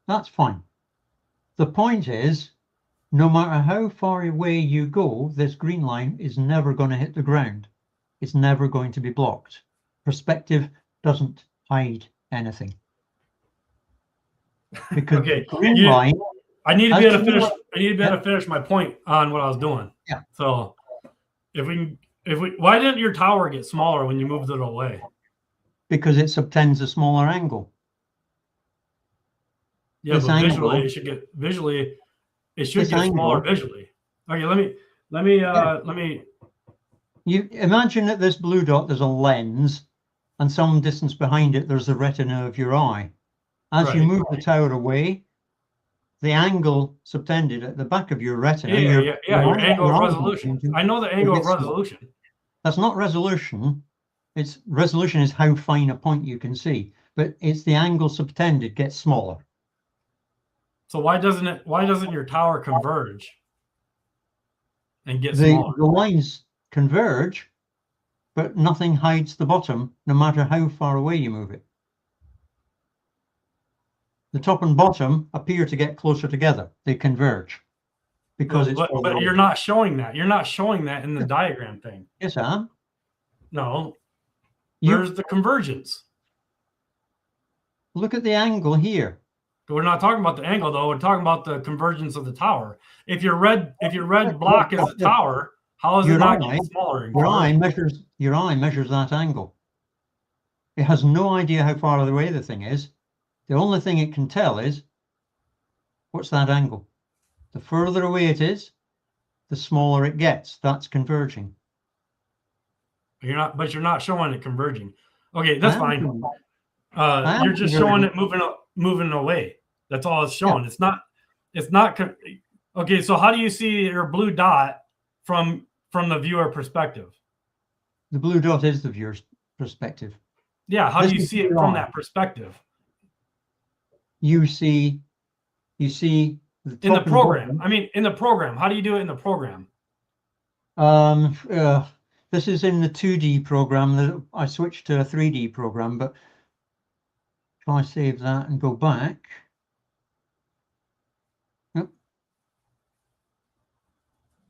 That's fine. The point is, no matter how far away you go, this green line is never going to hit the ground. It's never going to be blocked. Perspective doesn't hide anything. Because okay. the green line, I need to be able to finish. I need to be able to finish my point on what I was doing. Yeah. So why didn't your tower get smaller when you moved it away? Because it subtends a smaller angle. Yeah, this but angle, visually it should get smaller visually. Okay, let me. You imagine that this blue dot, there's a lens, and some distance behind it, there's the retina of your eye. As you move the tower away, the angle subtended at the back of your retina. Your angle of resolution. I know the angle of resolution. That's not resolution. It's resolution is how fine a point you can see, but it's the angle subtended gets smaller. So why doesn't your tower converge and get smaller? The lines converge, but nothing hides the bottom, no matter how far away you move it. The top and bottom appear to get closer together. They converge because but you're not showing that. You're not showing that in the diagram thing. Yes, I am. No. Where's the convergence? Look at the angle here. We're not talking about the angle though. We're talking about the convergence of the tower. If your red block is the tower, how is it not getting smaller? Your eye measures that angle. It has no idea how far away the thing is. The only thing it can tell is what's that angle. The further away it is, the smaller it gets. That's converging. You're not showing it converging. Okay, that's fine. You're just showing it moving away. That's all it's showing. Yeah. It's not. Okay, so how do you see your blue dot from the viewer perspective? The blue dot is the viewer's perspective. Yeah, how do you see it from that perspective? You see the in the program. I mean, in the program. How do you do it in the program? This is in the 2D program. I switched to a 3D program, but if I save that and go back. Yep.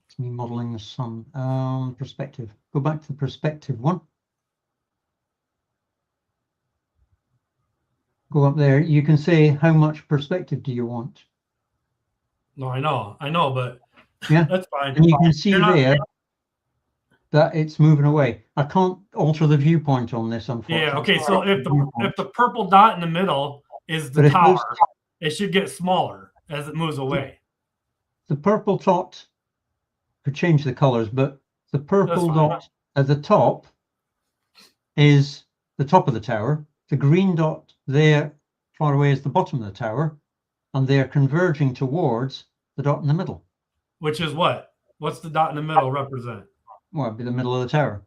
It's me modeling the sun. Perspective. Go back to the perspective one. Go up there. You can say how much perspective do you want? No, I know, but yeah, that's fine. And you can see there that it's moving away. I can't alter the viewpoint on this, unfortunately. Yeah, okay. So if the purple dot in the middle is the tower, it should get smaller as it moves away. The purple dot could change the colors, but the purple dot at the top is the top of the tower. The green dot there far away is the bottom of the tower, and they're converging towards the dot in the middle. Which is what? What's the dot in the middle represent? Well, it'd be the middle of the tower.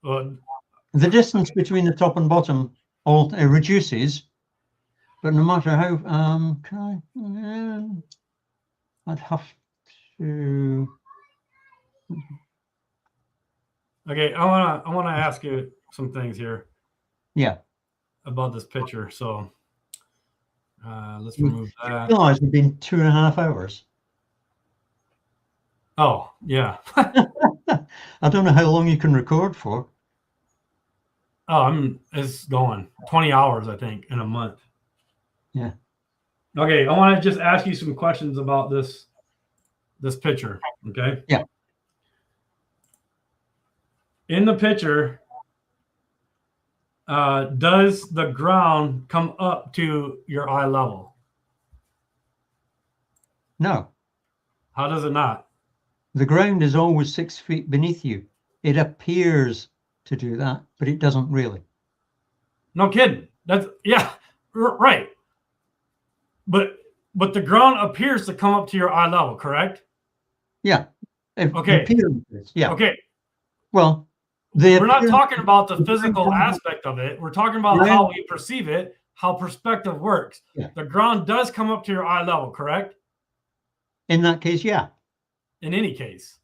The distance between the top and bottom reduces, but no matter how, I'd have to. Okay, I wanna ask you some things here. Yeah. About this picture. So let's remove that. I realize we've been 2.5 hours. Oh, yeah. I don't know how long you can record for. Oh, it's going 20 hours, I think, in a month. Yeah. Okay, I want to just ask you some questions about this picture. Okay. Yeah. In the picture, does the ground come up to your eye level? No. How does it not? The ground is always 6 feet beneath you. It appears to do that, but it doesn't really. No kidding. That's right. But the ground appears to come up to your eye level, correct? Yeah. Okay. Yeah. Okay. Well, we're not talking about the physical aspect of it. We're talking about how we perceive it, how perspective works. Yeah. The ground does come up to your eye level, correct? In that case, yeah. In any case.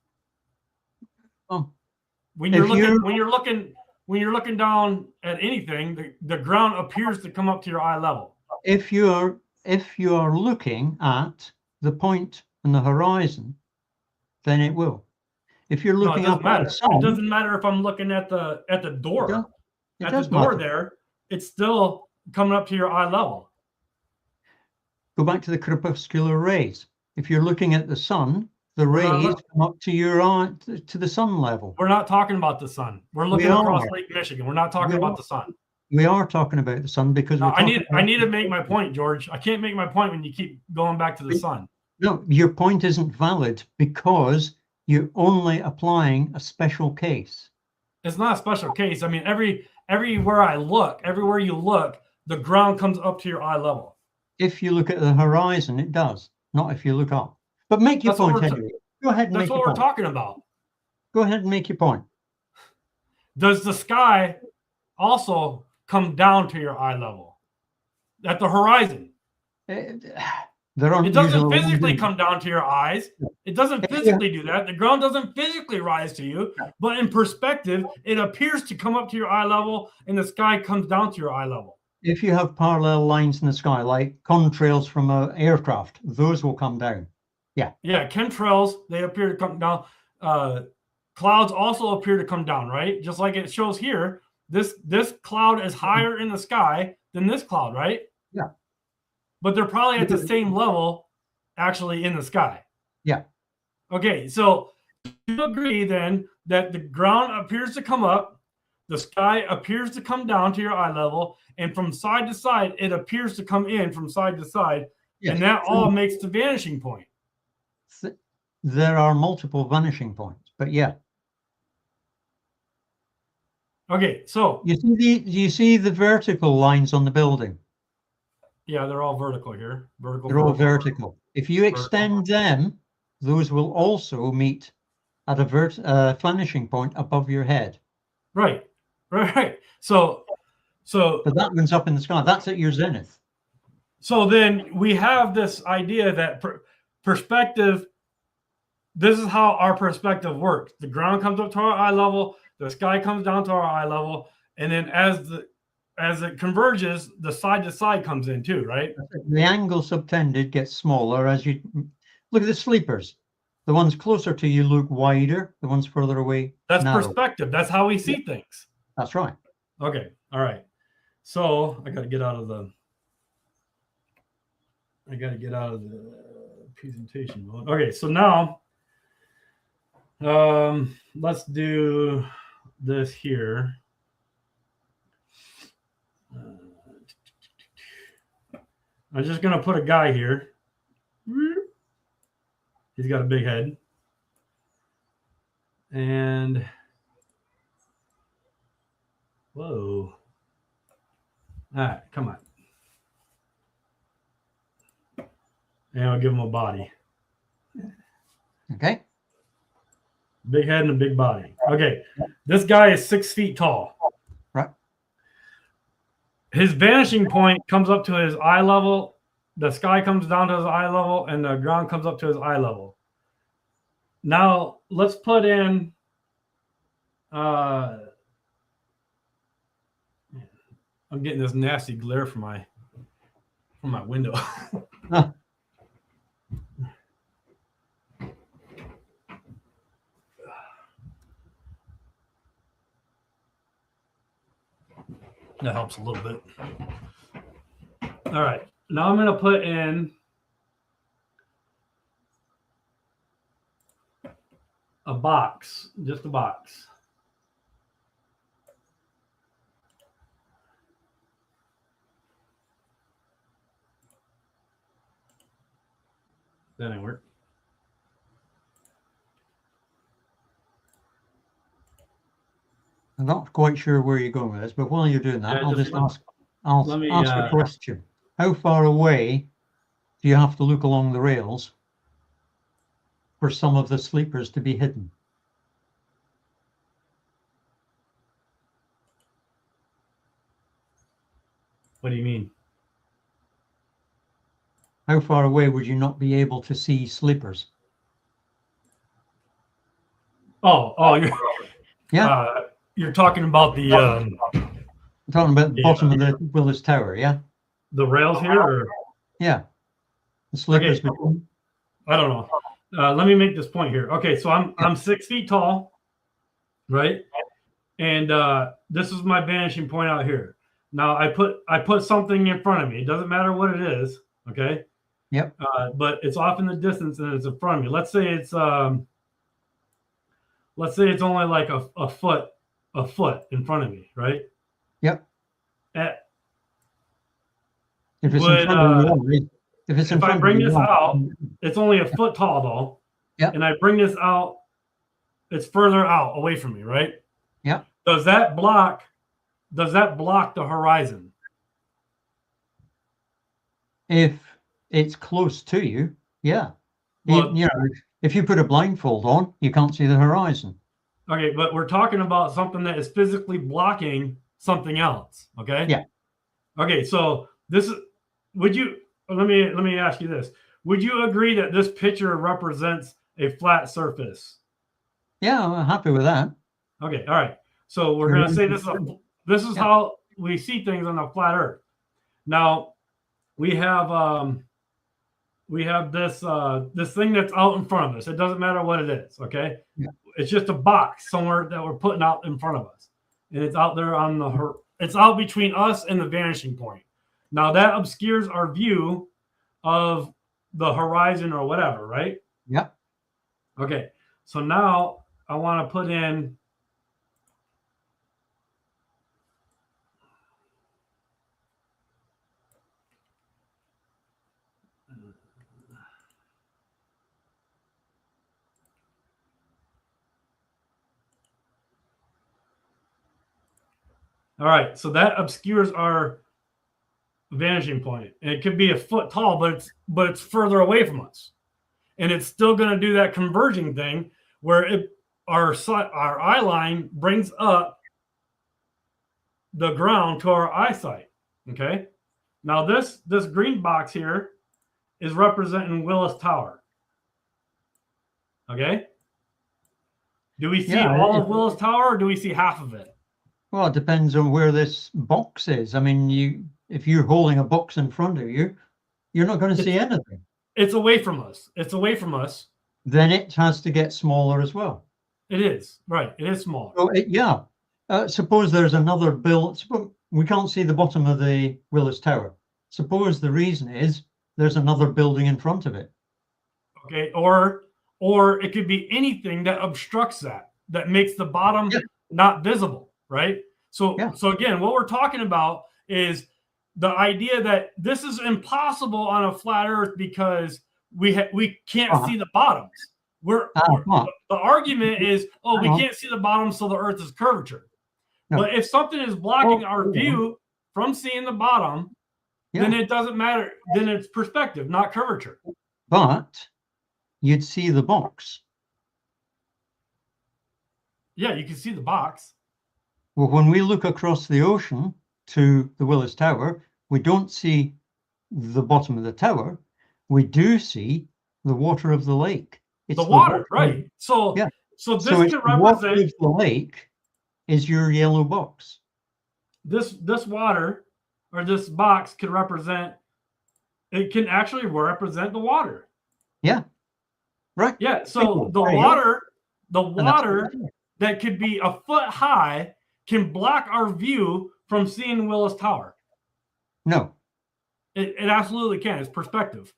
Well, when you're looking down at anything, the ground appears to come up to your eye level. If you are looking at the point on the horizon, then it will. If you're looking up at the sun, it doesn't matter if I'm looking at the door. It at does the door matter. there, it's still coming up to your eye level. Go back to the crepuscular rays. If you're looking at the sun, the rays come up to your eye, to the sun level. We're not talking about the sun. We're looking across Lake Michigan. We're not talking about the sun. We are talking about the sun because I need to make my point, George. I can't make my point when you keep going back to the sun. No, your point isn't valid because you're only applying a special case. It's not a special case. I mean, everywhere you look, the ground comes up to your eye level. If you look at the horizon, it does. Not if you look up. But make your point anyway. Go ahead and make your point. That's what we're talking about. Go ahead and make your point. Does the sky also come down to your eye level at the horizon? It doesn't physically come down to your eyes. It doesn't physically do that. The ground doesn't physically rise to you, but in perspective, it appears to come up to your eye level and the sky comes down to your eye level. If you have parallel lines in the sky, like contrails from an aircraft, those will come down. Yeah. Yeah, chemtrails, they appear to come down. Clouds also appear to come down, right? Just like it shows here, this cloud is higher in the sky than this cloud, right? Yeah. But they're probably at the same level actually in the sky. Yeah. Okay, so you agree then that the ground appears to come up, the sky appears to come down to your eye level, and from side to side, it appears to come in from side to side, and that all makes the vanishing point. There are multiple vanishing points, but yeah. Okay, so you see the vertical lines on the building. Yeah, they're all vertical here. They're all vertical. If you extend them, those will also meet at a vanishing point above your head. Right. So but that one's up in the sky. That's at your zenith. So then we have this idea that perspective. This is how our perspective works. The ground comes up to our eye level. The sky comes down to our eye level, and then as it converges, the side to side comes in too, right? The angle subtended gets smaller as you look at the sleepers. The ones closer to you look wider. The ones further away. That's narrow. Perspective. That's how we see things. That's right. Okay. All right. So I got to get out of the presentation mode. Okay. So now, let's do this here. I'm just going to put a guy here. He's got a big head. And whoa. All right, come on. And I'll give him a body. Okay. Big head and a big body. Okay. This guy is 6 feet tall. Right. His vanishing point comes up to his eye level. The sky comes down to his eye level, and the ground comes up to his eye level. Now, let's put in I'm getting this nasty glare from my window. Ah, That helps a little bit. All right. Now I'm going to put in a box, just a box. That didn't work. I'm not quite sure where you're going with this, but while you're doing that, Yeah, I'll just just let me, ask a question. How far away do you have to look along the rails for some of the sleepers to be hidden? What do you mean? How far away would you not be able to see sleepers? Oh, Yeah, you're talking about the I'm talking about the bottom of the Willis Tower, yeah? the rails here, or Yeah, the sleepers okay. between. I don't know. Let me make this point here. Okay, so I'm 6 feet tall, right? And this is my vanishing point out here. Now I put something in front of me. It doesn't matter what it is, okay? Yep. But it's off in the distance and it's in front of me. Let's say it's only like a foot in front of me, right? Yep. At, If it's in front of you, if I bring this out, it's only a foot tall though. Yeah. And I bring this out, it's further out away from me, right? Yeah. Does that block the horizon? If it's close to you, yeah. Well, if you put a blindfold on, you can't see the horizon. Okay, but we're talking about something that is physically blocking something else. Okay. Yeah. Okay, so let me ask you this. Would you agree that this picture represents a flat surface? Yeah, I'm happy with that. Okay, all right. So we're going to say this is how we see things on the flat Earth. Now we have this thing that's out in front of us. It doesn't matter what it is. Okay. Yeah. It's just a box somewhere that we're putting out in front of us, and it's out there it's out between us and the vanishing point. Now that obscures our view of the horizon or whatever, right? Yeah. Okay. So now I want to put in all right, so that obscures our vanishing point. And it could be a foot tall, but it's further away from us. And it's still going to do that converging thing where our eye line brings up the ground to our eyesight. Okay. Now this green box here is representing Willis Tower. Okay. Do we see all of Willis Tower, or do we see half of it? Well, it depends on where this box is. I mean, if you're holding a box in front of you, you're not going to see anything. It's away from us. It's away from us. Then it has to get smaller as well. It is, right. It is smaller. So suppose there's another build. We can't see the bottom of the Willis Tower. Suppose the reason is there's another building in front of it. Okay, or it could be anything that obstructs that makes the bottom not visible, right? So again, what we're talking about is the idea that this is impossible on a flat Earth because we can't see the bottoms. The argument is, we can't see the bottom, so the Earth is curvature. No. But if something is blocking our view from seeing the bottom, then it doesn't matter. Then it's perspective, not curvature. But you'd see the box. Yeah, you can see the box. Well, when we look across the ocean to the Willis Tower, we don't see the bottom of the tower. We do see the water of the lake. It's the water, right? So this can represent the lake is your yellow box. this water or this box can represent. It can actually represent the water. Yeah. Right. Yeah. So the water that could be a foot high can block our view from seeing Willis Tower. No. It absolutely can. It's perspective.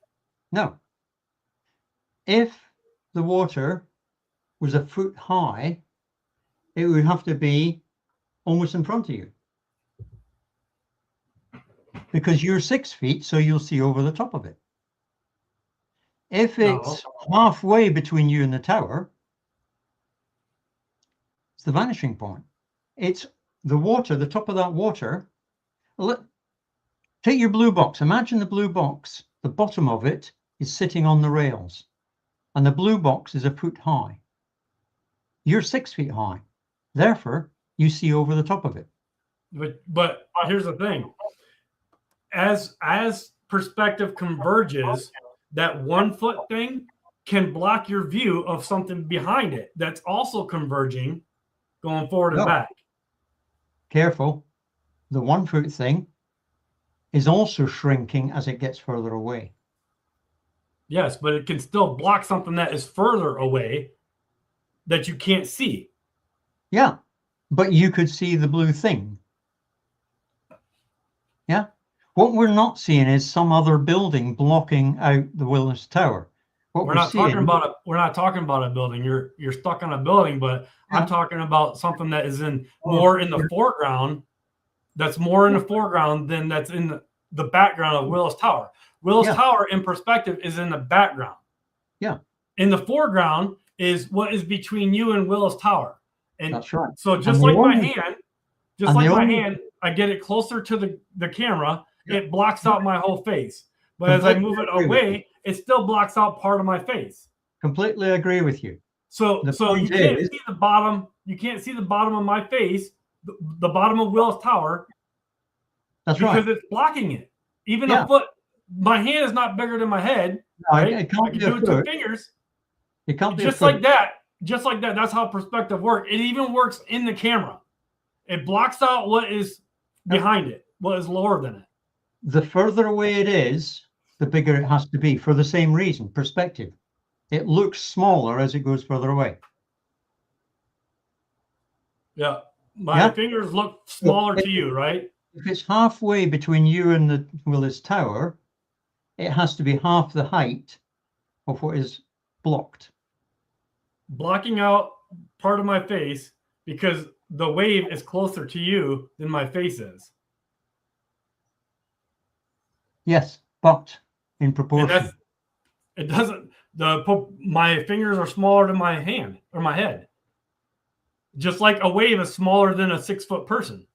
No. If the water was a foot high, it would have to be almost in front of you. Because you're 6 feet, so you'll see over the top of it. If it's halfway between you and the tower, it's the vanishing point. It's the water, the top of that water. Take your blue box. Imagine the blue box. The bottom of it is sitting on the rails, and the blue box is a foot high. You're 6 feet high. Therefore, you see over the top of it. But here's the thing. As perspective converges, that 1 foot thing can block your view of something behind it that's also converging going forward and back. Careful. The 1 foot thing is also shrinking as it gets further away. Yes, but it can still block something that is further away that you can't see. Yeah, but you could see the blue thing. Yeah. What we're not seeing is some other building blocking out the Willis Tower. We're not talking about a building. You're stuck on a building, but yeah. I'm talking about something that is more in the foreground. That's more in the foreground than that's in the background of Willis Tower. Willis Tower in perspective is in the background. Yeah. In the foreground is what is between you and Willis Tower. And that's right. So just like my hand, I get it closer to the camera. It blocks out my whole face. But as I move it away, it still blocks out part of my face. Completely agree with you. So you can't see the bottom. You can't see the bottom of my face, the bottom of Willis Tower. That's right. Because it's blocking it. Even a foot. My hand is not bigger than my head. No, right? It can't I can do it with 2 fingers. It can't be just like that. Just like that. That's how perspective works. It even works in the camera. It blocks out what is behind it, what is lower than it. The further away it is, the bigger it has to be for the same reason, perspective. It looks smaller as it goes further away. Yeah. My fingers look smaller to you, right? If it's halfway between you and the Willis Tower, it has to be half the height of what is blocked. Blocking out part of my face because the wave is closer to you than my face is. Yes, but in proportion. It doesn't. My fingers are smaller than my hand or my head. Just like a wave is smaller than a 6 foot person.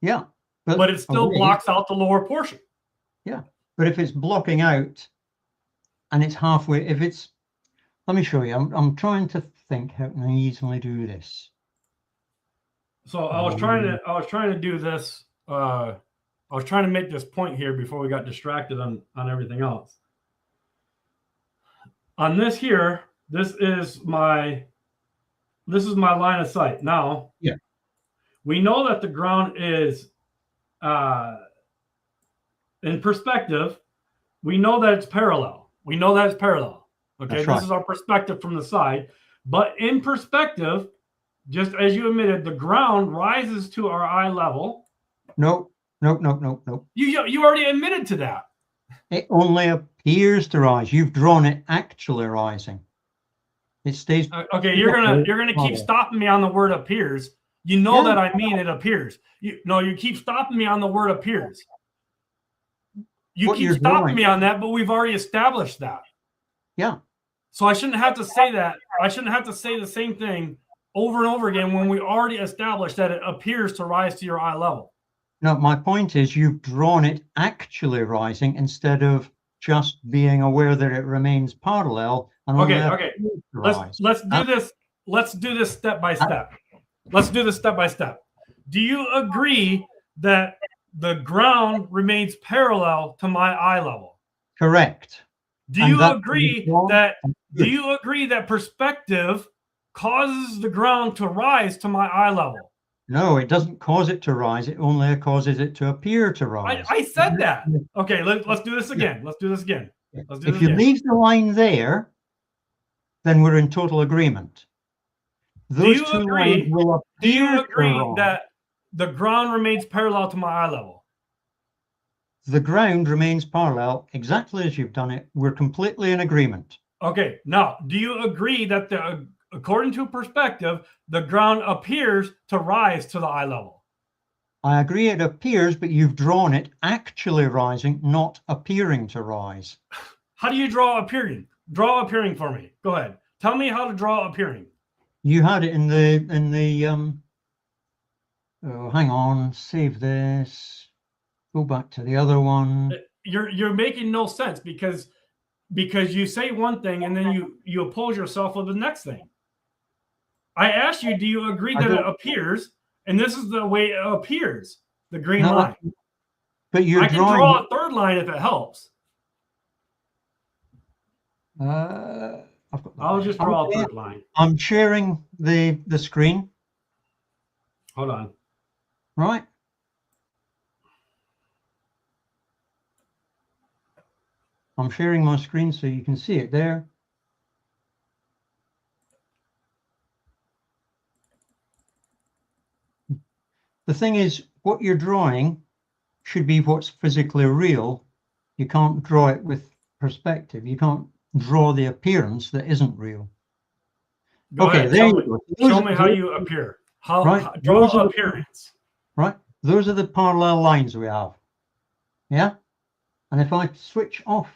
Yeah. But it still blocks out the lower portion. Yeah. But if it's blocking out and it's halfway, let me show you. I'm trying to think how can I easily do this. So I was trying to do this. I was trying to make this point here before we got distracted on everything else. On this here, this is my line of sight. Now, we know that the ground is in perspective. We know that it's parallel. Okay, this is our perspective from the side. But in perspective, just as you admitted, the ground rises to our eye level. Nope. You already admitted to that. It only appears to rise. You've drawn it actually rising. It stays. Okay, you're gonna keep stopping me on the word appears. You know that I mean it appears. You keep stopping me on the word appears. You keep stopping me on that, but we've already established that. Yeah. So I shouldn't have to say that. I shouldn't have to say the same thing over and over again when we already established that it appears to rise to your eye level. No, my point is you've drawn it actually rising instead of just being aware that it remains parallel. And okay. Let's do this. Let's do this step by step. Do you agree that the ground remains parallel to my eye level? Correct. Do you agree that perspective causes the ground to rise to my eye level? No, it doesn't cause it to rise. It only causes it to appear to rise. I said that. Okay, let's do this again. Let's do this again. Let's do If this you again. leave the line there, then we're in total agreement. Those two lines will appear. Do you agree that the ground remains parallel to my eye level? The ground remains parallel exactly as you've done it. We're completely in agreement. Okay, now, do you agree that according to perspective, the ground appears to rise to the eye level? I agree it appears, but you've drawn it actually rising, not appearing to rise. How do you draw appearing? Draw appearing for me. Go ahead. Tell me how to draw appearing. You had it in the oh, hang on, save this. Go back to the other one. You're making no sense because you say one thing and then you oppose yourself with the next thing. I asked you, do you agree that it appears? And this is the way it appears, the green line. But you're I can draw a third line if it helps. I'll just draw a third line. I'm sharing the screen. Hold on. Right. I'm sharing my screen so you can see it there. The thing is, what you're drawing should be what's physically real. You can't draw it with perspective. You can't draw the appearance that isn't real. Go ahead. Show me how you appear. Draw appearance. Right. Those are the parallel lines we have. Yeah. And if I switch off,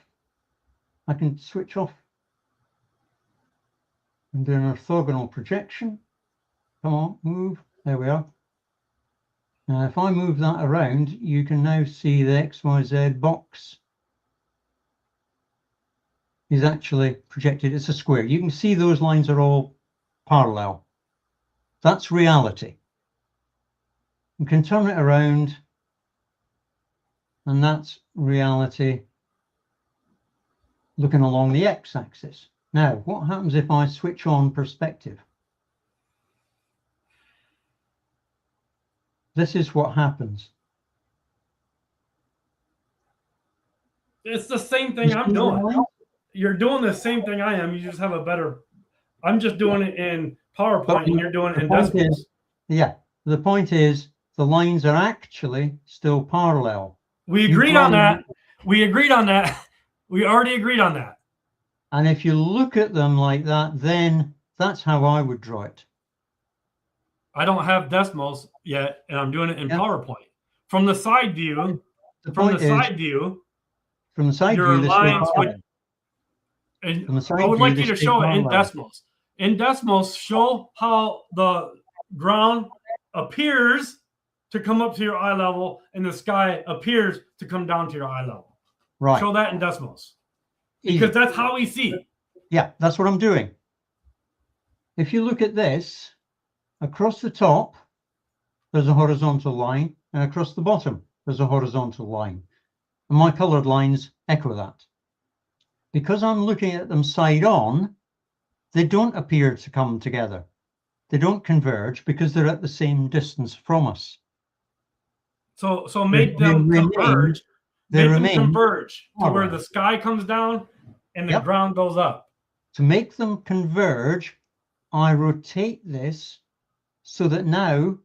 I can switch off and do an orthogonal projection. Come on, move. There we are. Now, if I move that around, you can now see the XYZ box is actually projected. It's a square. You can see those lines are all parallel. That's reality. You can turn it around, and that's reality looking along the x-axis. Now, what happens if I switch on perspective? This is what happens. It's the same thing I'm doing. You're doing the same thing I am. You just have a better. I'm just doing it in PowerPoint, and you're doing it in decimals. Yeah. The point is, the lines are actually still parallel. We agreed on that. We agreed on that. We already agreed on that. And if you look at them like that, then that's how I would draw it. I don't have decimals yet, and I'm doing it in PowerPoint. From the side view, your lines would. And I would like you to show it in decimals. In decimals, show how the ground appears to come up to your eye level and the sky appears to come down to your eye level. Right. Show that in decimals. Because that's how we see. Yeah, that's what I'm doing. If you look at this, across the top, there's a horizontal line, and across the bottom, there's a horizontal line. And my colored lines echo that. Because I'm looking at them side on, they don't appear to come together. They don't converge because they're at the same distance from us. So make them converge. Make them converge to where the sky comes down and the ground goes up. To make them converge, I rotate this so that now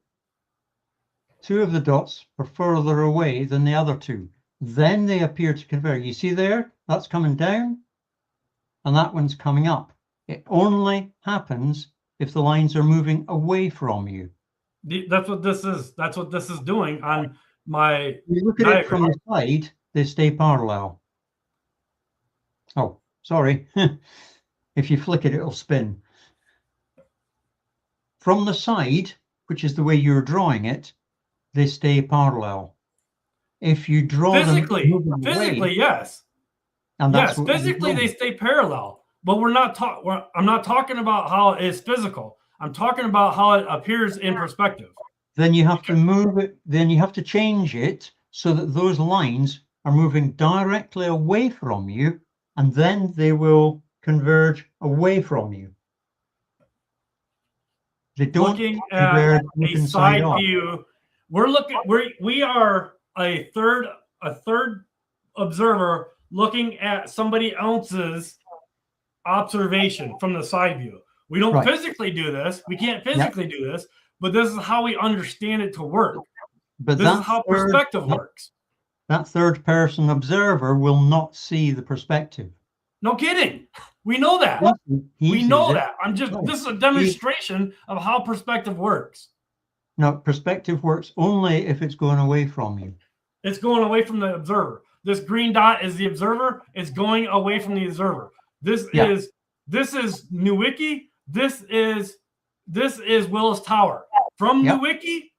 two of the dots are further away than the other two. Then they appear to converge. You see there? That's coming down and that one's coming up. It only happens if the lines are moving away from you. That's what this is. That's what this is doing on my. You look at it from the side, they stay parallel. Oh, sorry. If you flick it, it'll spin. From the side, which is the way you're drawing it, they stay parallel. If you draw physically, away, yes. And yes, physically they stay parallel. But we're not talking. I'm not talking about how it is physical. I'm talking about how it appears in perspective. Then you have to move it. Then you have to change it so that those lines are moving directly away from you, and then they will converge away from you. They don't looking at a side off. view. We are a third observer looking at somebody else's observation from the side view. We don't physically do this. We can't physically do this, but this is how we understand it to work. But this is how perspective works. That third person observer will not see the perspective. No kidding. We know that. We know that. This is a demonstration of how perspective works. No, perspective works only if it's going away from you. It's going away from the observer. This green dot is the observer. It's going away from the observer. This is Newicki. This is Willis Tower. From Newicki,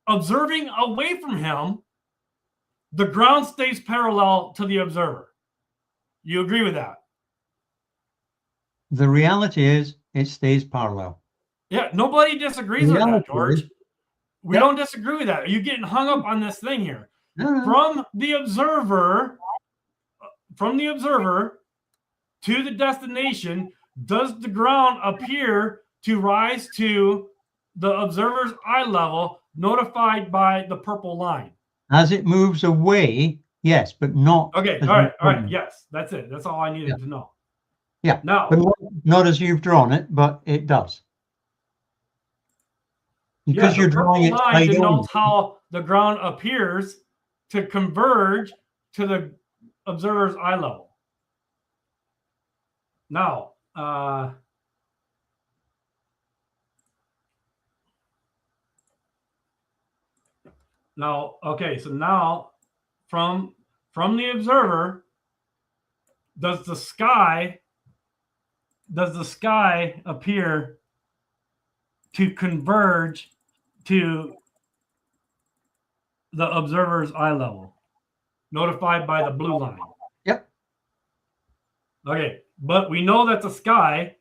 observing away from him, the ground stays parallel to the observer. You agree with that? The reality is it stays parallel. Yeah, nobody disagrees with that, George. We don't disagree with that. Are you getting hung up on this thing here? No. From the observer to the destination, does the ground appear to rise to the observer's eye level, notified by the purple line? As it moves away, yes, but not. Okay, all right, yes, that's it. That's all I needed to know. Yeah, now, but not as you've drawn it, but it does. Because you're drawing it line denotes how the ground appears to converge to the observer's eye level. Now, okay, so now from the observer, does the sky appear to converge to the observer's eye level, notified by the blue line? Yep. Okay, but we know that the sky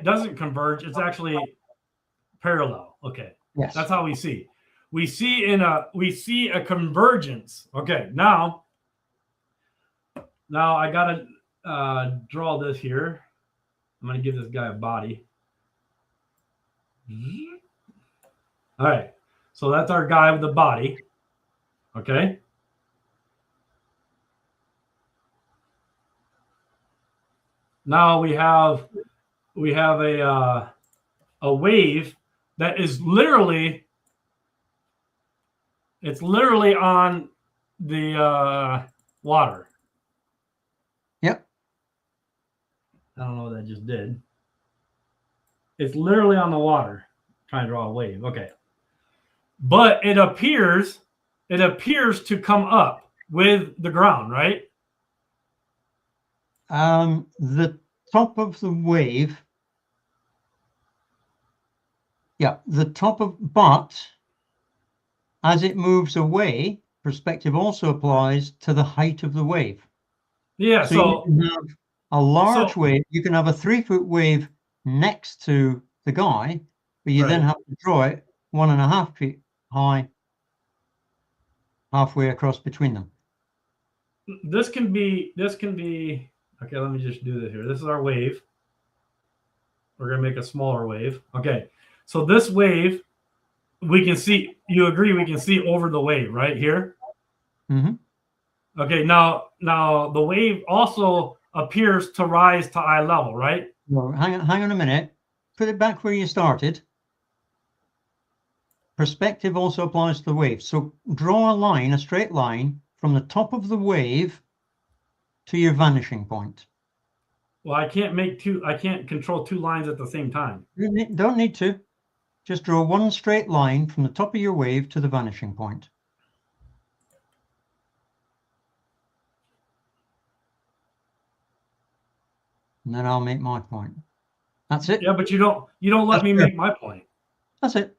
doesn't converge. It's actually parallel. Okay. Yes. That's how we see. We see a convergence. Okay. Now I gotta draw this here. I'm gonna give this guy a body. All right. So that's our guy with the body. Okay. Now we have a wave that is literally on the water. Yep. I don't know what that just did. It's literally on the water. Trying to draw a wave. Okay. But it appears to come up with the ground, right? The top of the wave. Yeah, but as it moves away, perspective also applies to the height of the wave. Yeah, so you can have a large wave. You can have a 3-foot wave next to the guy, but you then have to draw it 1.5 feet high, halfway across between them. This can be. Okay, let me just do this here. This is our wave. We're gonna make a smaller wave. Okay, so this wave, we can see. You agree? We can see over the wave right here. Mm-hmm. Okay, now the wave also appears to rise to eye level, right? No, hang on a minute. Put it back where you started. Perspective also applies to the wave. So draw a straight line from the top of the wave to your vanishing point. Well, I can't control two lines at the same time. You don't need to. Just draw one straight line from the top of your wave to the vanishing point. And then I'll make my point. That's it. Yeah, but you don't let me make my point. That's it.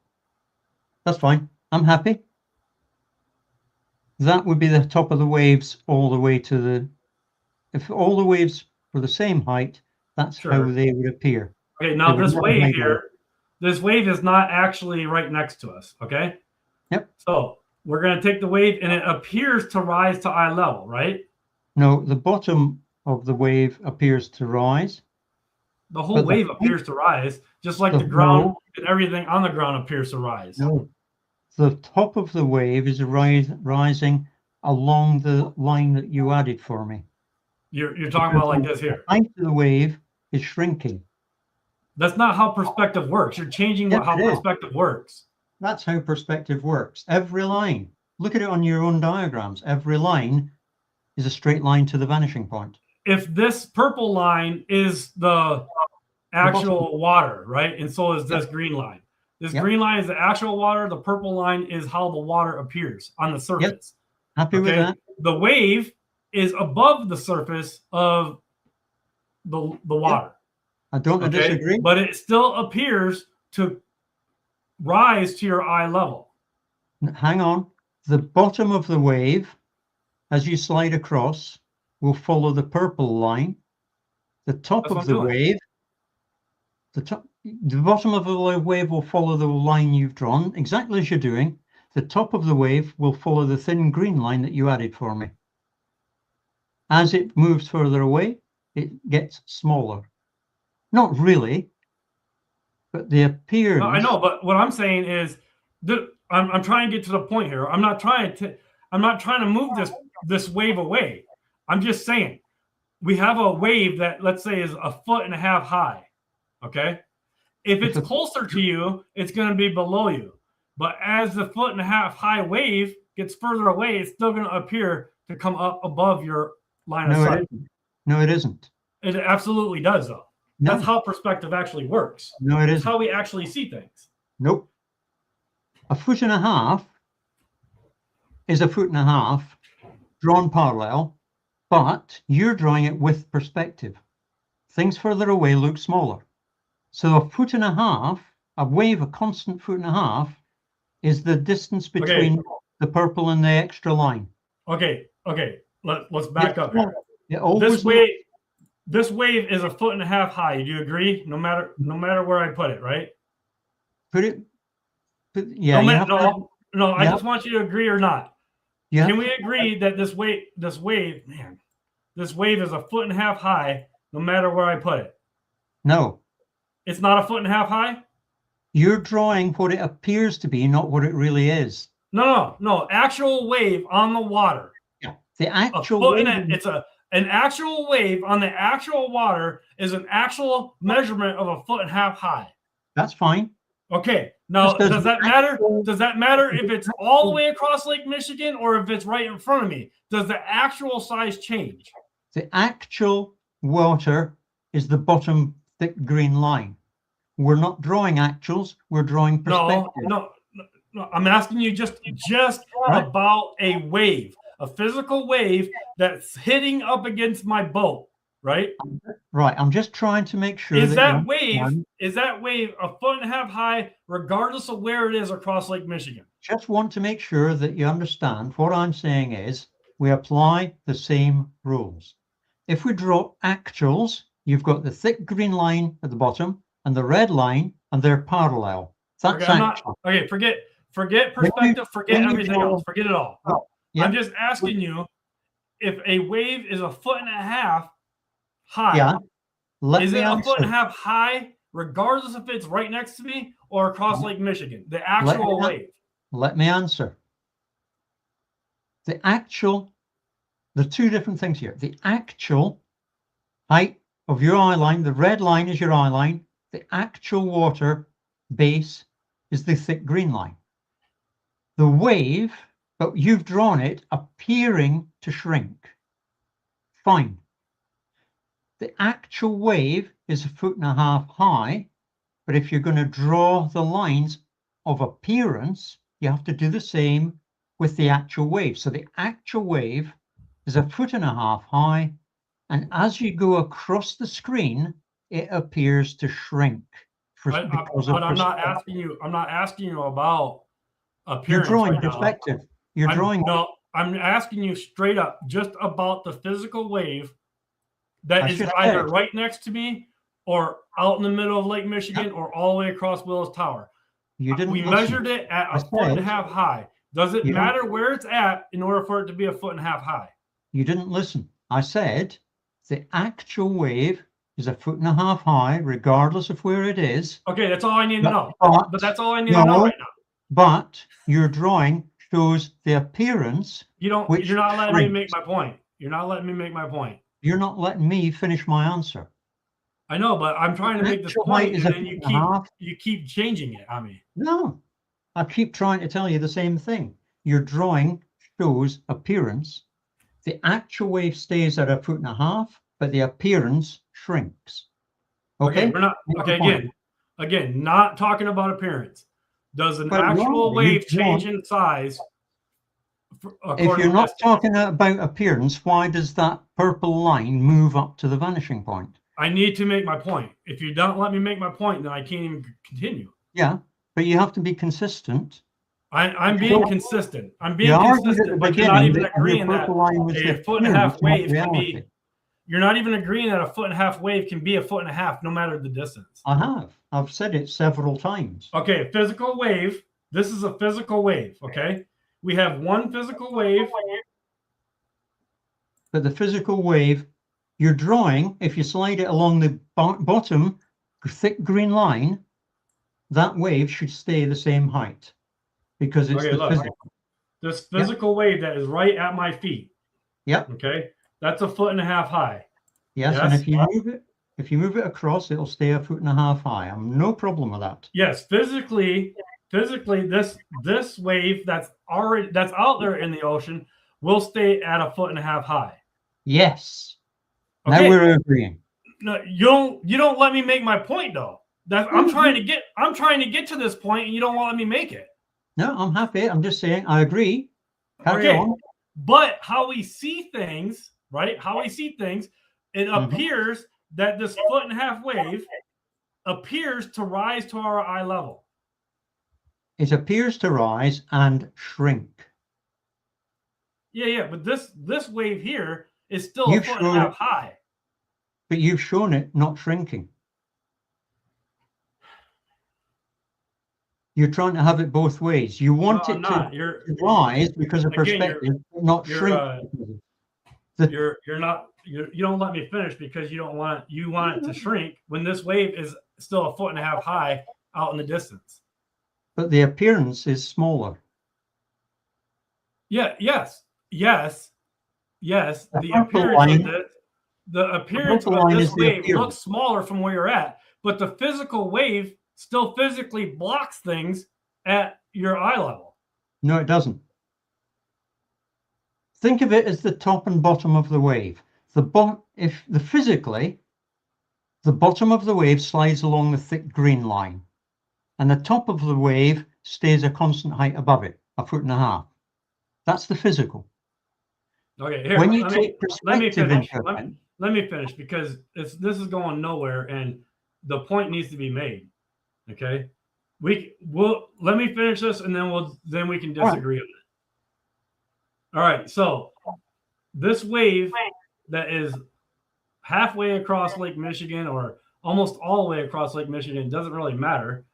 That's fine. I'm happy. That would be the top of the waves all the way to the... If all the waves were the same height, that's how they would appear. Okay, now this wave here, this wave is not actually right next to us, okay? Yep. So we're going to take the wave and it appears to rise to eye level, right? No, the bottom of the wave appears to rise. The whole wave appears to rise, just like the ground and everything on the ground appears to rise. No, the top of the wave is rising along the line that you added for me. You're talking about like this here. The height of the wave is shrinking. That's not how perspective works. You're changing how perspective works. That's how perspective works. Every line, look at it on your own diagrams. Every line is a straight line to the vanishing point. If this purple line is the actual water, right? And so is this green line. This green line is the actual water. The purple line is how the water appears on the surface. Happy with that? The wave is above the surface of the water. I don't disagree. But it still appears to rise to your eye level. Hang on. The bottom of the wave, as you slide across, will follow the purple line. The top of the wave, the bottom of the wave will follow the line you've drawn, exactly as you're doing. The top of the wave will follow the thin green line that you added for me. As it moves further away, it gets smaller. Not really, but the appearance. No, I know, but what I'm saying is, I'm trying to get to the point here. I'm not trying to move this wave away. I'm just saying, we have a wave that, let's say, is 1.5 feet high. Okay, if it's closer to you, it's going to be below you. But as the 1.5 feet high wave gets further away, it's still going to appear to come up above your line of sight. No, it isn't. It absolutely does, though. No. That's how perspective actually works. No, it isn't. It's how we actually see things. Nope. 1.5 feet is 1.5 feet drawn parallel, but you're drawing it with perspective. Things further away look smaller. So 1.5 feet, a wave, a constant 1.5 feet, is the distance between the purple and the extra line. Okay. Let's back up here. This wave is 1.5 feet high. Do you agree? No matter where I put it, right? I just want you to agree or not. Yeah. Can we agree that this wave is 1.5 feet high, no matter where I put it? No. It's not 1.5 feet high? You're drawing what it appears to be, not what it really is. No. Actual wave on the water. Yeah. The actual wave. An actual wave on the actual water is an actual measurement of 1.5 feet high. That's fine. Okay. Now, does that matter? Does that matter if it's all the way across Lake Michigan or if it's right in front of me? Does the actual size change? The actual water is the bottom thick green line. We're not drawing actuals. We're drawing perspective. No. I'm asking you just about a wave. A physical wave that's hitting up against my boat, right? Right. I'm just trying to make sure. Is that wave 1.5 feet high, regardless of where it is across Lake Michigan? Just want to make sure that you understand. What I'm saying is we apply the same rules. If we draw actuals, you've got the thick green line at the bottom and the red line, and they're parallel. That's actual. Forget perspective. Forget everything else. Forget it all. Oh. Yeah. I'm just asking you, if a wave is 1.5 feet high, is it 1.5 feet high, regardless if it's right next to me or across Lake Michigan? The actual wave. Let me answer. The two different things here. The actual height of your eye line, the red line is your eye line. The actual water base is the thick green line. The wave, but you've drawn it appearing to shrink. Fine. The actual wave is 1.5 feet high, but if you're going to draw the lines of appearance, you have to do the same with the actual wave. So the actual wave is 1.5 feet high, and as you go across the screen, it appears to shrink. But I'm not asking you. I'm not asking you about appearance. You're drawing perspective. I'm asking you straight up, just about the physical wave that is either right next to me, or out in the middle of Lake Michigan, or all the way across Willis Tower. You didn't. We measured it at 1.5 feet high. Does it matter where it's at in order for it to be 1.5 feet high? You didn't listen. I said the actual wave is 1.5 feet high, regardless of where it is. Okay, that's all I need to know. But that's all I need no, to know right now. But your drawing shows the appearance. You're not letting me make my point. You're not letting me make my point. You're not letting me finish my answer. I know, but I'm trying to make this point, and then you keep changing it on me. No, I keep trying to tell you the same thing. Your drawing shows appearance. The actual wave stays at 1.5 feet, but the appearance shrinks. Okay, we're not. Okay, again, not talking about appearance. Does an actual wave change in size? If you're not talking about appearance, why does that purple line move up to the vanishing point? I need to make my point. If you don't let me make my point, then I can't even continue. Yeah, but you have to be consistent. I'm being consistent. I'm being consistent, but you're not even agreeing that a 1.5 wave can be. You're not even agreeing that a 1.5 wave can be a 1.5 no matter the distance. I have. I've said it several times. Okay, physical wave. This is a physical wave, okay? We have one physical wave. But the physical wave, you're drawing, if you slide it along the bottom thick green line, that wave should stay the same height because it's physical. This physical wave that is right at my feet. Yep. Okay. That's 1.5 feet high. Yes, and if you move it across, it'll stay 1.5 feet high. I'm no problem with that. Yes, physically, this wave that's out there in the ocean will stay at 1.5 feet high. Yes. Okay. Now we're agreeing. No, you don't let me make my point though. I'm trying to get to this point, and you don't want me make it. No, I'm happy. I'm just saying I agree. Carry on. But how we see things, right? How we see things, it appears that this 1.5 foot wave appears to rise to our eye level. It appears to rise and shrink. Yeah, but this wave here is still 1.5 feet high. But you've shown it not shrinking. You're trying to have it both ways. You want it to rise because of perspective, not shrink. You don't let me finish because you want it to shrink when this wave is still 1.5 feet high out in the distance. But the appearance is smaller. Yeah, yes. The appearance of this wave looks smaller from where you're at, but the physical wave still physically blocks things at your eye level. No, it doesn't. Think of it as the top and bottom of the wave. Physically, the bottom of the wave slides along the thick green line, and the top of the wave stays a constant height above it, 1.5 feet. That's the physical. Okay, here. When you take perspective let me finish because this is going nowhere, and the point needs to be made. Okay, let me finish this, and then we can disagree on it. All right. So this wave that is halfway across Lake Michigan, or almost all the way across Lake Michigan, doesn't really matter.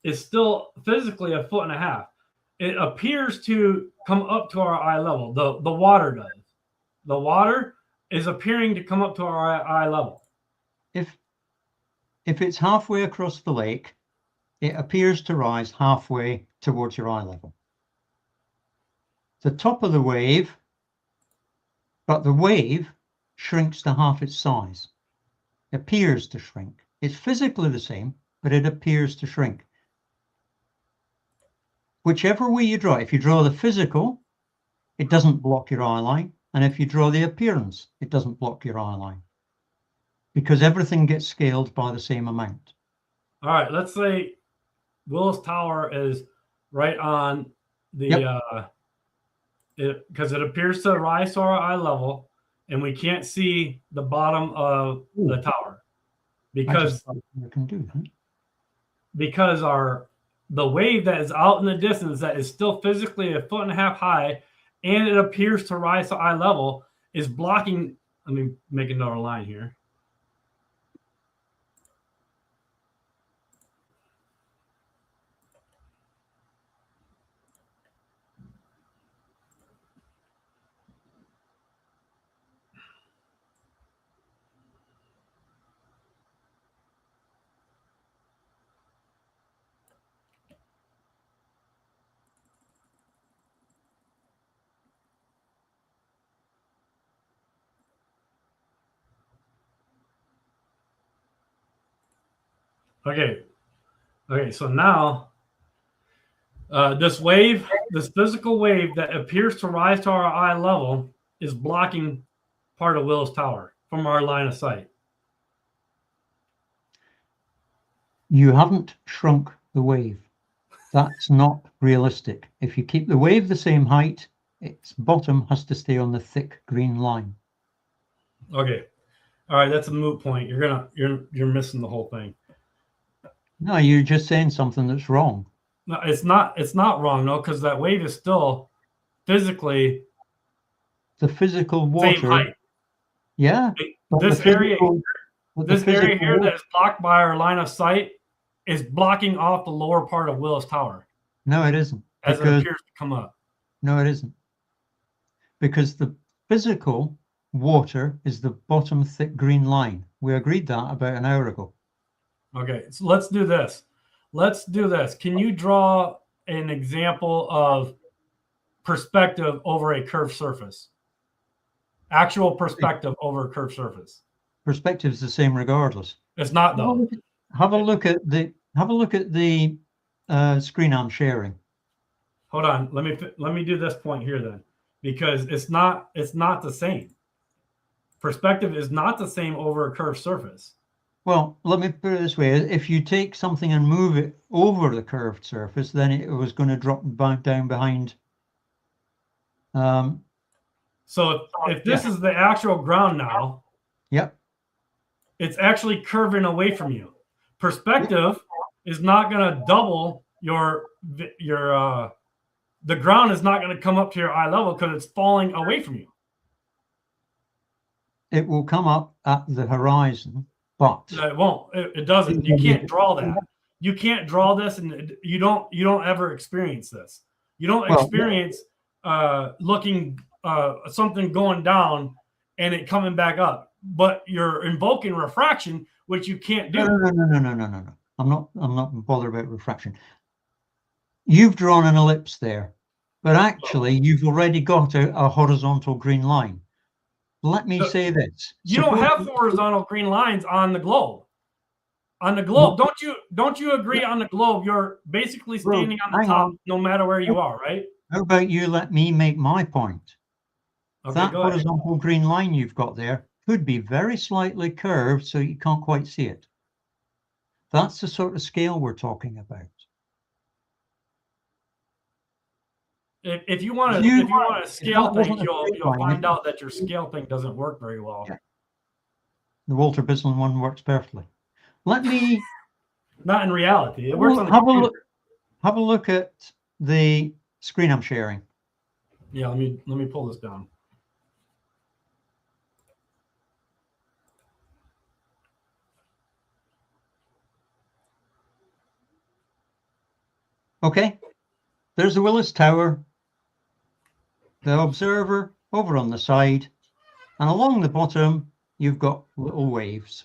Is still physically 1.5 feet. It appears to come up to our eye level. The water does. The water is appearing to come up to our eye level. If it's halfway across the lake, it appears to rise halfway towards your eye level. The top of the wave, but the wave shrinks to half its size. Appears to shrink. It's physically the same, but it appears to shrink. Whichever way you draw, if you draw the physical, it doesn't block your eye line. And if you draw the appearance, it doesn't block your eye line. Because everything gets scaled by the same amount. All right, let's say Willis Tower is right on the, because it appears to rise to our eye level, and we can't see the bottom of the tower. Because I can do that. Because the wave that is out in the distance that is still physically 1.5 feet high, and it appears to rise to eye level, is blocking. Let me make another line here. Okay. Okay. So now this wave, this physical wave that appears to rise to our eye level is blocking part of Willis Tower from our line of sight. You haven't shrunk the wave. That's not realistic. If you keep the wave the same height, its bottom has to stay on the thick green line. Okay. All right, that's a moot point. You're missing the whole thing. No, you're just saying something that's wrong. No, it's not wrong, no, because that wave is still physically the physical water. Same height. Yeah. This area here water, that is blocked by our line of sight is blocking off the lower part of Willis Tower. No, it isn't. As it appears to come up. No, it isn't. Because the physical water is the bottom thick green line. We agreed that about an hour ago. Okay, so let's do this. Let's do this. Can you draw an example of perspective over a curved surface? Actual perspective over a curved surface. Perspective is the same regardless. It's not though. Have a look at the screen I'm sharing. Hold on. Let me do this point here then, because it's not the same. Perspective is not the same over a curved surface. Well, let me put it this way. If you take something and move it over the curved surface, then it was going to drop down behind. So if this is the actual ground now, yep, it's actually curving away from you. Perspective is not going to double the ground is not going to come up to your eye level because it's falling away from you. It will come up at the horizon, but it won't. It doesn't. You can't draw that. You can't draw this, and you don't ever experience this. You don't experience looking something going down and it coming back up. But you're invoking refraction, which you can't do. No. I'm not bothered about refraction. You've drawn an ellipse there, but actually you've already got a horizontal green line. Let me say this. You don't have horizontal green lines on the globe. On the globe, don't you agree on the globe you're basically standing on the top no matter where you are, right? How about you let me make my point? Okay, that horizontal green line you've got there could be very slightly curved so you can't quite see it. That's the sort of scale we're talking about. If you want to scale things, you'll find out that your scale thing doesn't work very well. Yeah. The Walter Bislin one works perfectly. Let me not in reality. It works on the computer. Have a look at the screen I'm sharing. Yeah, let me pull this down. Okay. There's the Willis Tower, the observer over on the side, and along the bottom you've got little waves.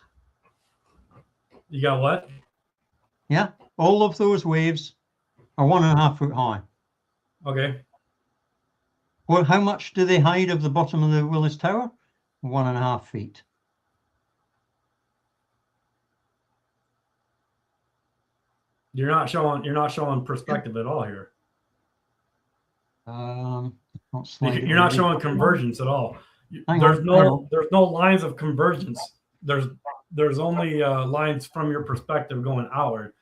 You got what? Yeah, all of those waves are 1.5 foot high. Okay. Well, how much do they hide of the bottom of the Willis Tower? 1.5 feet. You're not showing perspective at all here. You're not showing convergence at all. There's no lines of convergence. There's only lines from your perspective going outward.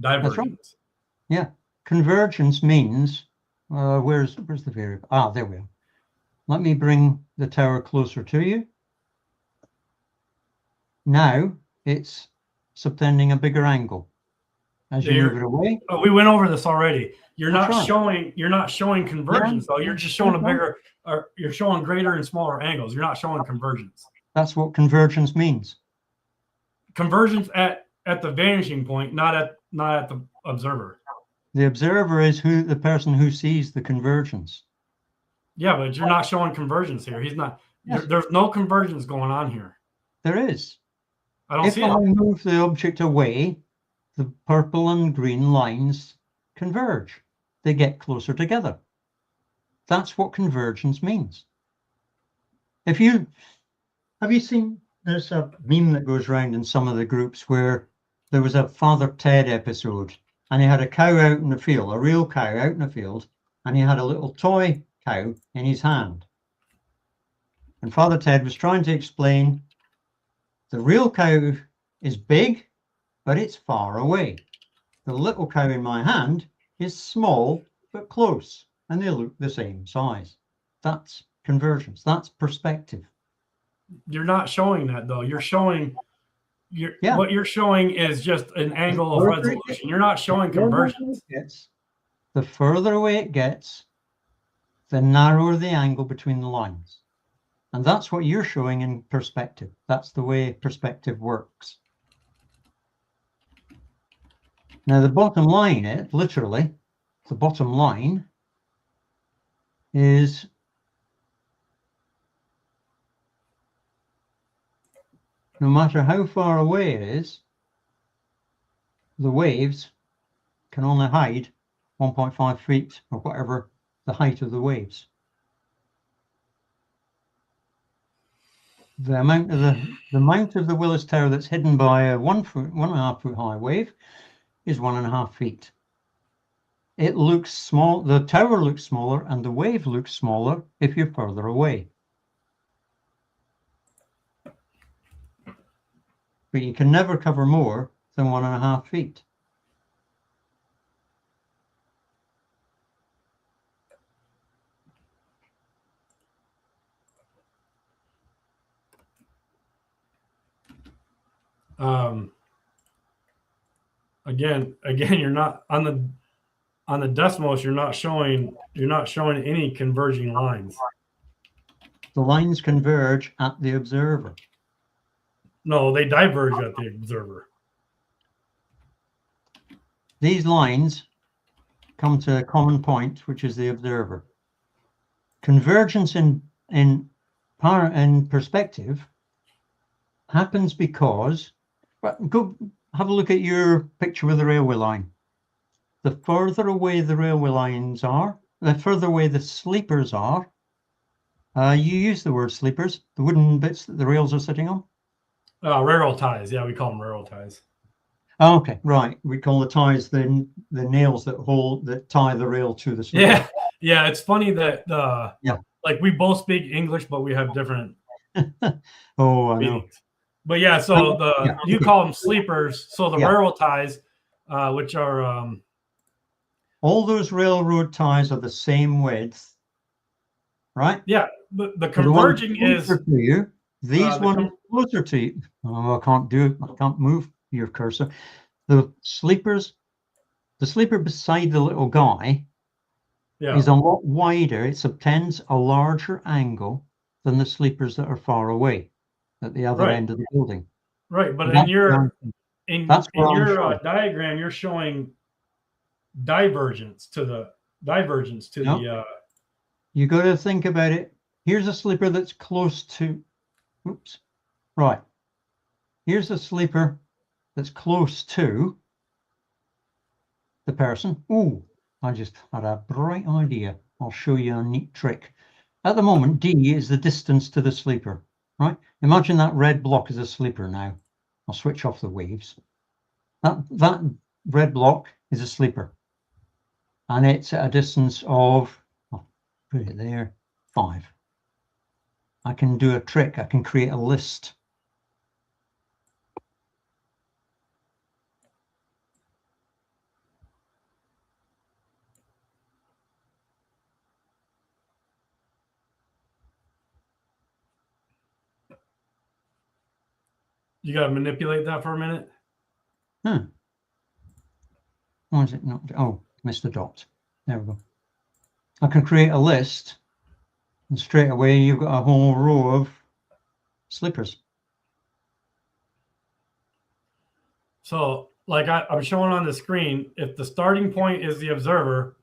Divergence. That's right. Yeah, convergence means where's the variable? Ah, there we are. Let me bring the tower closer to you. Now it's subtending a bigger angle as you move it away. Oh, we went over this already. You're not showing convergence though. You're just showing a bigger, or you're showing greater and smaller angles. You're not showing convergence. That's what convergence means. Convergence at the vanishing point, not at the observer. The observer is the person who sees the convergence. Yeah, but you're not showing convergence here. He's not. Yes. There's no convergence going on here. There is. I don't see it. If I move the object away, the purple and green lines converge. They get closer together. That's what convergence means. Have you seen, there's a meme that goes around in some of the groups where there was a Father Ted episode, and he had a cow out in the field, a real cow out in the field, and he had a little toy cow in his hand. And Father Ted was trying to explain the real cow is big, but it's far away. The little cow in my hand is small, but close, and they look the same size. That's convergence. That's perspective. You're not showing that, though. You're showing what you're showing is just an angle of resolution. You're not showing convergence. The further away it gets, the narrower the angle between the lines. And that's what you're showing in perspective. That's the way perspective works. Now, the bottom line, literally, the bottom line is no matter how far away it is, the waves can only hide 1.5 feet or whatever the height of the waves. The amount of the Willis Tower that's hidden by a 1.5 foot high wave is 1.5 feet. It looks small, the tower looks smaller, and the wave looks smaller if you're further away. But you can never cover more than 1.5 feet. Again, you're not on the decimals. You're not showing any converging lines. The lines converge at the observer. No, they diverge at the observer. These lines come to a common point, which is the observer. Convergence in perspective happens because, go have a look at your picture with the railway line. The further away the railway lines are, the further away the sleepers are. You use the word sleepers, the wooden bits that the rails are sitting on. Railroad ties. Yeah, we call them railroad ties. Oh, okay, right. We call the ties the nails that tie the rail to the sleeper. Yeah. It's funny that like we both speak English, but we have different. Oh, I know. But yeah, so you call them sleepers. So the railroad ties, which are all those railroad ties are the same width, right? Yeah, the converging is to you. These ones closer to you. Oh, I can't do it. I can't move your cursor. The sleeper beside the little guy is a lot wider. It obtains a larger angle than the sleepers that are far away at the other end of the building. Right, but in your diagram, you're showing divergence to the You got to think about it. Here's a sleeper that's close to. Oops. Right. Here's a sleeper that's close to the person. Oh, I just had a bright idea. I'll show you a neat trick. At the moment, D is the distance to the sleeper, right? Imagine that red block is a sleeper now. I'll switch off the waves. That red block is a sleeper. And it's at a distance of, I'll put it there, 5. I can do a trick. I can create a list. You got to manipulate that for a minute. Why is it not? Oh, missed the dot. There we go. I can create a list, and straight away you've got a whole row of slippers. So, like I'm showing on the screen, if the starting point is the observer,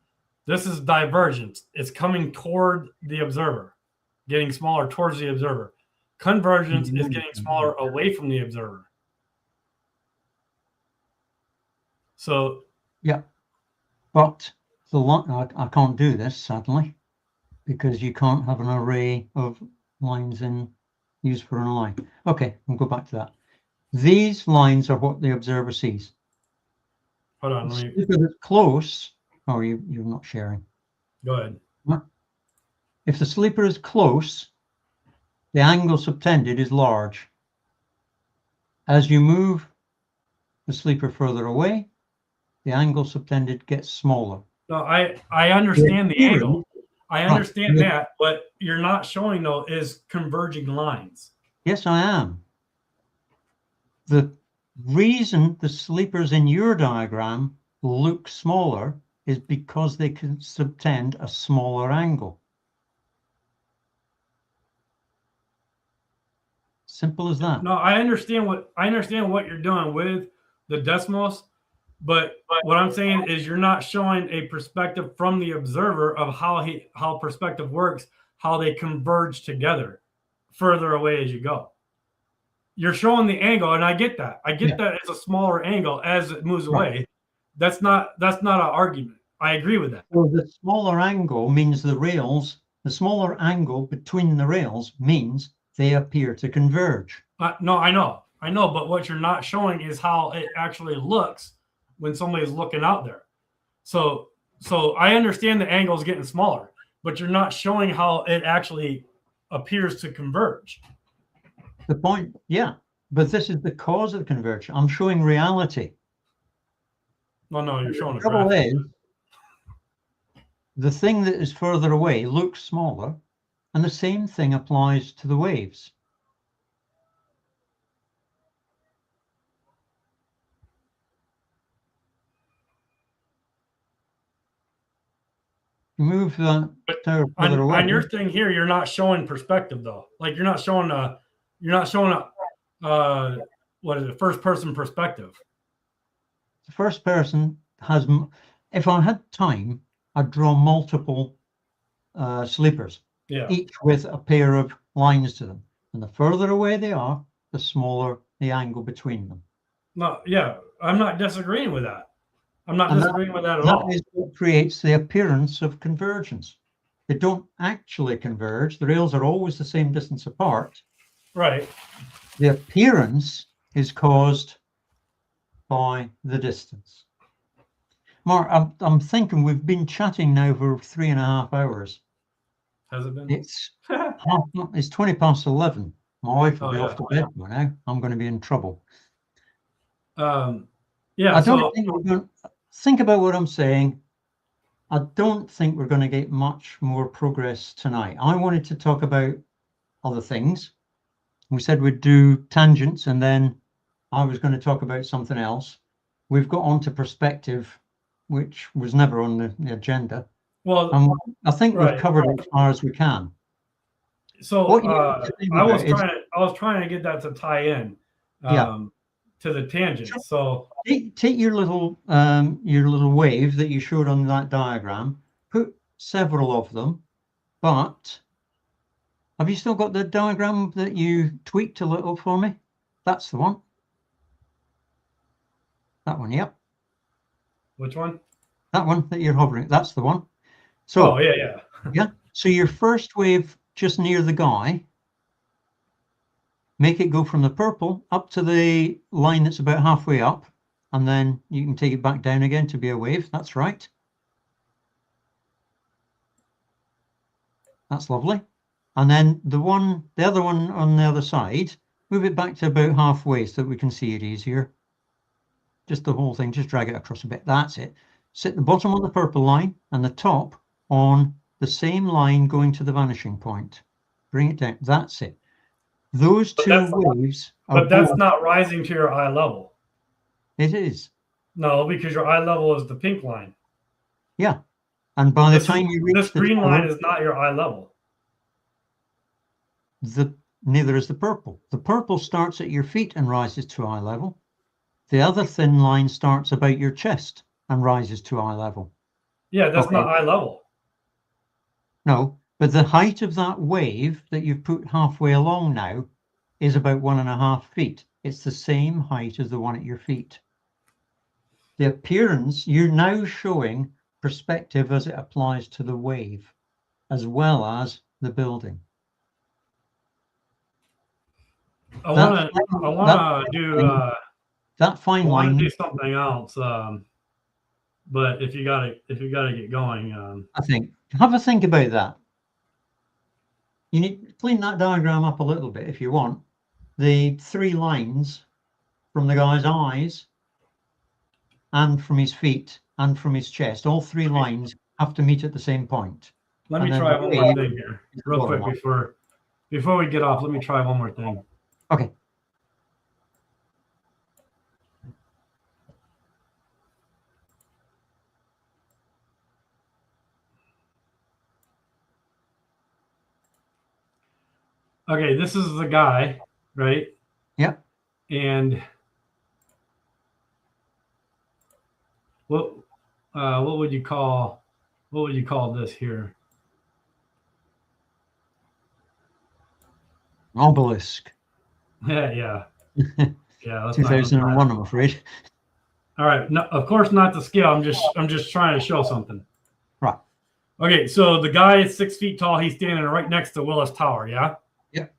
this is divergence. It's coming toward the observer, getting smaller towards the observer. Convergence is getting smaller away from the observer. So yeah, but the I can't do this sadly, because you can't have an array of lines in used for an line. Okay, we'll go back to that. These lines are what the observer sees. Hold on, The let me sleeper that's close, or you're not sharing. go ahead. If the sleeper is close, the angle subtended is large. As you move the sleeper further away, the angle subtended gets smaller. No, I understand the angle. I understand Right. that, but you're not showing though is converging lines. Yes, I am. The reason the sleepers in your diagram look smaller is because they can subtend a smaller angle. Simple as that. No, I understand what you're doing with the decimals, but what I'm saying is you're not showing a perspective from the observer of how perspective works, how they converge together further away as you go. You're showing the angle, and I get that. I get that it's a smaller angle as it moves away. That's not an argument. I agree with that. So the smaller angle means the smaller angle between the rails means they appear to converge. No, I know, but what you're not showing is how it actually looks when somebody's looking out there. So I understand the angle is getting smaller, but you're not showing how it actually appears to converge. The point, yeah, but this is the cause of conversion. I'm showing reality. No, you're showing the trouble graphic. is, the thing that is further away looks smaller, and the same thing applies to the waves. You move the tower further away. On your thing here, you're not showing perspective though. Like you're not showing a what is it, first person perspective. The first person has, if I had time, I'd draw multiple sleepers, each with a pair of lines to them. And the further away they are, the smaller the angle between them. No, yeah, I'm not disagreeing with that. I'm not disagreeing with that at all. That is what creates the appearance of convergence. They don't actually converge. The rails are always the same distance apart. Right. The appearance is caused by the distance. Mark, I'm thinking we've been chatting now for 3.5 hours. Has it been? It's 20 past 11. My wife will be off to bed by now. I'm going to be in trouble. Yeah. I don't think we're going to think about what I'm saying. I don't think we're going to get much more progress tonight. I wanted to talk about other things. We said we'd do tangents, and then I was going to talk about something else. We've got on to perspective, which was never on the agenda. Well, I think we've covered it as far as we can. So I was trying to get that to tie in to the tangent. So take your little wave that you showed on that diagram, put several of them, but have you still got the diagram that you tweaked a little for me? That's the one. That one, yep. Which one? That one that you're hovering. That's the one. So yeah. So your first wave just near the guy, make it go from the purple up to the line that's about halfway up, and then you can take it back down again to be a wave. That's right. That's lovely. And then the other one on the other side, move it back to about halfway so that we can see it easier. Just the whole thing, just drag it across a bit. That's it. Sit the bottom on the purple line and the top on the same line going to the vanishing point. Bring it down. That's it. Those two waves are. But that's not rising to your eye level. It is. No, because your eye level is the pink line. Yeah. And by the time you reach this green line is not your eye level. Neither is the purple. The purple starts at your feet and rises to eye level. The other thin line starts about your chest and rises to eye level. Yeah, that's not eye level. No, but the height of that wave that you've put halfway along now is about 1.5 feet. It's the same height as the one at your feet. The appearance, you're now showing perspective as it applies to the wave, as well as the building. I want to do that fine line. Do something else. But if you gotta get going, I think have a think about that. You need to clean that diagram up a little bit if you want. The 3 lines from the guy's eyes and from his feet and from his chest, all 3 lines have to meet at the same point. Let me try one more thing here, real quick before we get off. Let me try one more thing. Okay. Okay, this is the guy, right? Yep. And what would you call this here? Obelisk. Yeah. 2001, I'm afraid. All right. No, of course not the scale. I'm just trying to show something. Right. Okay, so the guy is 6 feet tall. He's standing right next to Willis Tower, yeah? Yep.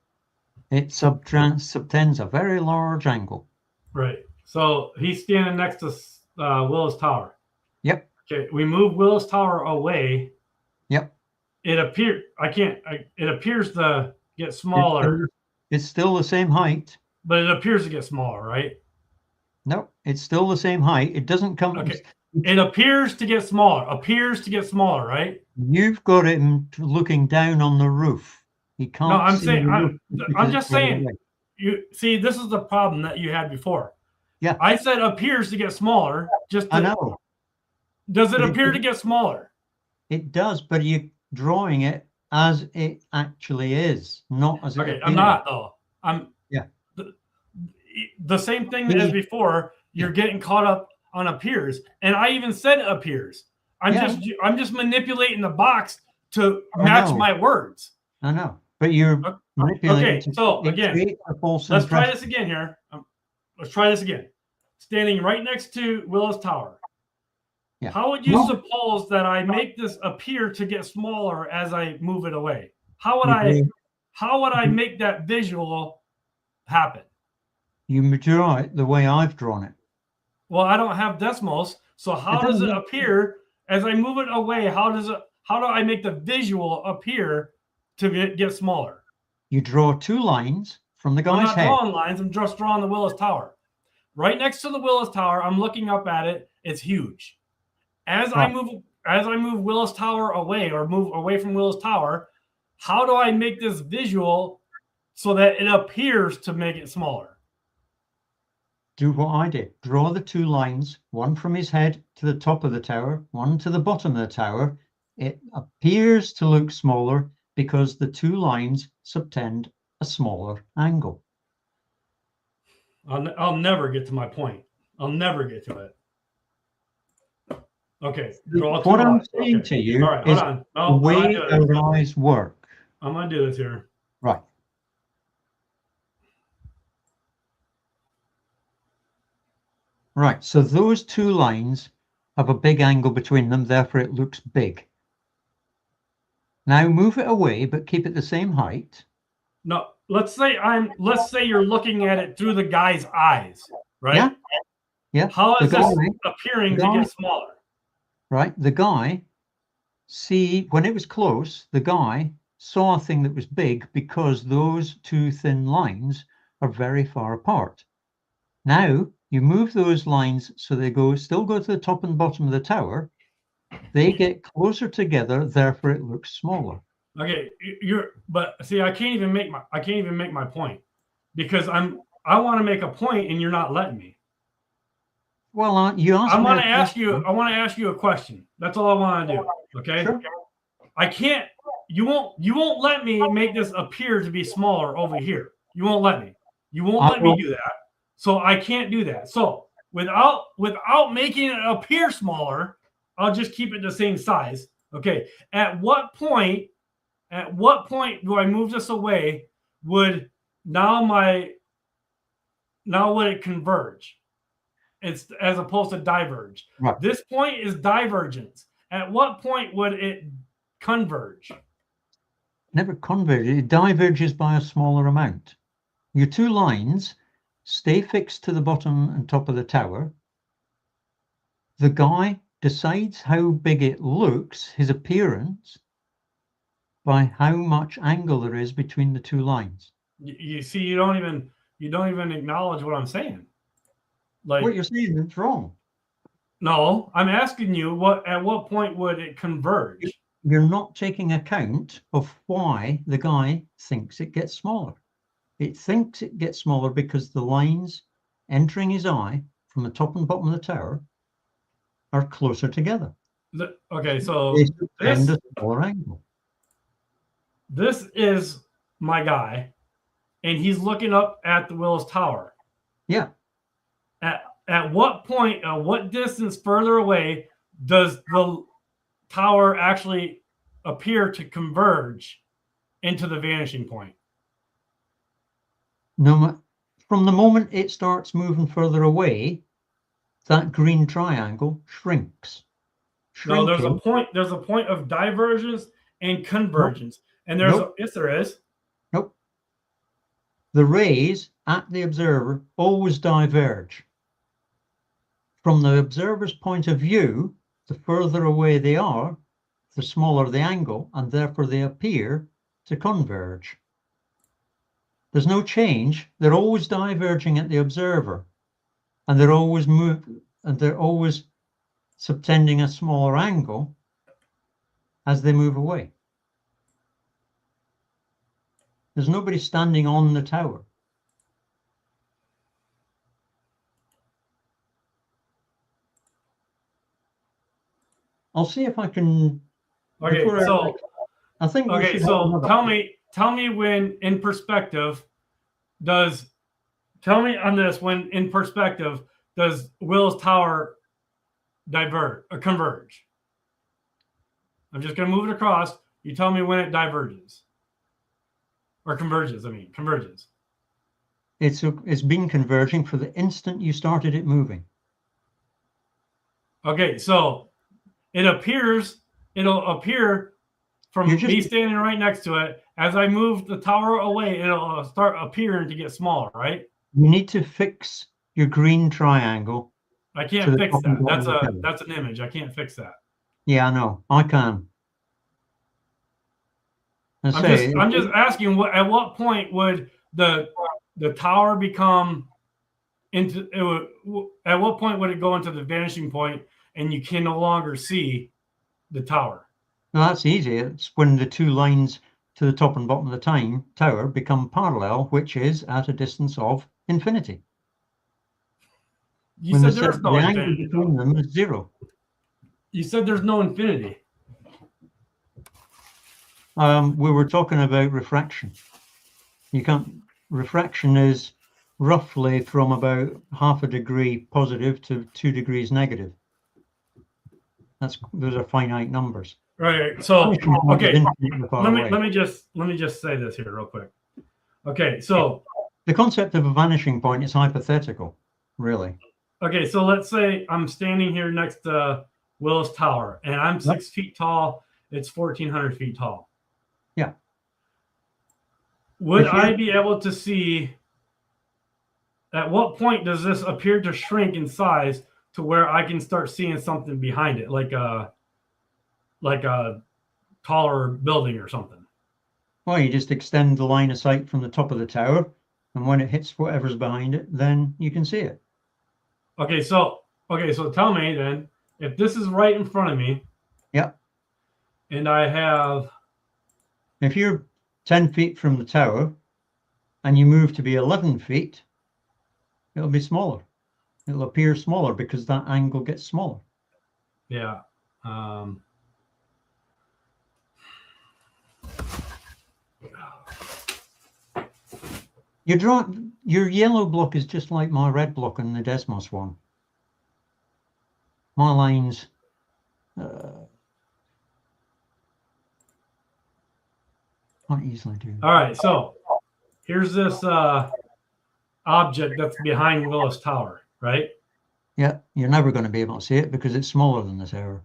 It subtends a very large angle. Right. So he's standing next to Willis Tower. Yep. Okay, we move Willis Tower away. Yep. It appears to get smaller. It's still the same height. But it appears to get smaller, right? No, it's still the same height. It doesn't come. Okay. It appears to get smaller. Right? You've got him looking down on the roof. He can't. No, I'm just saying. You see, this is the problem that you had before. Yeah. I said appears to get smaller. I know. Does it appear to get smaller? It does, but you're drawing it as it actually is, not as it appears. I'm not though. Yeah. The same thing as before. You're getting caught up on appears, and I even said appears. I'm just manipulating the box to match my words. I know, but you're manipulating. Okay, so again, let's try this again here. Let's try this again. Standing right next to Willis Tower. Yeah. How would you suppose that I make this appear to get smaller as I move it away? How would I make that visual happen? You draw it the way I've drawn it. Well, I don't have decimals, so how does it appear as I move it away? How do I make the visual appear to get smaller? You draw 2 lines from the guy's head. I'm not drawing lines. I'm just drawing the Willis Tower. Right next to the Willis Tower, I'm looking up at it. It's huge. As I move Willis Tower away or move away from Willis Tower, how do I make this visual so that it appears to make it smaller? Do what I did. Draw the 2 lines, one from his head to the top of the tower, one to the bottom of the tower. It appears to look smaller because the 2 lines subtend a smaller angle. I'll never get to my point. I'll never get to it. Okay. What I'm saying to you is the way our eyes work. I'm going to do this here. Right. Right, so those 2 lines have a big angle between them, therefore it looks big. Now move it away, but keep it the same height. No, let's say you're looking at it through the guy's eyes, right? Yeah. Yeah. How is this appearing to get smaller? Right, the guy, when it was close, the guy saw a thing that was big because those 2 thin lines are very far apart. Now you move those lines so they still go to the top and bottom of the tower. They get closer together, therefore it looks smaller. Okay, but see, I can't even make my point because I want to make a point and you're not letting me. Well, you asked I want to ask you a question. That's all I want to do. Okay. Sure. I can't. You won't let me make this appear to be smaller over here. You won't let me. You won't let me do that. So I can't do that. So without making it appear smaller, I'll just keep it the same size. Okay. At what point do I move this away? Would it converge? It's as opposed to diverge. Right. This point is divergence. At what point would it converge? Never converge. It diverges by a smaller amount. your two lines stay fixed to the bottom and top of the tower. The guy decides how big it looks, his appearance, by how much angle there is between the two lines. You see, you don't even acknowledge what I'm saying. Like, what you're saying is wrong. No, I'm asking you at what point would it converge? You're not taking account of why the guy thinks it gets smaller. It thinks it gets smaller because the lines entering his eye from the top and bottom of the tower are closer together. Okay, so this a smaller angle. This is my guy, and he's looking up at the Willis Tower. Yeah. At what point, what distance further away does the tower actually appear to converge into the vanishing point? No, from the moment it starts moving further away, that green triangle shrinks. No, there's a point of divergence and convergence. And there's yes, there is. Nope. The rays at the observer always diverge. From the observer's point of view, the further away they are, the smaller the angle, and therefore they appear to converge. There's no change. They're always diverging at the observer, and they're always subtending a smaller angle as they move away. There's nobody standing on the tower. I'll see if I can. Okay, so I think. Okay, so tell me when in perspective does Willis Tower converge? I'm just going to move it across. You tell me when it diverges or converges. Converges. It's been converging for the instant you started it moving. Okay, so it'll appear from me standing right next to it. As I move the tower away, it'll start appearing to get smaller, right? You need to fix your green triangle. I can't fix that. That's an image. I can't fix that. Yeah, I know. I can. I'm just asking at what point would the tower become at what point would it go into the vanishing point and you can no longer see the tower? Well, that's easy. It's when the two lines to the top and bottom of the tower become parallel, which is at a distance of infinity. You said there's no infinity. Between them is 0. You said there's no infinity. We were talking about refraction. Refraction is roughly from about half a degree positive to 2 degrees negative. Those are finite numbers. Right. So okay. Let me just say this here real quick. Okay. So the concept of a vanishing point is hypothetical, really. Okay. So let's say I'm standing here next to Willis Tower, and I'm 6 feet tall. It's 1,400 feet tall. Yeah. Would I be able to see? At what point does this appear to shrink in size to where I can start seeing something behind it, like a taller building or something? Well, you just extend the line of sight from the top of the tower, and when it hits whatever's behind it, then you can see it. Okay, so tell me then, if this is right in front of me. Yeah. And I have. If you're 10 feet from the tower and you move to be 11 feet, it'll be smaller. It'll appear smaller because that angle gets smaller. Yeah. Your yellow block is just like my red block in the Desmos one. My lines can't easily do that. All right, so here's this object that's behind Willis Tower, right? Yeah, you're never going to be able to see it because it's smaller than the tower.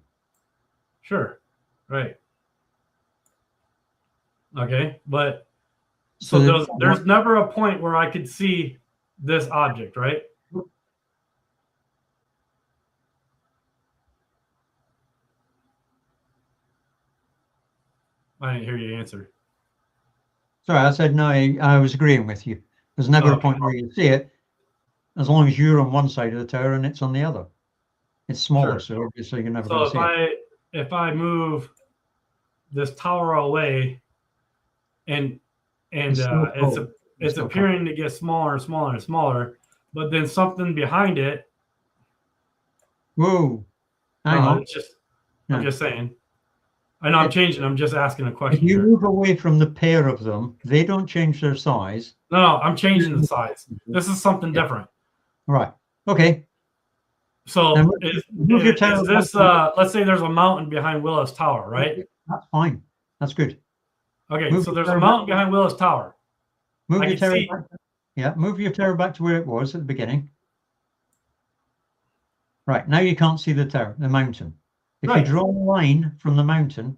Sure, right. Okay, but So there's never a point where I could see this object, right? I didn't hear you answer. Sorry, I said no, I was agreeing with you. There's never a point where you see it, as long as you're on one side of the tower and it's on the other. It's smaller, so obviously you're never going to see it. If I move this tower away and it's appearing to get smaller and smaller and smaller, but then something behind it. Whoa, hang on. I'm just saying. I know I'm changing. I'm just asking a question. If you move away from the pair of them, they don't change their size. No, I'm changing the size. This is something different. Right. Okay. So is this, let's say there's a mountain behind Willis Tower, right? That's fine. That's good. Okay, so there's a mountain behind Willis Tower. Move your tower back. Yeah, move your tower back to where it was at the beginning. Right, now you can't see the tower, the mountain. If you draw a line from the mountain,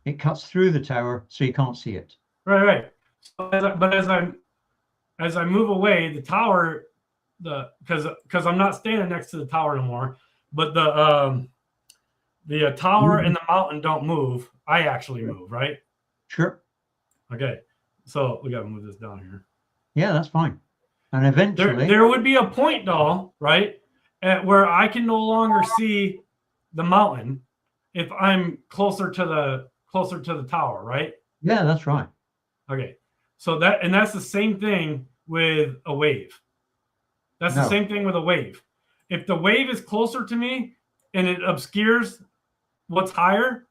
it cuts through the tower, so you can't see it. Right. So as I move away, the tower, because I'm not standing next to the tower anymore, but the tower and the mountain don't move. I actually move, right? Sure. Okay, so we got to move this down here. Yeah, that's fine. And eventually, there would be a point, though, right, at where I can no longer see the mountain if I'm closer to the tower, right? Yeah, that's right. Okay, so that's the same thing with a wave. That's the same thing with a wave. If the wave is closer to me and it obscures what's higher,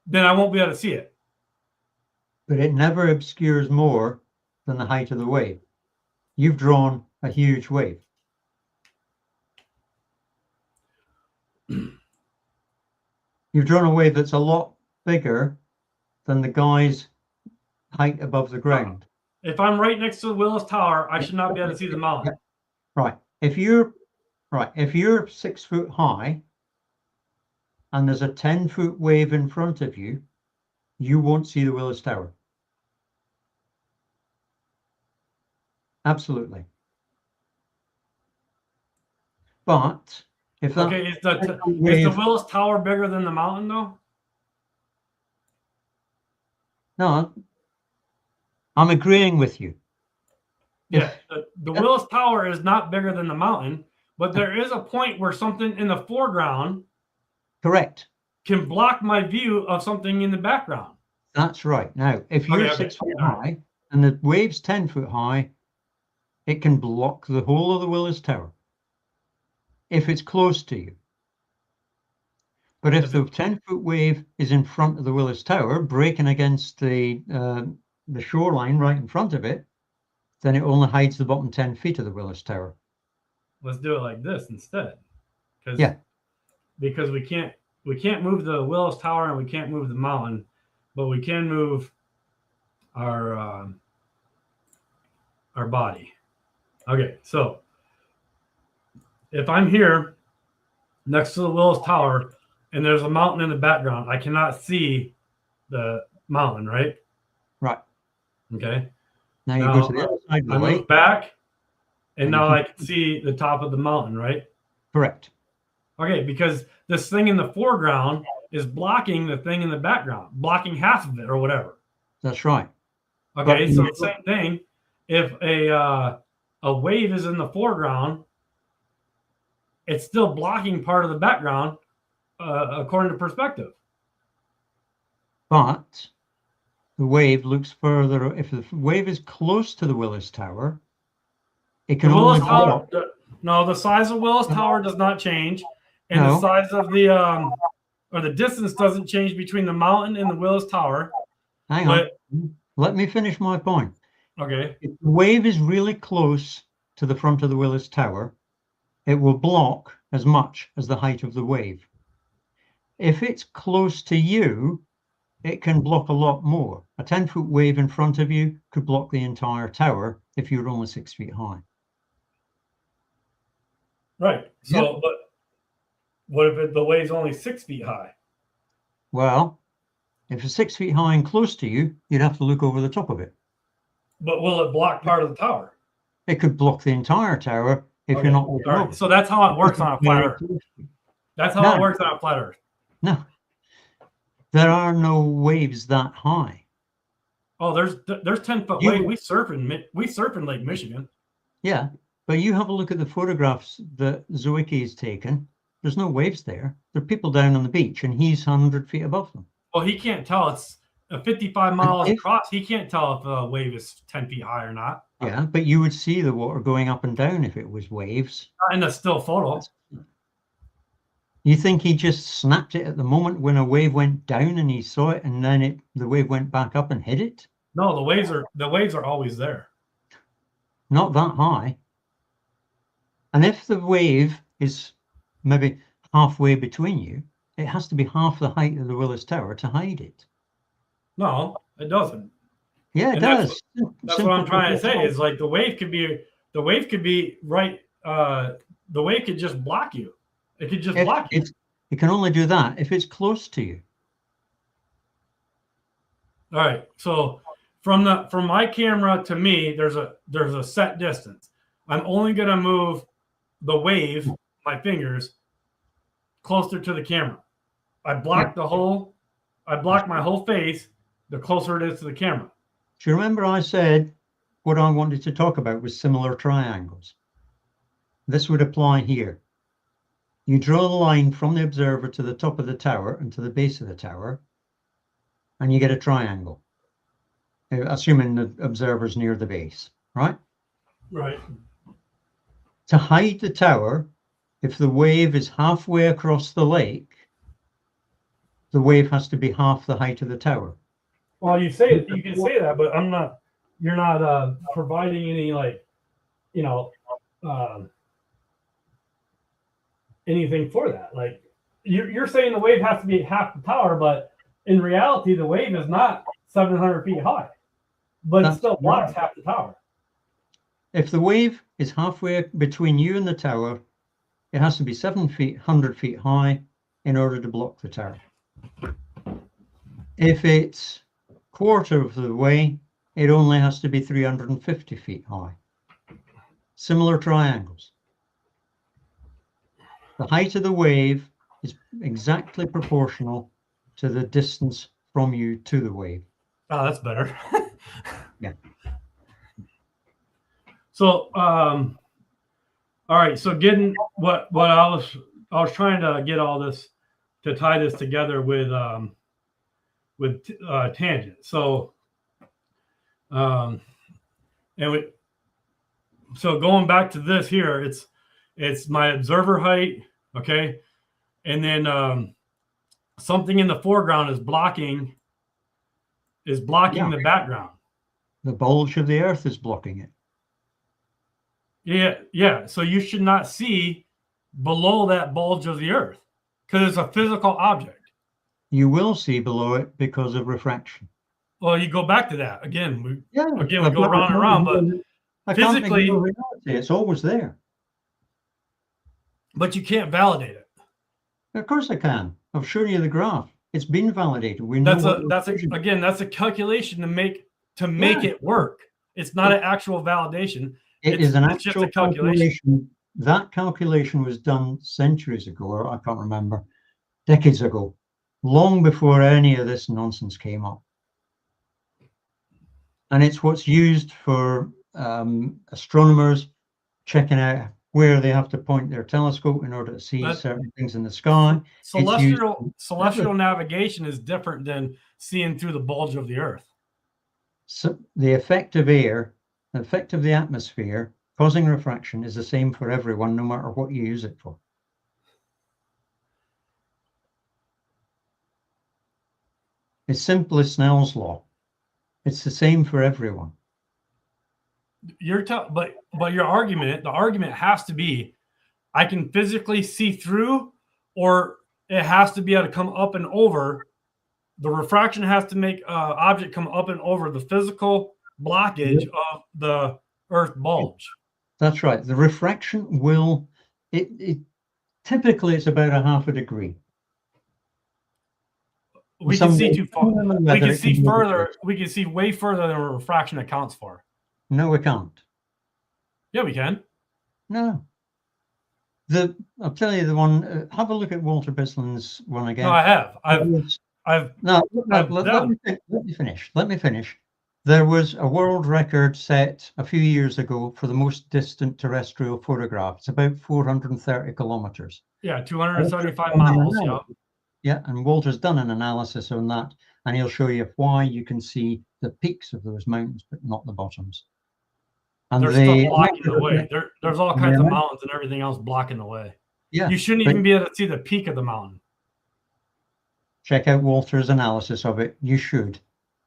then I won't be able to see it. But it never obscures more than the height of the wave. You've drawn a huge wave. You've drawn a wave that's a lot bigger than the guy's height above the ground. If I'm right next to the Willis Tower, I should not be able to see the mountain. Right. If you're 6 foot high and there's a 10-foot wave in front of you, you won't see the Willis Tower. Absolutely. But if that is the Willis Tower bigger than the mountain, though? No, I'm agreeing with you. Yeah, the Willis Tower is not bigger than the mountain, but there is a point where something in the foreground, correct, can block my view of something in the background. That's right. Now, if you're 6 foot high and the wave's 10 foot high, it can block the whole of the Willis Tower if it's close to you. But if the 10-foot wave is in front of the Willis Tower, breaking against the shoreline right in front of it, then it only hides the bottom 10 feet of the Willis Tower. Let's do it like this instead. Because we can't move the Willis Tower and we can't move the mountain, but we can move our body. Okay, so if I'm here next to the Willis Tower and there's a mountain in the background, I cannot see the mountain, right? Right. Okay. Now you go to the other side of the way. I move back, and now I can see the top of the mountain, right? Correct. Okay, because this thing in the foreground is blocking the thing in the background, blocking half of it or whatever. That's right. Okay, so the same thing. If a wave is in the foreground, it's still blocking part of the background according to perspective. But the wave looks further. If the wave is close to the Willis Tower, it can only block. No, the size of Willis Tower does not change, and the size of the or the distance doesn't change between the mountain and the Willis Tower. Hang on. Let me finish my point. Okay. If the wave is really close to the front of the Willis Tower, it will block as much as the height of the wave. If it's close to you, it can block a lot more. A 10-foot wave in front of you could block the entire tower if you're only 6 feet high. Right. So, but what if the wave's only 6 feet high? Well, If it's 6 feet high and close to you, you'd have to look over the top of it. But will it block part of the tower? It could block the entire tower if you're not looking over. So that's how it works on a flat Earth. That's how it works on a flat Earth. No, there are no waves that high. Oh, there's 10-foot waves. We surf in Lake Michigan. Yeah, but you have a look at the photographs that Zwicky has taken. There's no waves there. There are people down on the beach, and he's 100 feet above them. Well, he can't tell. It's 55 miles across. He can't tell if a wave is 10 feet high or not. Yeah, but you would see the water going up and down if it was waves. Not in a still photo. You think he just snapped it at the moment when a wave went down and he saw it, and then the wave went back up and hit it? No, the waves are always there. Not that high. And if the wave is maybe halfway between you, it has to be half the height of the Willis Tower to hide it. No, it doesn't. Yeah, it does. That's what I'm trying to say. Is like the wave could be right. The wave could just block you. It could just block you. It can only do that if it's close to you. All right. So from my camera to me, there's a set distance. I'm only going to move the wave, my fingers, closer to the camera. I block my whole face the closer it is to the camera. Do you remember I said what I wanted to talk about was similar triangles? This would apply here. You draw the line from the observer to the top of the tower and to the base of the tower, and you get a triangle, assuming the observer's near the base, right? Right. To hide the tower, if the wave is halfway across the lake, the wave has to be half the height of the tower. Well, you can say that, but you're not providing any anything for that. Like you're saying the wave has to be half the tower, but in reality, the wave is not 700 feet high, but it still blocks half the tower. If the wave is halfway between you and the tower, it has to be 100 feet high in order to block the tower. If it's quarter of the way, it only has to be 350 feet high. Similar triangles. The height of the wave is exactly proportional to the distance from you to the wave. Oh, that's better. Yeah. So, all right. So, getting what I was trying to get all this to tie this together with tangent. So, so going back to this here, it's my observer height, okay, and then something in the foreground is blocking the background. The bulge of the earth is blocking it. Yeah. So you should not see below that bulge of the earth because it's a physical object. You will see below it because of refraction. Well, you go back to that again. We go round and around, but physically, it's always there. But you can't validate it. Of course I can. I've shown you the graph. It's been validated. We know that's a calculation to make it work. It's not an actual validation. It is an actual calculation. That calculation was done centuries ago, or I can't remember, decades ago, long before any of this nonsense came up. And it's what's used for astronomers checking out where they have to point their telescope in order to see certain things in the sky. Celestial navigation is different than seeing through the bulge of the earth. So the effect of air, the effect of the atmosphere causing refraction is the same for everyone, no matter what you use it for. It's simply Snell's law. It's the same for everyone. But your argument, the argument has to be, I can physically see through, or it has to be able to come up and over. The refraction has to make object come up and over the physical blockage of the earth bulge. That's right. The refraction will, it typically it's about a half a degree. we can see too far. We can see move further. We can see way further than refraction accounts for. No, we can't. Yeah, we can. No. I'll tell you the one. Have a look at Walter Bisland's one again. No, I have. Let me finish. Let me finish. There was a world record set a few years ago for the most distant terrestrial photograph. It's about 430 kilometers. Yeah, 275 miles. Yeah. Yeah, and Walter's done an analysis on that, and he'll show you why you can see the peaks of those mountains, but not the bottoms. And there's stuff blocking the way. There's all kinds of mountains and everything else blocking the way. Yeah, you shouldn't even be able to see the peak of the mountain. Check out Walter's analysis of it. You should.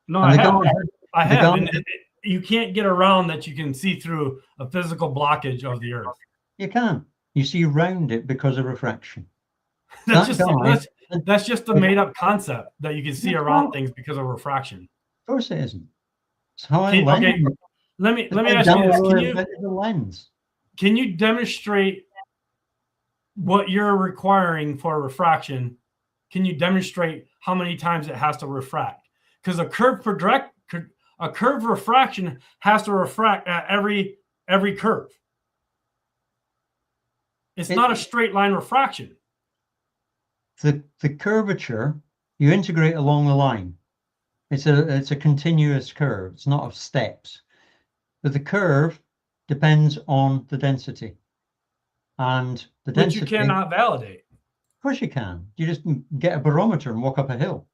No, I have. And you can't get around that. You can see through a physical blockage of the Earth. You can. You see around it because of refraction. That's just a made-up concept that you can see around things because of refraction. Of course, it isn't. It's how okay. Let me ask you this: Can you demonstrate what you're requiring for refraction? Can you demonstrate how many times it has to refract? Because a curved refraction has to refract at every curve. It's not a straight line refraction. The curvature, you integrate along the line. It's a continuous curve. It's not of steps. But the curve depends on the density. And the density... But you cannot validate. Of course you can. You just get a barometer and walk up a hill.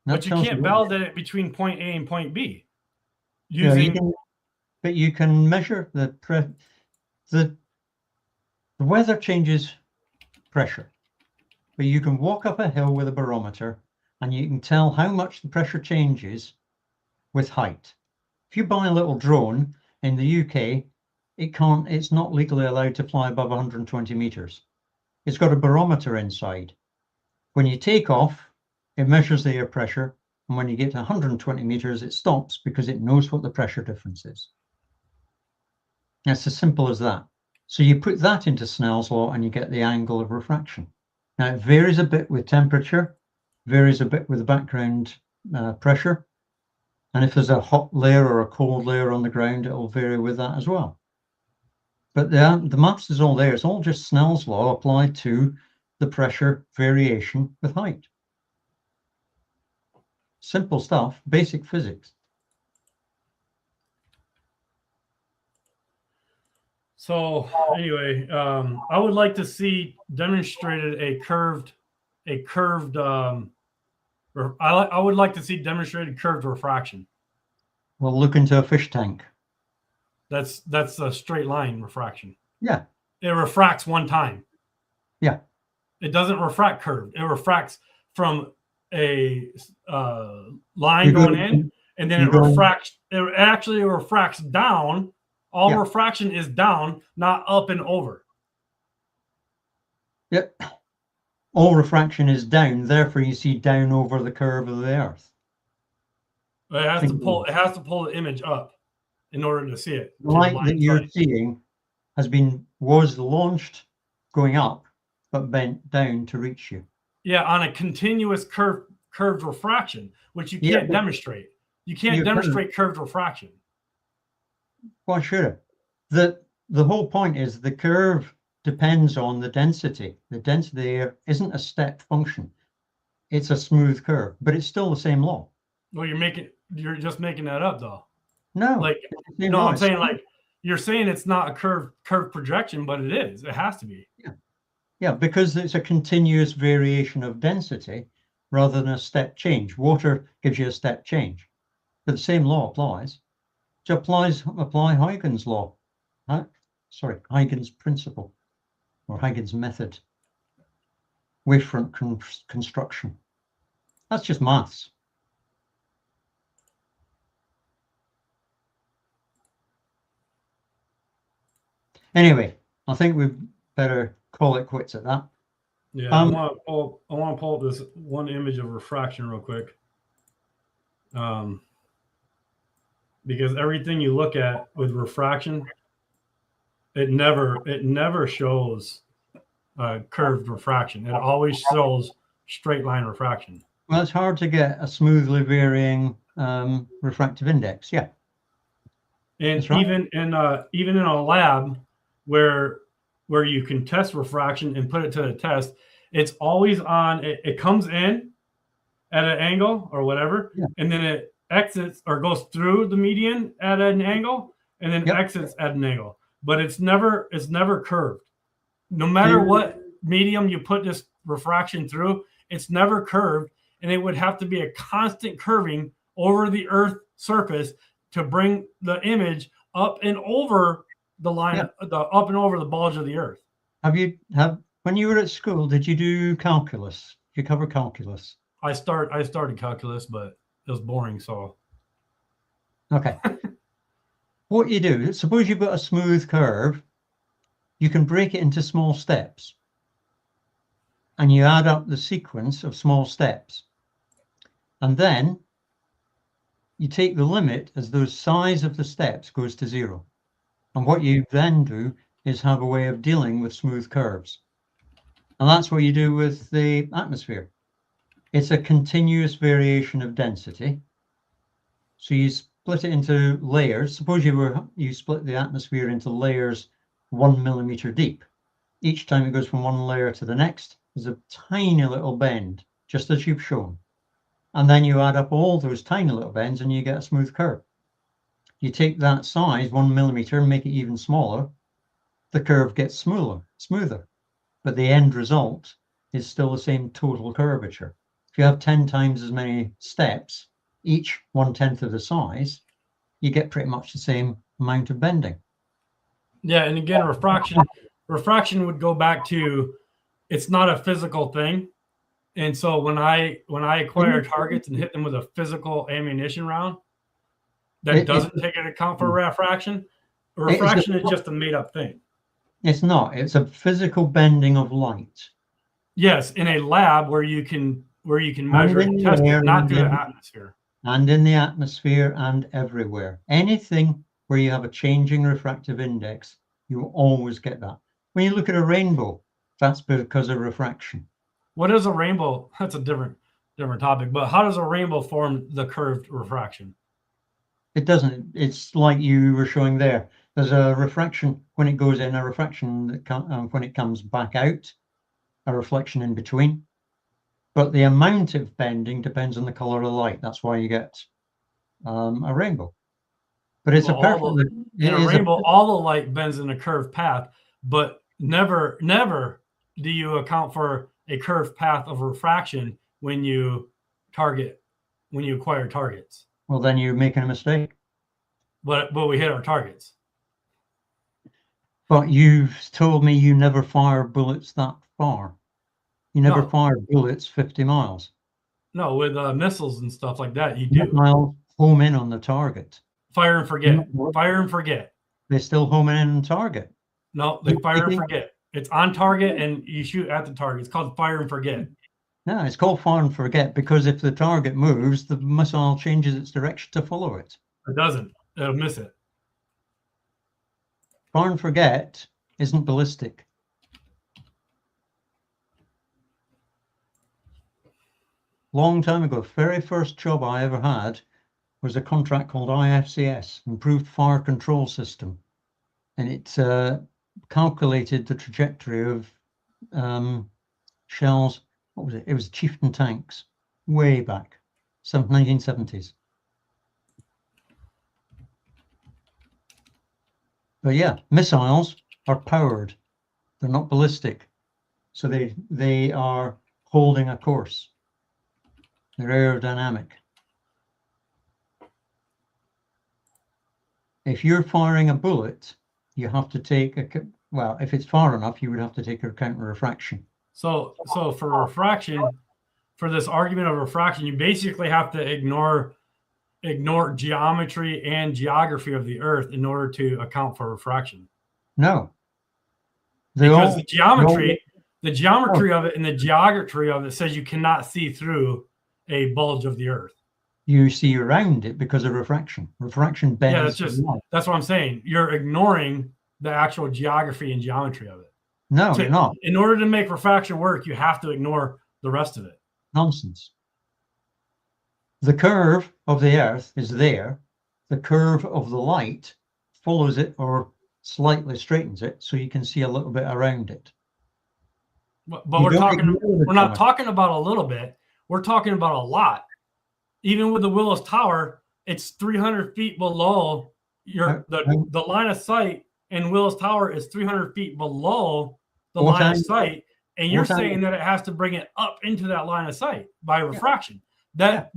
But you can't validate it between point A and point B. But you can measure the weather changes pressure. But you can walk up a hill with a barometer and you can tell how much the pressure changes with height. If you buy a little drone in the UK, it's not legally allowed to fly above 120 meters. It's got a barometer inside. When you take off, it measures the air pressure. And when you get to 120 meters, it stops because it knows what the pressure difference is. It's as simple as that. So you put that into Snell's law and you get the angle of refraction. Now it varies a bit with temperature, varies a bit with the background pressure. And if there's a hot layer or a cold layer on the ground, it will vary with that as well. But the maths is all there. It's all just Snell's law applied to the pressure variation with height. Simple stuff, basic physics. So anyway, I would like to see demonstrated a curved. I would like to see demonstrated curved refraction. Well, look into a fish tank. That's a straight line refraction. Yeah. It refracts one time. Yeah. It doesn't refract curved. It refracts from a line going in, and then it refracts. It actually refracts down. All refraction is down, not up and over. Yep. All refraction is down. Therefore, you see down over the curve of the Earth. It has to pull. It has to pull the image up in order to see it. The light that you're seeing was launched going up, but bent down to reach you. Yeah, on a continuous curved refraction, which you can't demonstrate. You can't demonstrate curved refraction. Well, sure. The whole point is the curve depends on the density. The density there isn't a step function. It's a smooth curve, but it's still the same law. Well, you're just making that up though. No. I'm saying like you're saying it's not a curved projection, but it is. It has to be. Yeah. Yeah, because it's a continuous variation of density rather than a step change. Water gives you a step change. But the same law applies. So apply Huygens law. Huygens principle or Huygens method. Wavefront construction. That's just maths. Anyway, I think we better call it quits at that. Yeah, I want to pull up this one image of refraction real quick. Because everything you look at with refraction, it never shows curved refraction. It always shows straight line refraction. Well, it's hard to get a smoothly varying refractive index. Yeah. And right. even in a lab where you can test refraction and put it to the test, it's always on. It comes in at an angle or whatever, and then it exits or goes through the median at an angle, and then exits at an angle. But it's never curved. No matter what medium you put this refraction through, it's never curved, and it would have to be a constant curving over the Earth surface to bring the image up and over the line, up and over the bulge of the Earth. When you were at school, did you do calculus? Did you cover calculus? I started calculus, but it was boring. So, okay. What you do? Suppose you've got a smooth curve. You can break it into small steps, and you add up the sequence of small steps, and then you take the limit as the size of the steps goes to 0. And what you then do is have a way of dealing with smooth curves. And that's what you do with the atmosphere. It's a continuous variation of density. So you split it into layers. Suppose you split the atmosphere into layers 1 millimeter deep. Each time it goes from one layer to the next, there's a tiny little bend, just as you've shown. And then you add up all those tiny little bends and you get a smooth curve. You take that size, 1 millimeter, and make it even smaller. The curve gets smoother. But the end result is still the same total curvature. If you have 10 times as many steps, each 1/10 of the size, you get pretty much the same amount of bending. Yeah, and again, refraction would go back to, it's not a physical thing. And so when I acquire targets and hit them with a physical ammunition round, that doesn't take into account for refraction. Refraction is just a made up thing. It's not. It's a physical bending of light. Yes, in a lab where you can measure and test it, not through the atmosphere. And in the atmosphere and everywhere. Anything where you have a changing refractive index, you will always get that. When you look at a rainbow, that's because of refraction. What is a rainbow? That's a different topic. But how does a rainbow form the curved refraction? It doesn't. It's like you were showing there. There's a refraction when it goes in, a refraction when it comes back out, a reflection in between. But the amount of bending depends on the color of the light. That's why you get a rainbow. But it's a rainbow. All the light bends in a curved path, but never do you account for a curved path of refraction when you acquire targets. Well, then you're making a mistake. But we hit our targets. But you've told me you never fire bullets that far. You never fire bullets 50 miles. No, with missiles and stuff like that, you do. Miles home in on the target. Fire and forget. Fire and forget. They still home in on target. No, they fire and forget. It's on target and you shoot at the target. It's called fire and forget. No, it's called fire and forget because if the target moves, the missile changes its direction to follow it. It doesn't. It'll miss it. Fire and forget isn't ballistic. Long time ago, the very first job I ever had was a contract called IFCS, Improved Fire Control System. And it calculated the trajectory of shells. What was it? It was Chieftain tanks, way back, 1970s. But yeah, missiles are powered. They're not ballistic. So they are holding a course. They're aerodynamic. If you're firing a bullet, you have to take if it's far enough, you would have to take a counter refraction. So for refraction, for this argument of refraction, you basically have to ignore geometry and geography of the Earth in order to account for refraction. No. Because the geometry of it and the geography of it says you cannot see through a bulge of the Earth. You see around it because of refraction. Refraction bends. Yeah, that's what I'm saying. You're ignoring the actual geography and geometry of it. No, you're not. In order to make refraction work, you have to ignore the the rest of it? Nonsense. The curve of the Earth is there. The curve of the light follows it or slightly straightens it, so you can see a little bit around it. But we're not talking about a little bit. We're talking about a lot. Even with the Willis Tower, it's 300 feet below the line of sight, and Willis Tower is 300 feet below the line of sight, and you're saying that it has to bring it up into that line of sight by refraction. That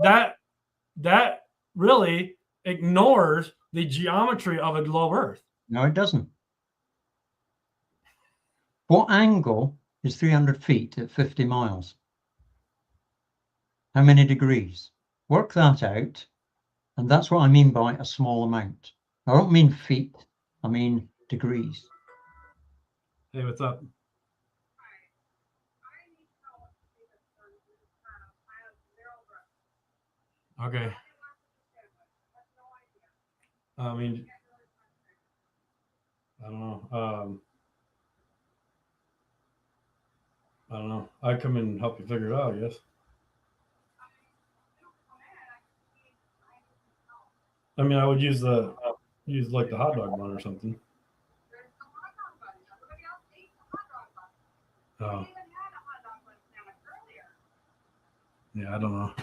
really ignores the geometry of a globe Earth. No, it doesn't. What angle is 300 feet at 50 miles? How many degrees? Work that out. And that's what I mean by a small amount. I don't mean feet, I mean degrees. Hey, what's up? Okay. I mean, I don't know. I don't know. I'd come and help you figure it out, I guess. I mean, I would use like the hot dog bun or something. Oh. Yeah, I don't know.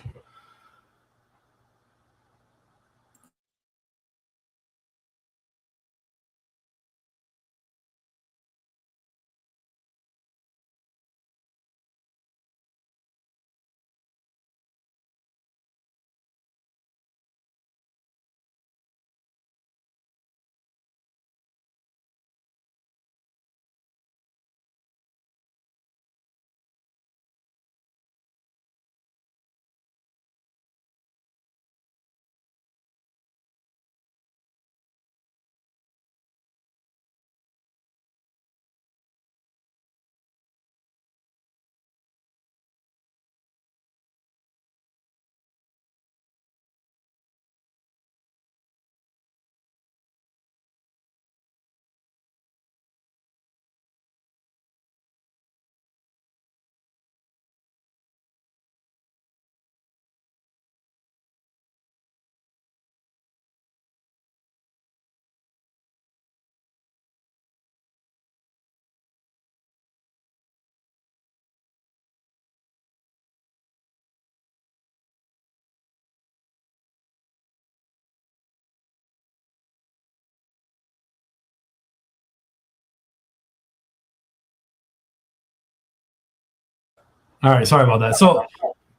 All right, sorry about that. So,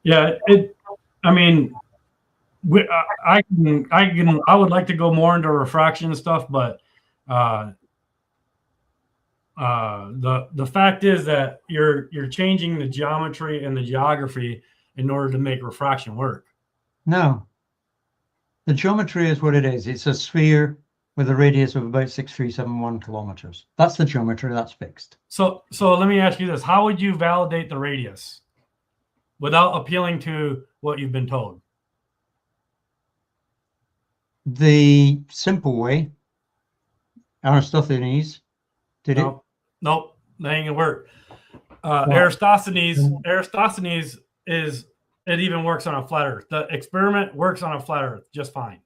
yeah, I mean, I would like to go more into refraction stuff, but the fact is that you're changing the geometry and the geography in order to make refraction work. No, the geometry is what it is. It's a sphere with a radius of about 6,371 kilometers. That's the geometry. That's fixed. So let me ask you this: how would you validate the radius without appealing to what you've been told? The simple way, Aristophanes did it. Nope, that ain't gonna work. Aristophanes it even works on a flat Earth. The experiment works on a flat Earth just fine.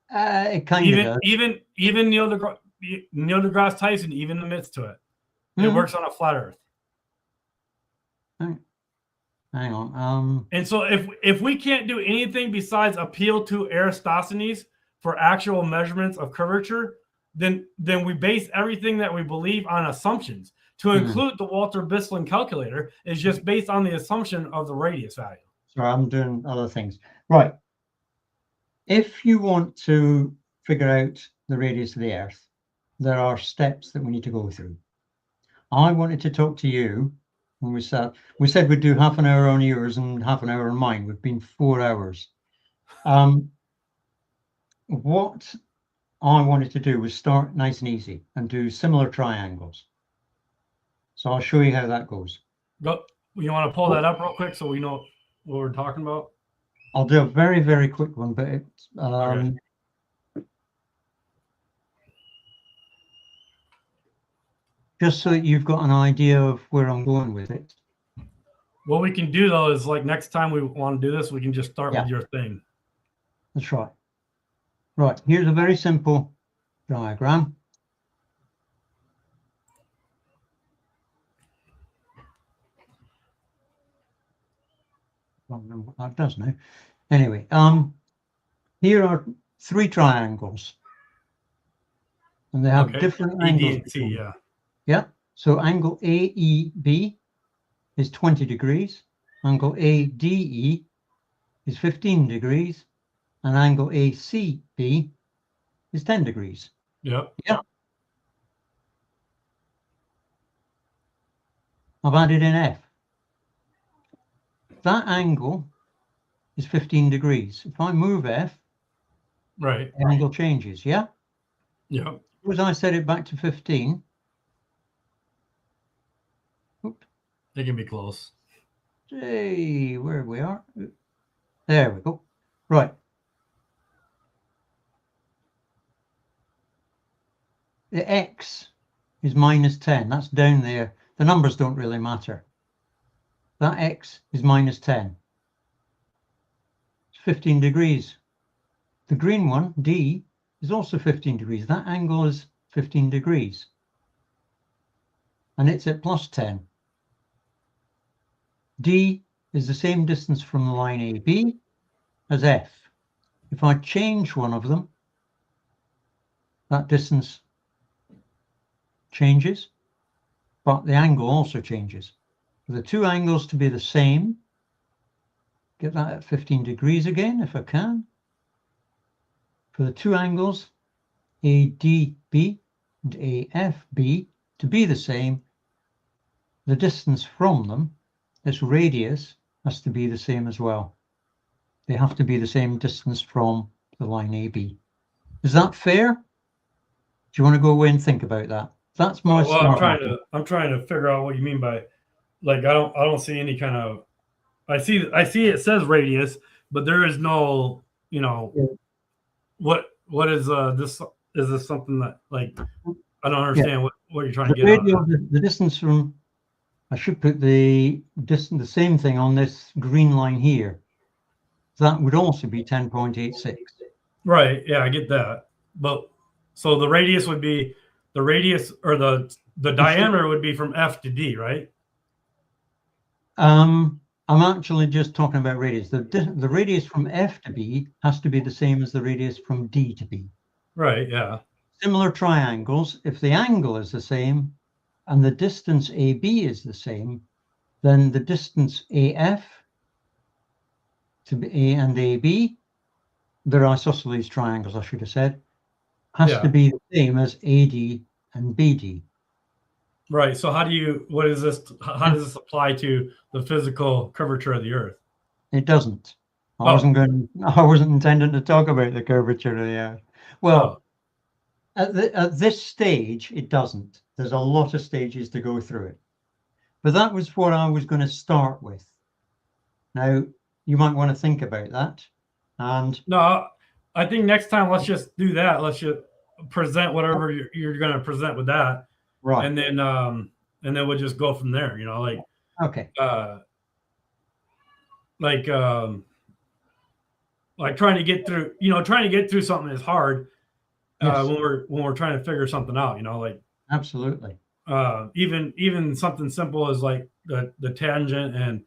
It kind of does. Even Neil deGrasse Tyson even admits to it. It works on a flat Earth. Hang on. And so if we can't do anything besides appeal to Aristophanes for actual measurements of curvature, then we base everything that we believe on assumptions. To include the Walter Bisslin calculator is just based on the assumption of the radius value. Sorry, I'm doing other things. Right. If you want to figure out the radius of the Earth, there are steps that we need to go through. I wanted to talk to you when we said we'd do half an hour on yours and half an hour on mine. We've been 4 hours. What I wanted to do was start nice and easy and do similar triangles. So I'll show you how that goes. Go. You want to pull that up real quick so we know what we're talking about? I'll do a very, very quick one, but it's okay. Just so that you've got an idea of where I'm going with it. What we can do though is like next time we want to do this, we can just start with your thing. That's right. Right, here's a very simple diagram. I don't know what that does now. Anyway, here are 3 triangles. And they have different angles. and C, yeah. Yeah. So angle AEB is 20 degrees. Angle ADE is 15 degrees. And angle ACB is 10 degrees. Yep. Yeah. I've added in F. That angle is 15 degrees. If I move F, right, the angle changes, yeah? Yeah. Suppose I set it back to 15. Oops. They can be close. Hey, where we are. There we go. Right. The X is minus 10. That's down there. The numbers don't really matter. That X is minus 10. It's 15 degrees. The green one, D, is also 15 degrees. That angle is 15 degrees. And it's at plus 10. D is the same distance from the line AB as F. If I change one of them, that distance changes, but the angle also changes. For the 2 angles to be the same, get that at 15 degrees again, if I can. For the 2 angles, ADB and AFB, to be the same, the distance from them, this radius, has to be the same as well. They have to be the same distance from the line AB. Is that fair? Do you want to go away and think about that? That's my I'm trying to figure out what you mean by, like, I don't see any kind of, I see it says radius, but there is no, you know, what is this? Is this something that, like, I don't understand what you're trying to get at. The distance from, I should put the distance, the same thing on this green line here. That would also be 10.86. Right. Yeah, I get that. But so the radius would be the radius, or the diameter would be from F to D, right? I'm actually just talking about radius. The radius from F to B has to be the same as the radius from D to B. Right. Yeah. Similar triangles, if the angle is the same and the distance AB is the same, then the distance AF to A and AB, they're isosceles triangles, I should have said, has to be the same as AD and BD. Right. So how does this apply to the physical curvature of the Earth? It doesn't. I wasn't intending to talk about the curvature of the Earth. Well, at this stage, it doesn't. There's a lot of stages to go through it. But that was what I was going to start with. Now, you might want to think about that. And no, I think next time let's just do that. Let's just present whatever you're going to present with that, right? And then we'll just go from there. You know, like okay, like trying to get through. You know, trying to get through something is hard when we're trying to figure something out. You know, like absolutely. Even something simple as like the tangent and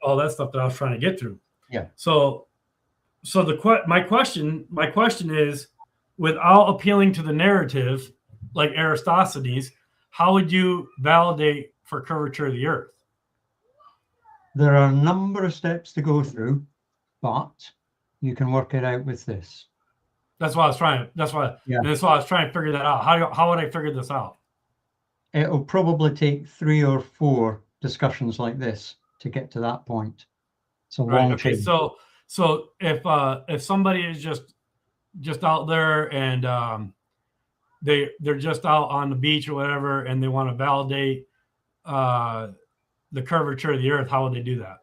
all that stuff that I was trying to get through. Yeah. So my question is, without appealing to the narrative, like Aristophanes, how would you validate for curvature of the Earth? There are a number of steps to go through, but you can work it out with this. That's why I was trying. That's why I was trying to figure that out. How would I figure this out? It'll probably take 3 or 4 discussions like this to get to that point. It's a long chain. So if somebody is just out there and they're just out on the beach or whatever, and they want to validate the curvature of the Earth, how would they do that?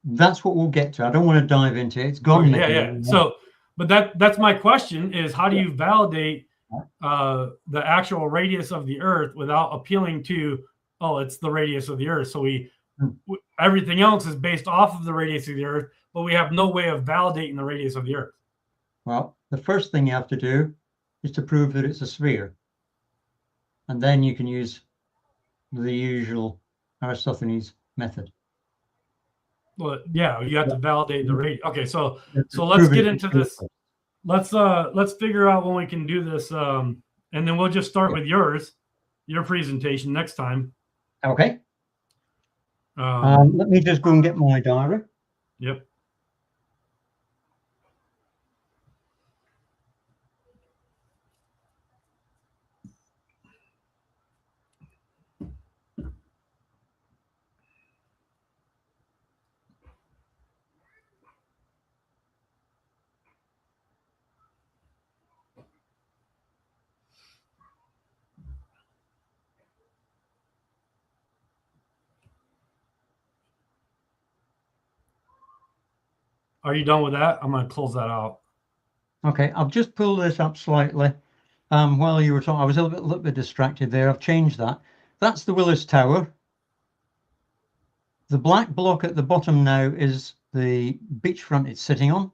That's what we'll get to. I don't want to dive into it. It's gone. Yeah. So, but that's my question: is how do you validate the actual radius of the Earth without appealing to oh, it's the radius of the Earth. So everything else is based off of the radius of the Earth, but we have no way of validating the radius of the Earth. Well, the first thing you have to do is to prove that it's a sphere. And then you can use the usual Aristophanes method. Well, yeah, you have to validate the radius. Okay, so let's get into this. Let's figure out when we can do this, and then we'll just start with your presentation next time. Okay. Let me just go and get my diary. Yep. Are you done with that? I'm going to close that out. Okay, I've just pulled this up slightly. While you were talking, I was a little bit distracted there. I've changed that. That's the Willis Tower. The black block at the bottom now is the beachfront it's sitting on.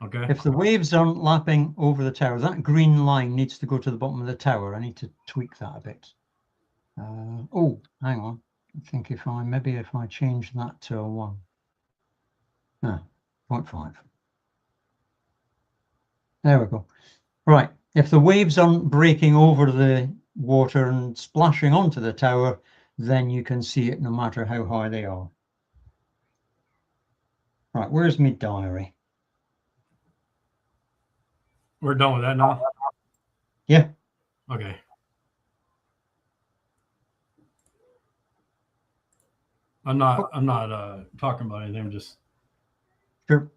Okay. If the waves aren't lapping over the tower, that green line needs to go to the bottom of the tower. I need to tweak that a bit. Oh, hang on. I think if I change that to a 1. No, 0.5. There we go. Right. If the waves aren't breaking over the water and splashing onto the tower, then you can see it no matter how high they are. Right, where's my diary? We're done with that now? Yeah. Okay. I'm not talking about anything. I'm just sure.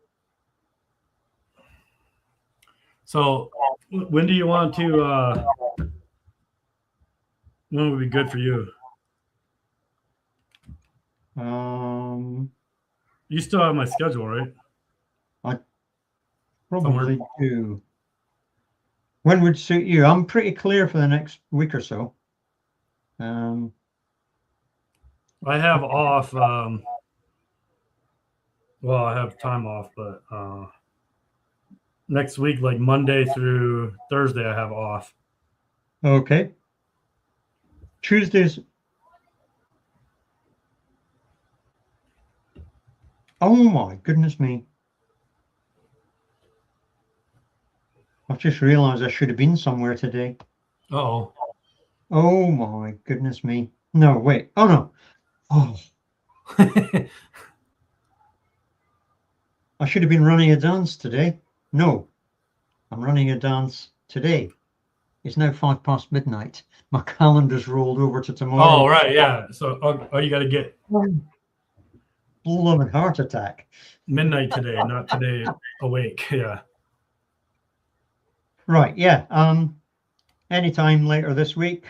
So when do you want to when would be good for you? You still have my schedule, right? I probably do. When would suit you? I'm pretty clear for the next week or so. I have off. Well, I have time off, but next week, like Monday through Thursday, I have off. Okay. Tuesdays. Oh my goodness me. I've just realized I should have been somewhere today. Uh-oh. Oh my goodness me. No, wait. Oh no. Oh. I should have been running a dance today. No, I'm running a dance today. It's now 5 past midnight. My calendar's rolled over to tomorrow. Oh, right, yeah. So, you got to get blooming heart attack. Midnight today, not today awake. Yeah. Right. Yeah. Anytime later this week.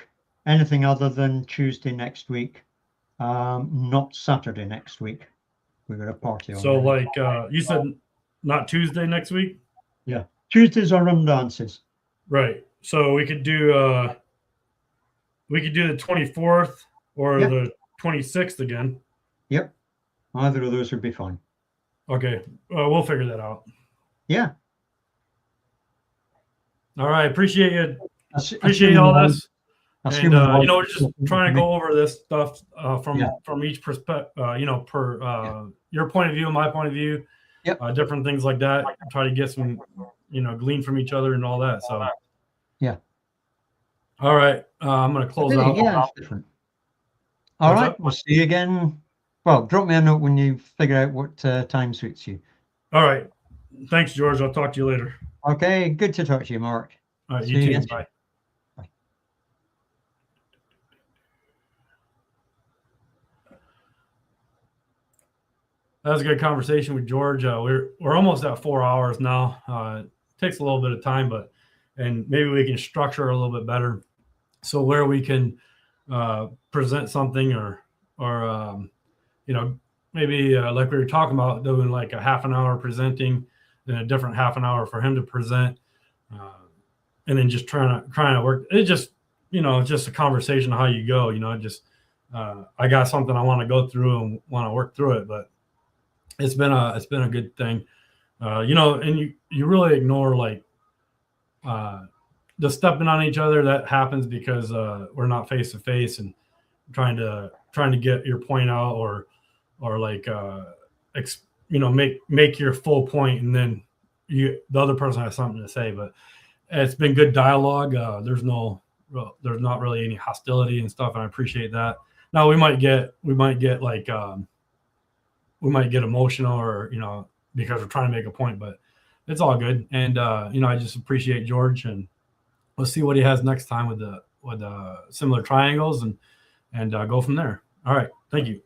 Anything other than Tuesday next week. Not Saturday next week. We've got a party on. So, like you said, not Tuesday next week. Yeah. Tuesdays are run dances. Right. So we could do the 24th or the 26th again. Yep. Either of those would be fine. Okay. We'll figure that out. Yeah. All right. Appreciate you. Appreciate all this. And we're just trying to go over this stuff from each perspective, per your point of view and my point of view. Yep. Different things like that. Try to get some, glean from each other and all that. So yeah. All right. I'm going to close out. Yeah, it's different. All right. We'll see you again. Well, drop me a note when you figure out what time suits you. All right. Thanks, George. I'll talk to you later. Okay. Good to talk to you, Mark. All right. You too. Bye. That was a good conversation with George. We're almost at 4 hours now. It takes a little bit of time, and maybe we can structure a little bit better, so where we can present something or maybe like we were talking about doing like a half an hour presenting, then a different half an hour for him to present, and then just trying to work. It just it's just a conversation of how you go. Just I got something I want to go through and want to work through it. But it's been a good thing, and you really ignore like the stepping on each other that happens because we're not face to face and trying to get your point out or like make your full point, and then the other person has something to say. But it's been good dialogue. There's not really any hostility and stuff, and I appreciate that. Now we might get like we might get emotional or because we're trying to make a point, but it's all good. And I just appreciate George, and let's see what he has next time with the similar triangles and go from there. All right, thank you.